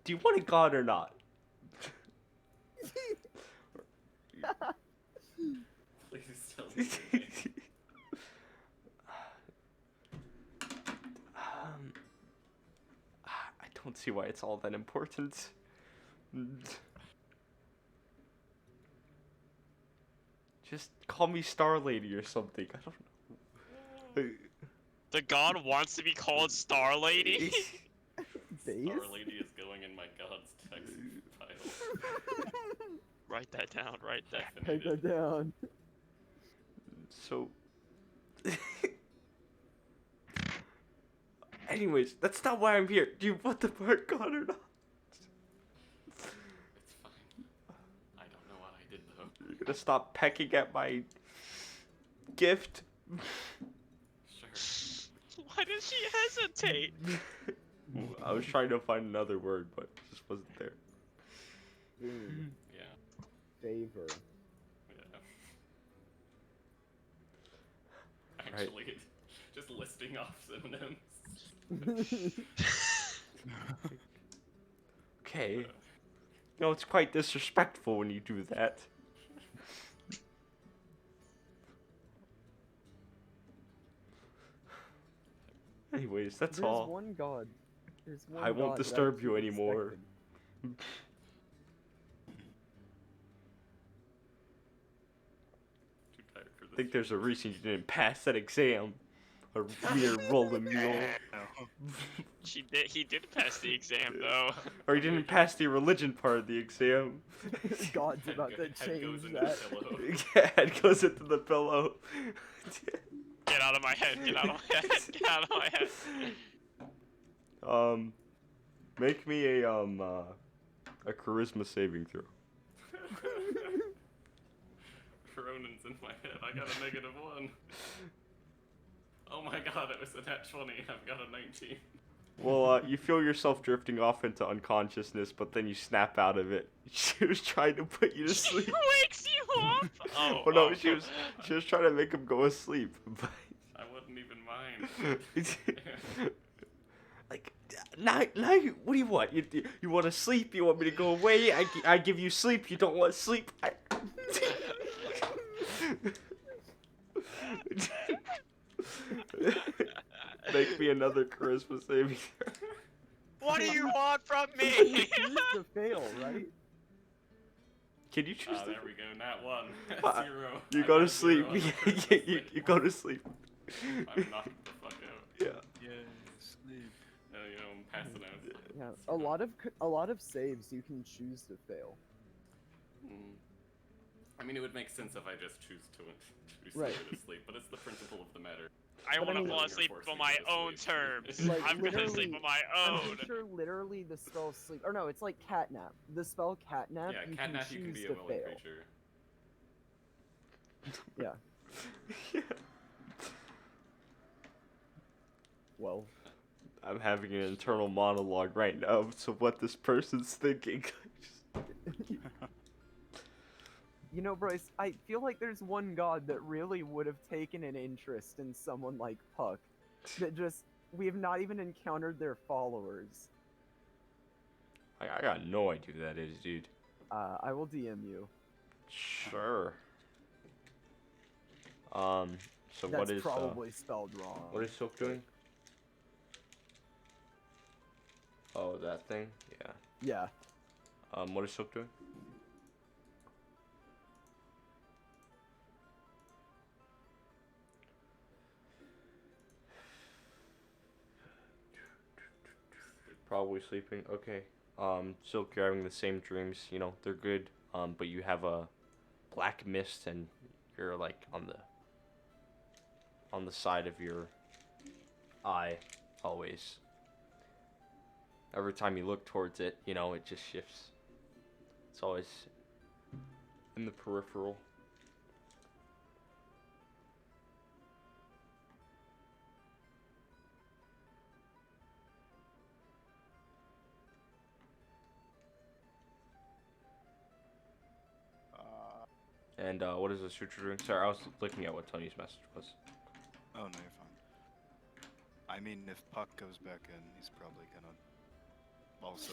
Do you want a god or not? Please tell me. I don't see why it's all that important. Just call me Star Lady or something. I don't know. The god wants to be called Star Lady? Base? Star Lady is going in my god's text pile. Write that down, write that. Take that down. So. Anyways, that's not why I'm here. Do you want the part god or not? It's fine. I don't know what I did though. You're gonna stop pecking at my gift? Sure. Why does she hesitate? I was trying to find another word, but it just wasn't there. Boon. Yeah. Favor. Yeah. Actually, just listing off synonyms. Okay. No, it's quite disrespectful when you do that. Anyways, that's There's all. one god. There's one I won't god that disturb you keep anymore. expecting. Too tired for this. I think there's a reason you didn't pass that exam. A weird rolling mule. He did pass the exam though. Or you didn't pass the religion part of the exam. God's about to Head change goes into that. the pillow. Yeah, it goes into the pillow. Get out of my head! Get out of my head! Get out of my head! Make me a charisma saving throw. Ronin's in my head. I got a -1. Oh my god, it was a nat 20. I've got a 19. Well, you feel yourself drifting off into unconsciousness, but then you snap out of it. She was trying to put you to She sleep. wakes you up. Oh, Well, no, oh. she was trying to make him go asleep. But I wouldn't even mind. like, now, what do you want? You want to sleep? You want me to go away? I give you sleep. You don't want sleep. Make me another charisma saving throw. What do you want from me? Choose to fail, right? Can you choose? There we go, nat 1. Uh, 0. You I go got to sleep. 0 on the first You go to sleep. I'm knocked the fuck out. Yeah. Yeah, sleep. I'm passing out. Yeah, a lot of saves you can choose to fail. I mean, it would make sense if I just choose to Right. go to sleep, but it's the principle of the matter. I But I want to mean- fall asleep on my own terms. Like, I'm gonna literally, sleep on my I'm own. pretty sure literally the spell sleep, or no, it's like catnap. The spell catnap, Yeah, you catnap, can you can choose be a to willing fail. creature. Yeah. Yeah. Well, I'm having an internal monologue right now to what this person's thinking. you know, Bryce, I feel like there's one god that really would have taken an interest in someone like Puck. That just, we have not even encountered their followers. I got no idea who that is, dude. I will DM you. Sure. So That's what is probably spelled wrong. what is Silk doing? Oh, that thing? Yeah. Yeah. What is Silk doing? Probably sleeping. Okay. Silk, you're having the same dreams. You know, they're good. But you have a black mist, and you're like on the side of your eye, always. Every time you look towards it, you know, it just shifts. It's always in the peripheral. And what is the suture doing? Sorry, I was looking at what Tony's message was. Oh, no, you're fine. I mean, if Puck goes back in, he's probably gonna also.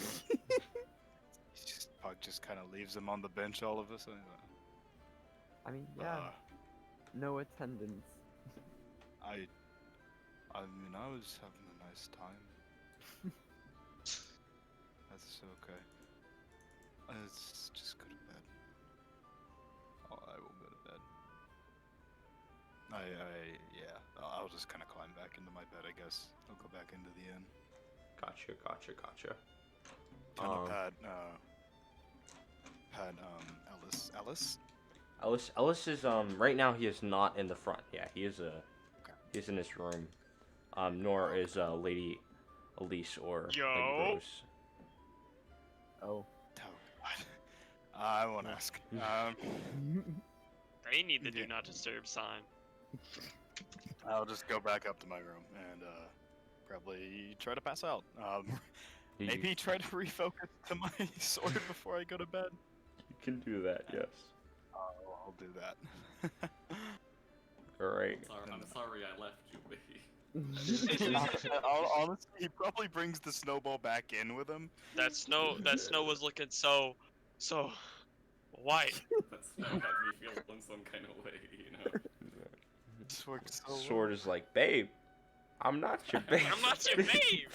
Puck just kind of leaves him on the bench all of a sudden. I mean, yeah. No attendance. I mean, I was having a nice time. That's okay. Let's just go to bed. Oh, I will go to bed. Yeah, I'll just kind of climb back into my bed, I guess. I'll go back into the inn. Gotcha. Kind of pat Ellis. Ellis is right now he is not in the front. Yeah, he is he's in his room. Nor is Lady Elise or Yo. Lady Rose. Oh. Oh, God. I won't ask. They need the Yeah. do not disturb sign. I'll just go back up to my room and probably try to pass out. You Maybe try to refocus to my sword before I go to bed. can do that. Yes. I'll do that. All right. right. I'm sorry I left you, baby. Honestly, he probably brings the snowball back in with him. That snow was looking so white. But Snow had me feeling some kind of way, you know. This works so Sword is like, babe, I'm not your babe. I'm not your babe.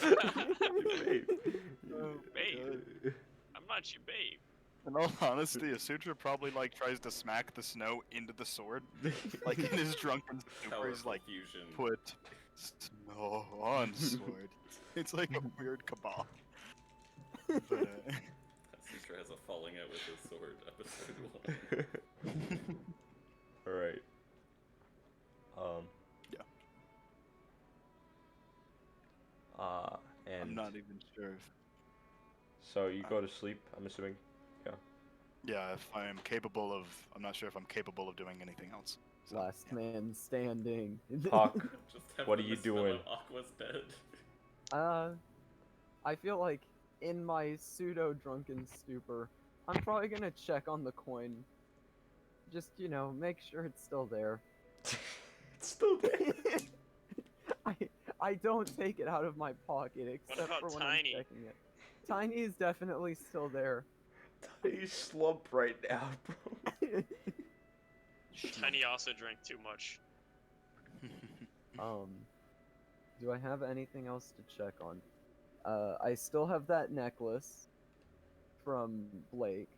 Babe. Babe. I'm not your babe. In all honesty, Asudra probably like tries to smack the snow into the sword, like in his drunken stupor. He's like, fusion. put snow on sword. It's like a weird cabal. But Asudra has a falling out with his sword episode 1. All right. Yeah. And I'm not even sure if so you go to sleep, I'm assuming. yeah, if I am capable of. I'm not sure if I'm capable of doing anything else. So, Last yeah. man standing. Puck, Just have what the are you misspell doing? of Aqua's dead. I feel like in my pseudo drunken stupor, I'm probably gonna check on the coin. Just, make sure it's still there. It's still there. I don't take it out of my pocket except about for when Tiny? I'm checking it. Tiny is definitely still there. You slump right now, bro. Tiny also drank too much. Do I have anything else to check on? I still have that necklace from Blake,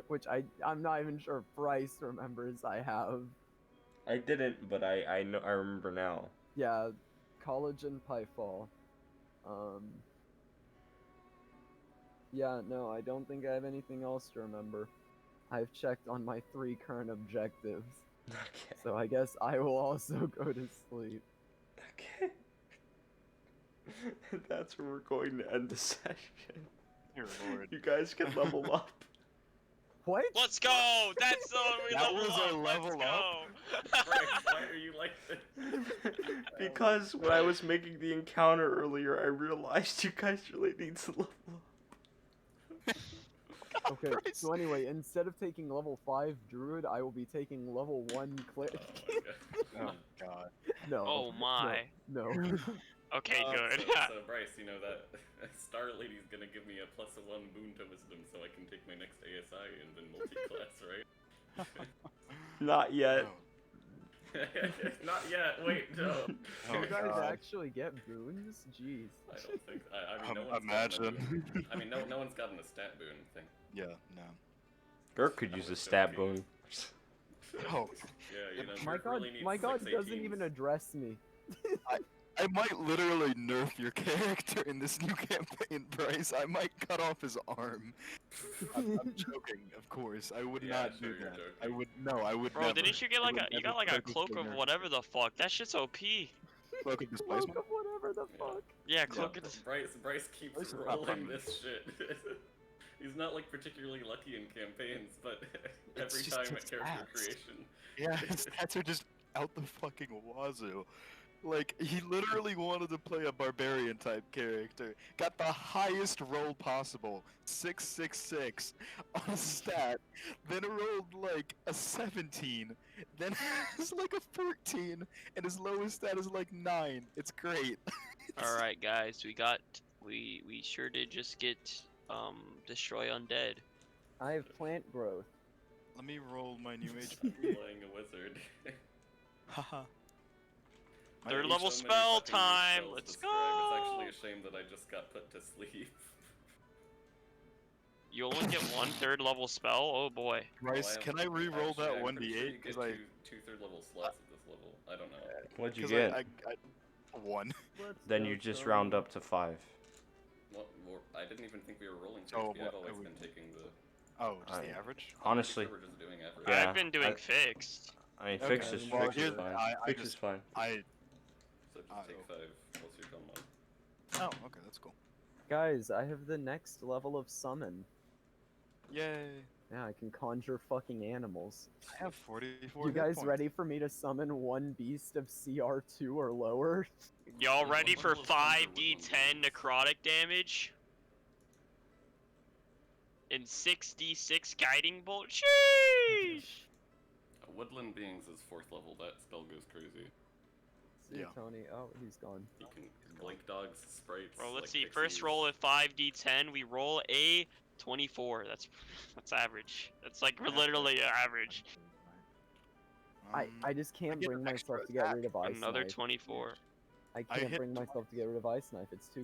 which I'm not even sure if Bryce remembers I have. I didn't, but I know I remember now. Yeah, college and Pyfall. Yeah, no, I don't think I have anything else to remember. I've checked on my 3 current objectives, Okay. so I guess I will also go to sleep. Okay. That's where we're going to end the session. Dear Lord. You guys can level up. What? Let's go! That's the one we That level was up. our level Let's go. Bryce, why are you like this? Because when I was making the encounter earlier, I realized you guys really need to level up. Okay, Bryce. so anyway, instead of taking level 5 Druid, I will be taking level 1 Cleric. Oh god. No. Oh my. No. Okay, good. So Bryce, you know that Star Lady's gonna give me a +1 boon to wisdom so I can take my next ASI and then multi-class, right? Not yet. Oh. Not yet. Wait, no. Oh, You guys God. actually get boons? Jeez. I don't think. I mean, no one's Imagine. gotten a boon. I mean, no one's gotten a stat boon thing. Yeah, no. Gert could use a stat boon. Oh, Yeah, you know. My Gert god, really needs my god 6 doesn't 18s. even address me. I might literally nerf your character in this new campaign, Bryce. I might cut off his arm. I'm joking, of course. I would Yeah, not sure, do you're that. joking. I would Bro, never. didn't you get I like would you never got like a purposely cloak of nerf whatever you. the fuck? That shit's OP. Cloak of Cloak displacement? of whatever the fuck. Yeah, Yeah, cloak of Bryce keeps Bryce is not rolling fun. this shit. He's not like particularly lucky in campaigns, but It's every just time his at character stats. creation. Yeah, his stats are just out the fucking wazoo. Like, he literally wanted to play a barbarian type character. Got the highest roll possible, 666 on a stat. Then rolled like a 17. Then has like a 14. And his lowest stat is like 9. It's great. All right, guys, we sure did just get destroy undead. I have plant growth. Let me roll my new HP. Playing a wizard. Haha. I Third hate level so many spell fucking new time, spells let's to scribe. It's actually go! a shame that I just got put to sleep. You only get 1 third level spell. Oh boy. Bryce, Well, can I re-roll actually, that I'm pretty 1d8? sure you get Because I. two third level slots at this level. I don't know. What'd you 'cause get? I 1. Then you just round up to 5. What? I didn't even think we were rolling to Oh, HP. I've what- always I would- been taking the. Oh, just the I- average? Honestly, We're just doing average. Yeah, I've been doing I- fixed. I mean, Okay, fix is well, fix is here's- fine. I Fix is just- fine. So just take 5 plus your come on. Oh, okay, that's cool. Guys, I have the next level of summon. Yay! Yeah, I can conjure fucking animals. I have 44 You hit guys points. ready for me to summon one beast of CR2 or lower? Y'all What ready for level is Thunder Woodland 5d10 Beast? necrotic damage? And 6d6 guiding bolt? Sheesh! Woodland Sylvan Beings is 4th level. That spell goes crazy. See Yeah. Tony. Oh, he's gone. You can blink dogs, sprites. Bro, let's like see. First roll pixies. at 5d10. We roll a 24. That's average. That's like Yeah. literally average. I just can't get bring an extra myself to get rid of Ice Another Knife. 24. I I can't hit bring myself to get rid of Ice Knife. It's too